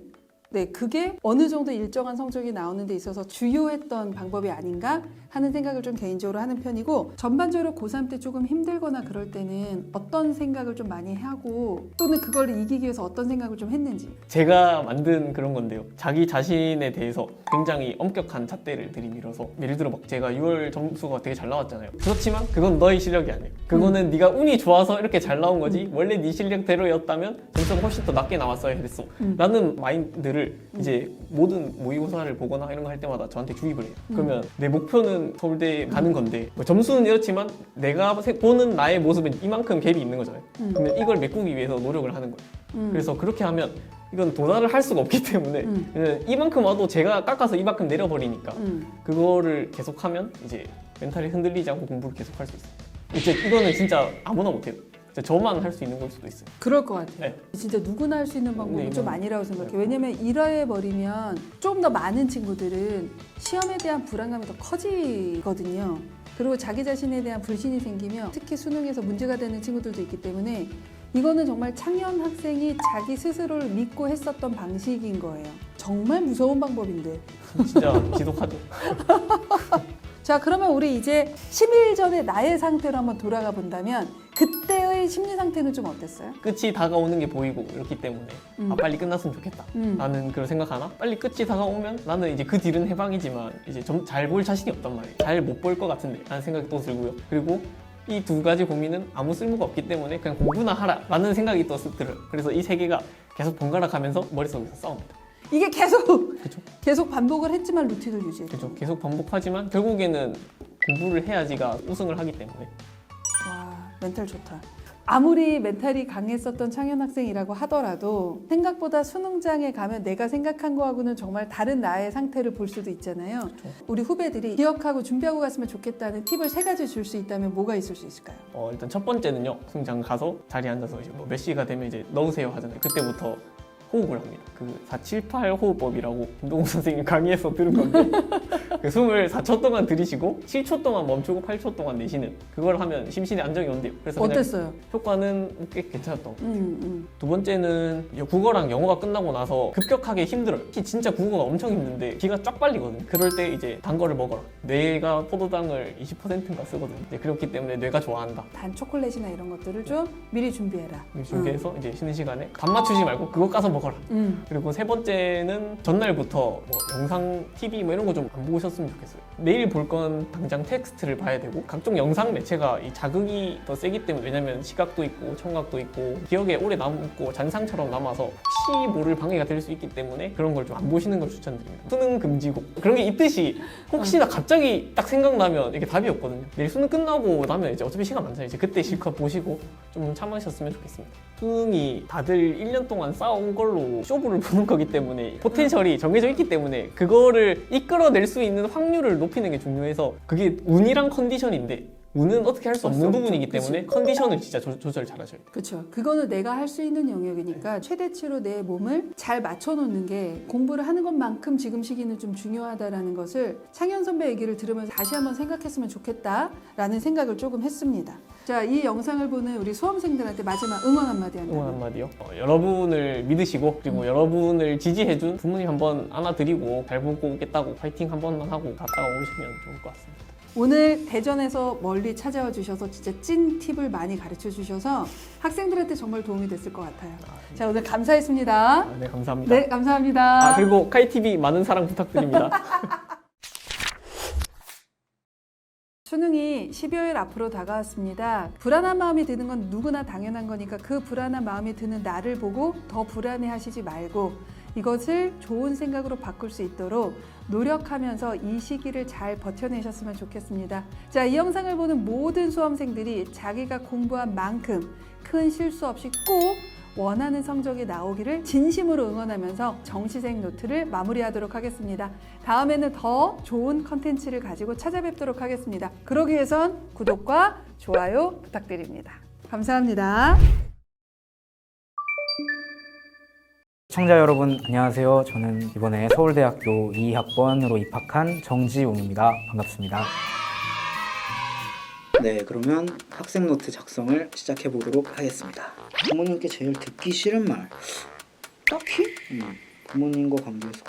네, 그게 어느 정도 일정한 성적이 나오는 데 있어서 주요했던 방법이 아닌가 하는 생각을 좀 개인적으로 하는 편이고 전반적으로 고3 때 조금 힘들거나 그럴 때는 어떤 생각을 좀 많이 하고 또는 그걸 이기기 위해서 어떤 생각을 좀 했는지 제가 만든 그런 건데요. 자기 자신에 대해서 굉장히 엄격한 잣대를 들이밀어서 예를 들어 막 제가 6월 점수가 되게 잘 나왔잖아요. 그렇지만 그건 너의 실력이 아니에요. 그거는 네가 운이 좋아서 이렇게 잘 나온 거지 원래 네 실력대로였다면 점수가 훨씬 더 낮게 나왔어야 했어 라는 마인드를 이제 모든 모의고사를 보거나 이런 거 할 때마다 저한테 주입을 해요. 그러면 내 목표는 서울대에 가는 건데 뭐 점수는 이렇지만 내가 보는 나의 모습은 이만큼 갭이 있는 거잖아요. 그러면 이걸 메꾸기 위해서 노력을 하는 거예요. 그래서 그렇게 하면 이건 도달을 할 수가 없기 때문에 이만큼 와도 제가 깎아서 이만큼 내려버리니까 그거를 계속하면 이제 멘탈이 흔들리지 않고 공부를 계속할 수 있어요. 이제 이거는 진짜 아무나 못해요. 진짜 저만 할 수 있는 걸 수도 있어요. 그럴 것 같아요. 네. 진짜 누구나 할 수 있는 방법이 네, 좀 이건- 아니라고 생각해요. 왜냐면 이러해버리면 좀 더 많은 친구들은 시험에 대한 불안감이 더 커지거든요. 그리고 자기 자신에 대한 불신이 생기면 특히 수능에서 문제가 되는 친구들도 있기 때문에 이거는 정말 창현 학생이 자기 스스로를 믿고 했었던 방식인 거예요. 정말 무서운 방법인데. 진짜 지독하죠. 자, 그러면 우리 이제 10일 전에 나의 상태로 한번 돌아가 본다면 그때의 심리 상태는 좀 어땠어요? 끝이 다가오는 게 보이고 이렇기 때문에 아 빨리 끝났으면 좋겠다 나는 그런 생각하나? 빨리 끝이 다가오면 나는 이제 그 딜은 해방이지만 이제 좀 잘 볼 자신이 없단 말이에요. 잘 못 볼 것 같은데 라는 생각이 또 들고요. 그리고 이 두 가지 고민은 아무 쓸모가 없기 때문에 그냥 공부나 하라 라는 생각이 또 들어요. 그래서 이 세 개가 계속 번갈아 가면서 머릿속에서 싸웁니다. 이게 계속 그쵸? 계속 반복을 했지만 루틴을 유지해. 그렇죠. 계속 반복하지만 결국에는 공부를 해야지가 우승을 하기 때문에 와, 멘탈 좋다. 아무리 멘탈이 강했었던 창현 학생이라고 하더라도 생각보다 수능장에 가면 내가 생각한 거하고는 정말 다른 나의 상태를 볼 수도 있잖아요. 우리 후배들이 기억하고 준비하고 갔으면 좋겠다는 팁을 3가지 줄 수 있다면 뭐가 있을 수 있을까요? 일단 첫 번째는요. 수능장 가서 자리에 앉아서 이제 몇 시가 되면 이제 넣으세요 하잖아요. 그때부터 호흡을 합니다. 그 478 호흡법이라고 김동욱 선생님 강의에서 들은 건데 그 숨을 4초 동안 들이쉬고 7초 동안 멈추고 8초 동안 내쉬는 그걸 하면 심신의 안정이 온대요. 그래서 어땠어요? 효과는 꽤 괜찮았던 것 같아요. 두 번째는 국어랑 영어가 끝나고 나서 급격하게 힘들어요. 특히 진짜 국어가 엄청 힘든데 기가 쫙 빨리거든요. 그럴 때 이제 단 거를 먹어라. 뇌가 포도당을 20%인가 쓰거든요. 그렇기 때문에 뇌가 좋아한다. 단 초콜릿이나 이런 것들을 좀 미리 준비해라. 준비해서 이제 쉬는 시간에 밥 맞추지 말고 그거 까서 먹어라. 그리고 세 번째는 전날부터 뭐 영상, TV 뭐 이런 거 좀 안 보셨으면 좋겠어요. 내일 볼 건 당장 텍스트를 봐야 되고 각종 영상 매체가 이 자극이 더 세기 때문에 왜냐면 시각도 있고 청각도 있고 기억에 오래 남고 잔상처럼 남아서 혹시 모를 방해가 될 수 있기 때문에 그런 걸 좀 안 보시는 걸 추천드립니다. 수능 금지곡 그런 게 있듯이 혹시나 갑자기 딱 생각나면 이게 답이 없거든요. 내일 수능 끝나고 나면 이제 어차피 시간 많잖아요. 이제 그때 실컷 보시고 좀 참으셨으면 좋겠습니다. 수능이 다들 1년 동안 쌓아온 걸로 쇼부를 보는 거기 때문에 포텐셜이 정해져 있기 때문에 그거를 이끌어낼 수 있는 확률을 높이는 게 중요해서 그게 운이랑 컨디션인데 운은 어떻게 할 수 없는 부분이기 때문에 컨디션을 진짜 조절 잘 하셔야 돼요. 그렇죠. 그거는 내가 할 수 있는 영역이니까 최대치로 내 몸을 잘 맞춰놓는 게 공부를 하는 것만큼 지금 시기는 좀 중요하다라는 것을 창현 선배 얘기를 들으면서 다시 한번 생각했으면 좋겠다라는 생각을 조금 했습니다. 자, 이 영상을 보는 우리 수험생들한테 마지막 응원 한마디 한다면? 응원 한마디요? 여러분을 믿으시고 그리고 여러분을 지지해준 부모님 한번 안아드리고 잘 보고 오겠다고 파이팅 한 번만 하고 갔다가 오시면 좋을 것 같습니다. 오늘 대전에서 멀리 찾아와 주셔서 진짜 찐 팁을 많이 가르쳐 주셔서 학생들한테 정말 도움이 됐을 것 같아요. 자, 오늘 감사했습니다. 네, 감사합니다. 네, 감사합니다. 그리고 카이TV 많은 사랑 부탁드립니다. 수능이 12월 앞으로 다가왔습니다. 불안한 마음이 드는 건 누구나 당연한 거니까 그 불안한 마음이 드는 나를 보고 더 불안해 하시지 말고 이것을 좋은 생각으로 바꿀 수 있도록 노력하면서 이 시기를 잘 버텨내셨으면 좋겠습니다. 자, 이 영상을 보는 모든 수험생들이 자기가 공부한 만큼 큰 실수 없이 꼭 원하는 성적이 나오기를 진심으로 응원하면서 정시생 노트를 마무리하도록 하겠습니다. 다음에는 더 좋은 컨텐츠를 가지고 찾아뵙도록 하겠습니다. 그러기 위해선 구독과 좋아요 부탁드립니다. 감사합니다. 시청자 여러분 안녕하세요. 저는 이번에 서울대학교 2학번으로 입학한 정지웅입니다. 반갑습니다. 네, 그러면 학생 노트 작성을 시작해 보도록 하겠습니다. 부모님께 제일 듣기 싫은 말. 딱히? 부모님과 관계에서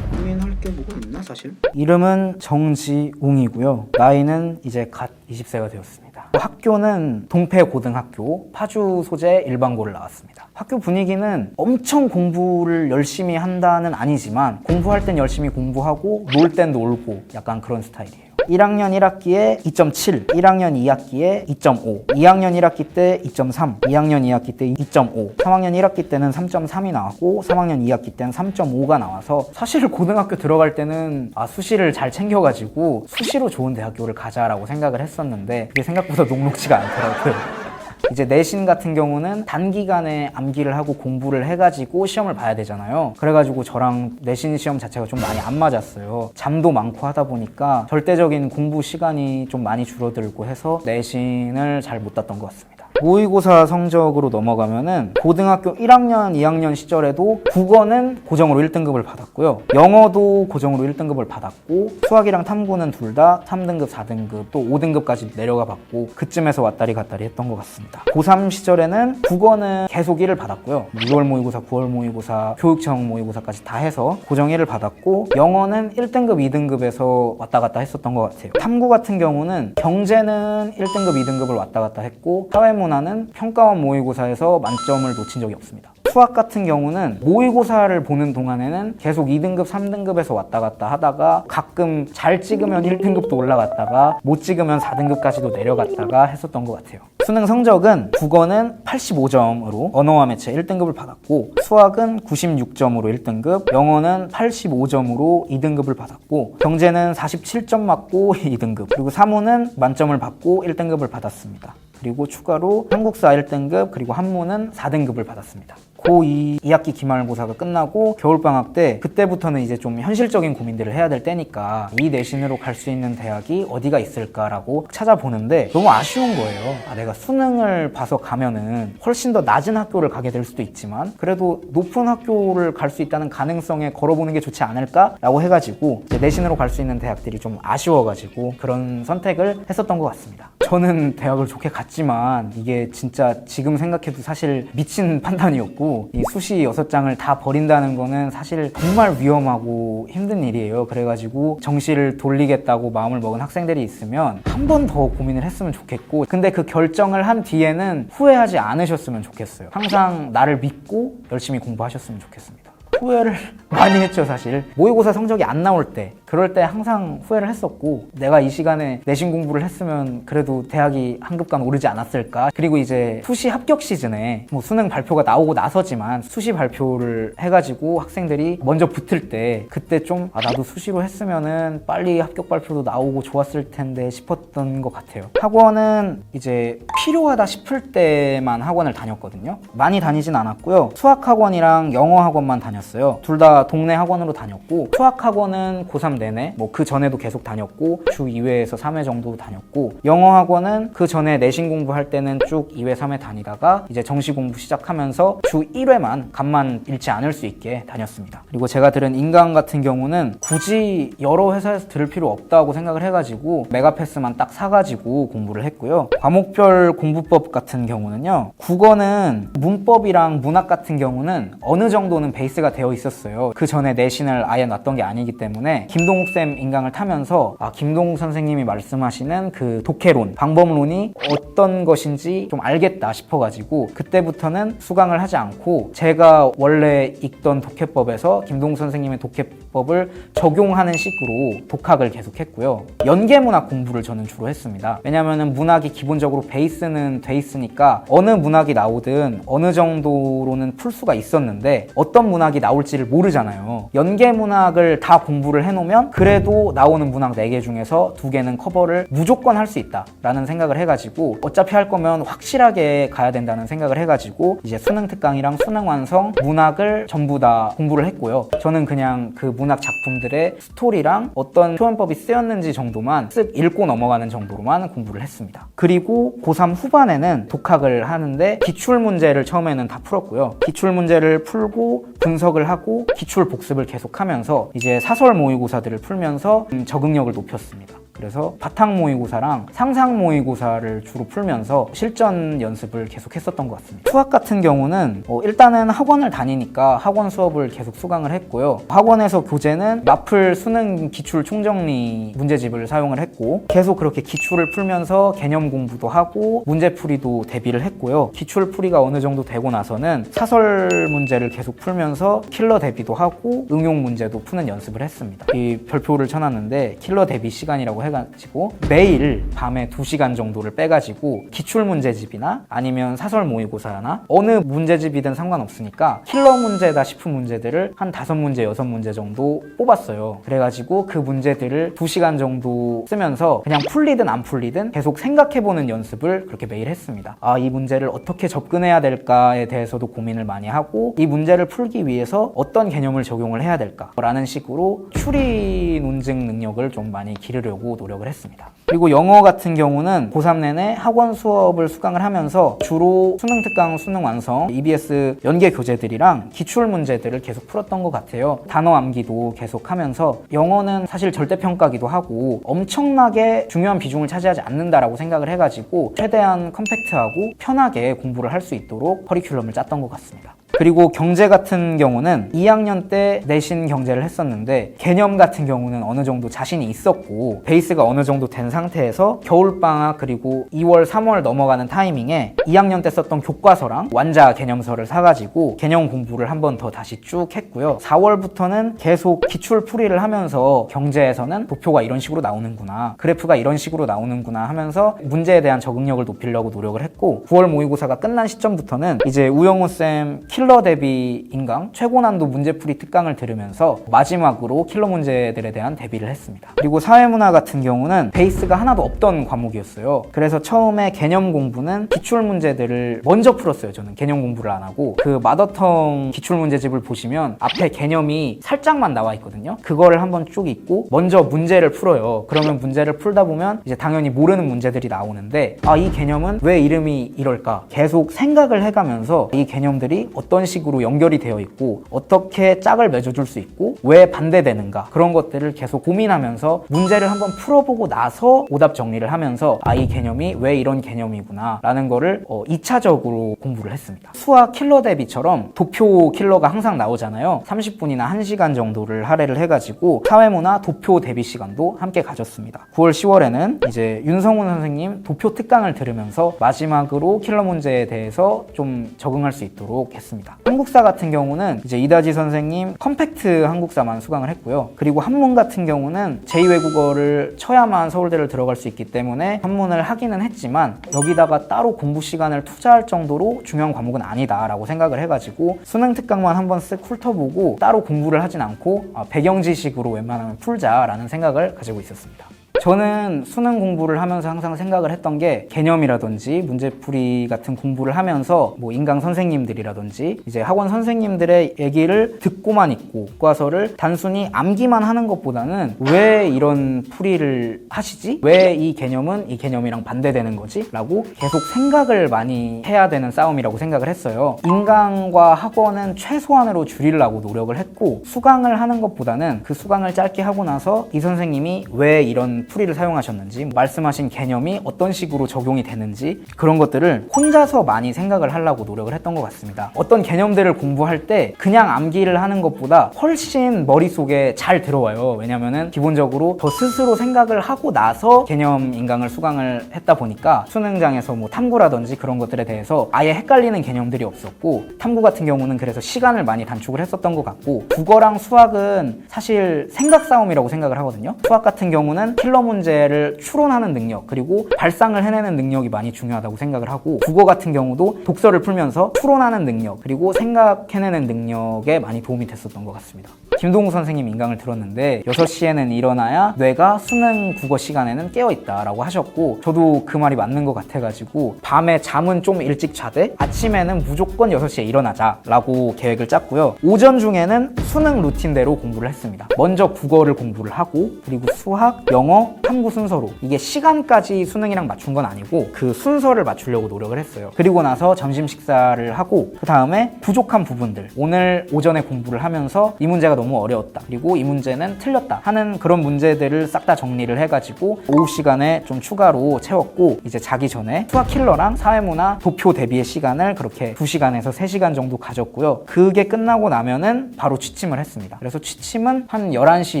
고민할 게 뭐가 있나 사실? 이름은 정지웅이고요. 나이는 이제 갓 20세가 되었습니다. 학교는 동패고등학교 파주 소재 일반고를 나왔습니다. 학교 분위기는 엄청 공부를 열심히 한다는 아니지만 공부할 땐 열심히 공부하고 놀 땐 놀고 약간 그런 스타일이에요. 1학년 1학기에 2.7, 1학년 2학기에 2.5, 2학년 1학기 때 2.3, 2학년 2학기 때 2.5, 3학년 1학기 때는 3.3이 나왔고 3학년 2학기 때는 3.5가 나와서 사실 고등학교 들어갈 때는 수시를 잘 챙겨가지고 수시로 좋은 대학교를 가자라고 생각을 했었는데 그게 생각보다 녹록지가 않더라고요. 이제 내신 같은 경우는 단기간에 암기를 하고 공부를 해가지고 시험을 봐야 되잖아요. 그래가지고 저랑 내신 시험 자체가 좀 많이 안 맞았어요. 잠도 많고 하다 보니까 절대적인 공부 시간이 좀 많이 줄어들고 해서 내신을 잘 못 땄던 것 같습니다. 모의고사 성적으로 넘어가면은 고등학교 1학년, 2학년 시절에도 국어는 고정으로 1등급을 받았고요. 영어도 고정으로 1등급을 받았고 수학이랑 탐구는 둘 다 3등급, 4등급, 또 5등급까지 내려가 봤고 그쯤에서 왔다리 갔다리 했던 것 같습니다. 고3 시절에는 국어는 계속 1을 받았고요. 6월 모의고사, 9월 모의고사, 교육청 모의고사까지 다 해서 고정 1을 받았고 영어는 1등급, 2등급에서 왔다 갔다 했었던 것 같아요. 탐구 같은 경우는 경제는 1등급, 2등급을 왔다 갔다 했고 사회문화는 평가원 모의고사에서 만점을 놓친 적이 없습니다. 수학 같은 경우는 모의고사를 보는 동안에는 계속 2등급, 3등급에서 왔다 갔다 하다가 가끔 잘 찍으면 1등급도 올라갔다가 못 찍으면 4등급까지도 내려갔다가 했었던 것 같아요. 수능 성적은 국어는 85점으로 언어와 매체 1등급을 받았고, 수학은 96점으로 1등급, 영어는 85점으로 2등급을 받았고, 경제는 47점 맞고 2등급, 그리고 사무는 만점을 받고 1등급을 받았습니다. 그리고 추가로 한국사 1등급, 그리고 한문은 4등급을 받았습니다. 고2 2학기 기말고사가 끝나고 겨울방학 때, 그때부터는 이제 좀 현실적인 고민들을 해야 될 때니까 이 내신으로 갈 수 있는 대학이 어디가 있을까라고 찾아보는데 너무 아쉬운 거예요. 내가 수능을 봐서 가면은 훨씬 더 낮은 학교를 가게 될 수도 있지만 그래도 높은 학교를 갈 수 있다는 가능성에 걸어보는 게 좋지 않을까라고 해가지고 이제 내신으로 갈 수 있는 대학들이 좀 아쉬워가지고 그런 선택을 했었던 것 같습니다. 저는 대학을 좋게 갔지만 이게 진짜 지금 생각해도 사실 미친 판단이었고, 이 수시 6장을 다 버린다는 거는 사실 정말 위험하고 힘든 일이에요. 그래가지고 정시를 돌리겠다고 마음을 먹은 학생들이 있으면 한 번 더 고민을 했으면 좋겠고, 근데 그 결정을 한 뒤에는 후회하지 않으셨으면 좋겠어요. 항상 나를 믿고 열심히 공부하셨으면 좋겠습니다. 후회를 많이 했죠, 사실. 모의고사 성적이 안 나올 때, 그럴 때 항상 후회를 했었고, 내가 이 시간에 내신 공부를 했으면 그래도 대학이 한 급간 오르지 않았을까. 그리고 이제 수시 합격 시즌에 뭐 수능 발표가 나오고 나서지만 수시 발표를 해가지고 학생들이 먼저 붙을 때, 그때 좀 나도 수시로 했으면은 빨리 합격 발표도 나오고 좋았을 텐데 싶었던 것 같아요. 학원은 이제 필요하다 싶을 때만 학원을 다녔거든요. 많이 다니진 않았고요. 수학학원이랑 영어학원만 다녔어요. 둘 다 동네 학원으로 다녔고, 수학학원은 고3 내내, 뭐 그 전에도 계속 다녔고, 주 2회에서 3회 정도 다녔고, 영어학원은 그 전에 내신 공부할 때는 쭉 2회, 3회 다니다가 이제 정시 공부 시작하면서 주 1회만 간만 잃지 않을 수 있게 다녔습니다. 그리고 제가 들은 인강 같은 경우는 굳이 여러 회사에서 들을 필요 없다고 생각을 해가지고 메가패스만 딱 사가지고 공부를 했고요. 과목별 공부법 같은 경우는요, 국어는 문법이랑 문학 같은 경우는 어느 정도는 베이스가 되어 있었어요. 그 전에 내신을 아예 놨던 게 아니기 때문에 김동욱 쌤 인강을 타면서 김동욱 선생님이 말씀하시는 그 독해론, 방법론이 어떤 것인지 좀 알겠다 싶어가지고 그때부터는 수강을 하지 않고 제가 원래 읽던 독해법에서 김동욱 선생님의 독해법을 적용하는 식으로 독학을 계속했고요. 연계문학 공부를 저는 주로 했습니다. 왜냐하면 문학이 기본적으로 베이스는 돼 있으니까 어느 문학이 나오든 어느 정도로는 풀 수가 있었는데 어떤 문학이 나올지를 모르잖아요. 연계문학을 다 공부를 해놓으면 그래도 나오는 문학 4개 중에서 2개는 커버를 무조건 할 수 있다라는 생각을 해가지고 어차피 할 거면 확실하게 가야 된다는 생각을 해가지고 이제 수능 특강이랑 수능 완성 문학을 전부 다 공부를 했고요. 저는 그냥 그 문학 작품들의 스토리랑 어떤 표현법이 쓰였는지 정도만 쓱 읽고 넘어가는 정도로만 공부를 했습니다. 그리고 고3 후반에는 독학을 하는데 기출문제를 처음에는 다 풀었고요. 기출문제를 풀고 분석을 하고 기출 복습을 계속하면서 이제 사설 모의고사들을 풀면서 적응력을 높였습니다. 그래서 바탕 모의고사랑 상상 모의고사를 주로 풀면서 실전 연습을 계속 했었던 것 같습니다. 수학 같은 경우는 일단은 학원을 다니니까 학원 수업을 계속 수강을 했고요. 학원에서 교재는 마플 수능 기출 총정리 문제집을 사용을 했고 계속 그렇게 기출을 풀면서 개념 공부도 하고 문제풀이도 대비를 했고요. 기출풀이가 어느 정도 되고 나서는 사설 문제를 계속 풀면서 킬러 대비도 하고 응용 문제도 푸는 연습을 했습니다. 이 별표를 쳐놨는데 킬러 대비 시간이라고 해가지고 매일 밤에 2시간 정도를 빼가지고 기출문제집이나 아니면 사설 모의고사나 어느 문제집이든 상관없으니까 킬러 문제다 싶은 문제들을 한 5문제, 6문제 정도 뽑았어요. 그래가지고 그 문제들을 2시간 정도 쓰면서 그냥 풀리든 안 풀리든 계속 생각해보는 연습을 그렇게 매일 했습니다. 이 문제를 어떻게 접근해야 될까에 대해서도 고민을 많이 하고 이 문제를 풀기 위해서 어떤 개념을 적용을 해야 될까 라는 식으로 추리 논증 능력을 좀 많이 기르려고 노력을 했습니다. 그리고 영어 같은 경우는 고3 내내 학원 수업을 수강을 하면서 주로 수능 특강, 수능 완성, EBS 연계 교재들이랑 기출 문제들을 계속 풀었던 것 같아요. 단어 암기도 계속 하면서 영어는 사실 절대평가기도 하고 엄청나게 중요한 비중을 차지하지 않는다라고 생각을 해가지고 최대한 컴팩트하고 편하게 공부를 할 수 있도록 커리큘럼을 짰던 것 같습니다. 그리고 경제 같은 경우는 2학년 때 내신 경제를 했었는데 개념 같은 경우는 어느 정도 자신이 있었고 베이스가 어느 정도 된 상태에서 겨울방학 그리고 2월, 3월 넘어가는 타이밍에 2학년 때 썼던 교과서랑 완자 개념서를 사가지고 개념 공부를 한 번 더 다시 쭉 했고요. 4월부터는 계속 기출풀이를 하면서 경제에서는 도표가 이런 식으로 나오는구나, 그래프가 이런 식으로 나오는구나 하면서 문제에 대한 적응력을 높이려고 노력을 했고 9월 모의고사가 끝난 시점부터는 이제 우영우 쌤 킬러 대비 인강 최고난도 문제풀이 특강을 들으면서 마지막으로 킬러 문제들에 대한 대비를 했습니다. 그리고 사회문화 같은 경우는 베이스가 하나도 없던 과목이었어요. 그래서 처음에 개념 공부는 기출 문제들을 먼저 풀었어요. 저는 개념 공부를 안 하고 그 마더텅 기출 문제집을 보시면 앞에 개념이 살짝만 나와 있거든요. 그거를 한번 쭉 읽고 먼저 문제를 풀어요. 그러면 문제를 풀다 보면 이제 당연히 모르는 문제들이 나오는데 이 개념은 왜 이름이 이럴까? 계속 생각을 해가면서 이 개념들이 어떤 식으로 연결이 되어 있고 어떻게 짝을 맺어줄 수 있고 왜 반대되는가, 그런 것들을 계속 고민하면서 문제를 한번 풀어보고 나서 오답 정리를 하면서 이 개념이 왜 이런 개념이구나 라는 거를 2차적으로 공부를 했습니다. 수학 킬러 대비처럼 도표 킬러가 항상 나오잖아요. 30분이나 1시간 정도를 할애를 해가지고 사회문화 도표 대비 시간도 함께 가졌습니다. 9월, 10월에는 이제 윤성훈 선생님 도표 특강을 들으면서 마지막으로 킬러 문제에 대해서 좀 적응할 수 있도록 했습니다. 한국사 같은 경우는 이제 이다지 선생님 컴팩트 한국사만 수강을 했고요. 그리고 한문 같은 경우는 제2외국어를 쳐야만 서울대를 들어갈 수 있기 때문에 한문을 하기는 했지만 여기다가 따로 공부 시간을 투자할 정도로 중요한 과목은 아니다라고 생각을 해가지고 수능 특강만 한번 쓱 훑어보고 따로 공부를 하진 않고 배경지식으로 웬만하면 풀자라는 생각을 가지고 있었습니다. 저는 수능 공부를 하면서 항상 생각을 했던 게 개념이라든지 문제풀이 같은 공부를 하면서 뭐 인강 선생님들이라든지 이제 학원 선생님들의 얘기를 듣고만 있고 교과서를 단순히 암기만 하는 것보다는 왜 이런 풀이를 하시지? 왜 이 개념은 이 개념이랑 반대되는 거지? 라고 계속 생각을 많이 해야 되는 싸움이라고 생각을 했어요. 인강과 학원은 최소한으로 줄이려고 노력을 했고 수강을 하는 것보다는 그 수강을 짧게 하고 나서 이 선생님이 왜 이런 풀이를 사용하셨는지, 말씀하신 개념이 어떤 식으로 적용이 되는지 그런 것들을 혼자서 많이 생각을 하려고 노력을 했던 것 같습니다. 어떤 개념들을 공부할 때 그냥 암기를 하는 것보다 훨씬 머릿속에 잘 들어와요. 왜냐면은 기본적으로 저 스스로 생각을 하고 나서 개념 인강을 수강을 했다 보니까 수능장에서 뭐 탐구라든지 그런 것들에 대해서 아예 헷갈리는 개념들이 없었고 탐구 같은 경우는 그래서 시간을 많이 단축을 했었던 것 같고 국어랑 수학은 사실 생각 싸움이라고 생각을 하거든요. 수학 같은 경우는 킬러 문제를 추론하는 능력 그리고 발상을 해내는 능력이 많이 중요하다고 생각을 하고 국어 같은 경우도 독서를 풀면서 추론하는 능력 그리고 생각해내는 능력에 많이 도움이 됐었던 것 같습니다. 김동우 선생님 인강을 들었는데 6시에는 일어나야 뇌가 수능 국어 시간에는 깨어있다라고 하셨고 저도 그 말이 맞는 것 같아가지고 밤에 잠은 좀 일찍 자되 아침에는 무조건 6시에 일어나자라고 계획을 짰고요. 오전 중에는 수능 루틴대로 공부를 했습니다. 먼저 국어를 공부를 하고 그리고 수학, 영어, 탐구 순서로 이게 시간까지 수능이랑 맞춘 건 아니고 그 순서를 맞추려고 노력을 했어요. 그리고 나서 점심 식사를 하고 그 다음에 부족한 부분들 오늘 오전에 공부를 하면서 이 문제가 너무 어려웠다 그리고 이 문제는 틀렸다 하는 그런 문제들을 싹 다 정리를 해가지고 오후 시간에 좀 추가로 채웠고 이제 자기 전에 수학 킬러랑 사회문화 도표 대비의 시간을 그렇게 2시간에서 3시간 정도 가졌고요. 그게 끝나고 나면은 바로 취침을 했습니다. 그래서 취침은 한 11시,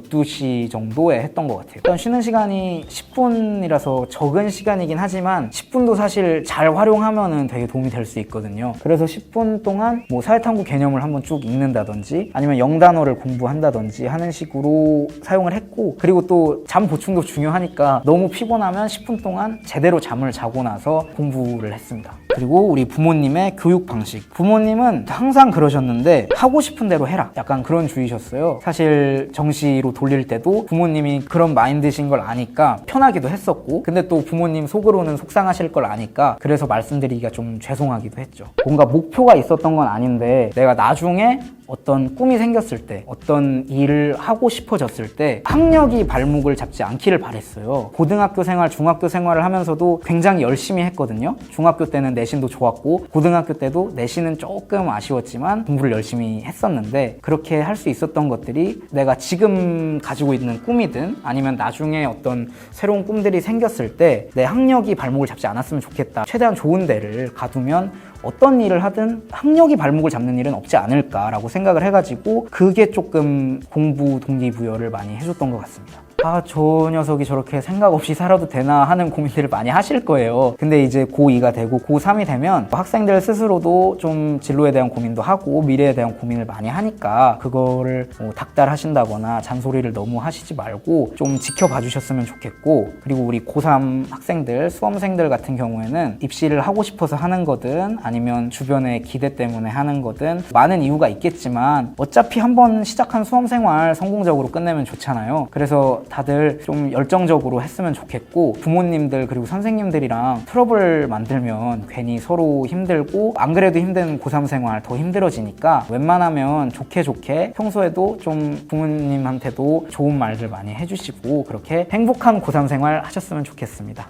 12시 정도에 했던 것 같아요. 일단 쉬는 시간이 10분이라서 적은 시간이긴 하지만 10분도 사실 잘 활용하면은 되게 도움이 될 수 있거든요. 그래서 10분 동안 뭐 사회탐구 개념을 한번 쭉 읽는다든지 아니면 영단어를 공부한다든지 하는 식으로 사용을 했고 그리고 또 잠 보충도 중요하니까 너무 피곤하면 10분 동안 제대로 잠을 자고 나서 공부를 했습니다. 그리고 우리 부모님의 교육 방식. 부모님은 항상 그러셨는데 하고 싶은 대로 해라. 약간 그런 주의셨어요. 사실 정시로 돌릴 때도 부모님이 그런 마인드신 걸 아니까 편하기도 했었고 근데 또 부모님 속으로는 속상하실 걸 아니까 그래서 말씀드리기가 좀 죄송하기도 했죠. 뭔가 목표가 있었던 건 아닌데 내가 나중에 어떤 꿈이 생겼을 때, 어떤 일을 하고 싶어졌을 때 학력이 발목을 잡지 않기를 바랬어요. 고등학교 생활, 중학교 생활을 하면서도 굉장히 열심히 했거든요. 중학교 때는 내신도 좋았고 고등학교 때도 내신은 조금 아쉬웠지만 공부를 열심히 했었는데, 그렇게 할 수 있었던 것들이 내가 지금 가지고 있는 꿈이든 아니면 나중에 어떤 새로운 꿈들이 생겼을 때 내 학력이 발목을 잡지 않았으면 좋겠다. 최대한 좋은 데를 가두면 어떤 일을 하든 학력이 발목을 잡는 일은 없지 않을까라고 생각을 해가지고 그게 조금 공부 동기부여를 많이 해줬던 것 같습니다. 아, 저 녀석이 저렇게 생각 없이 살아도 되나 하는 고민들을 많이 하실 거예요. 근데 이제 고2가 되고 고3이 되면 학생들 스스로도 좀 진로에 대한 고민도 하고 미래에 대한 고민을 많이 하니까 그거를 닥달하신다거나 잔소리를 너무 하시지 말고 좀 지켜봐 주셨으면 좋겠고, 그리고 우리 고3 학생들, 수험생들 같은 경우에는 입시를 하고 싶어서 하는 거든 아니면 주변의 기대 때문에 하는 거든 많은 이유가 있겠지만 어차피 한번 시작한 수험생활 성공적으로 끝내면 좋잖아요. 그래서 다들 좀 열정적으로 했으면 좋겠고, 부모님들 그리고 선생님들이랑 트러블 만들면 괜히 서로 힘들고 안 그래도 힘든 고3 생활 더 힘들어지니까 웬만하면 좋게 평소에도 좀 부모님한테도 좋은 말들 많이 해주시고 그렇게 행복한 고3 생활 하셨으면 좋겠습니다.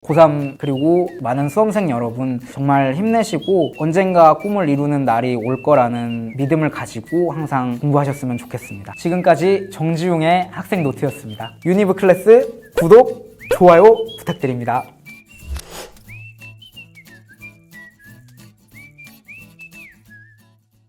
고3 그리고 많은 수험생 여러분 정말 힘내시고 언젠가 꿈을 이루는 날이 올 거라는 믿음을 가지고 항상 공부하셨으면 좋겠습니다. 지금까지 정지용의 학생 노트였습니다. 유니브 클래스 구독, 좋아요 부탁드립니다.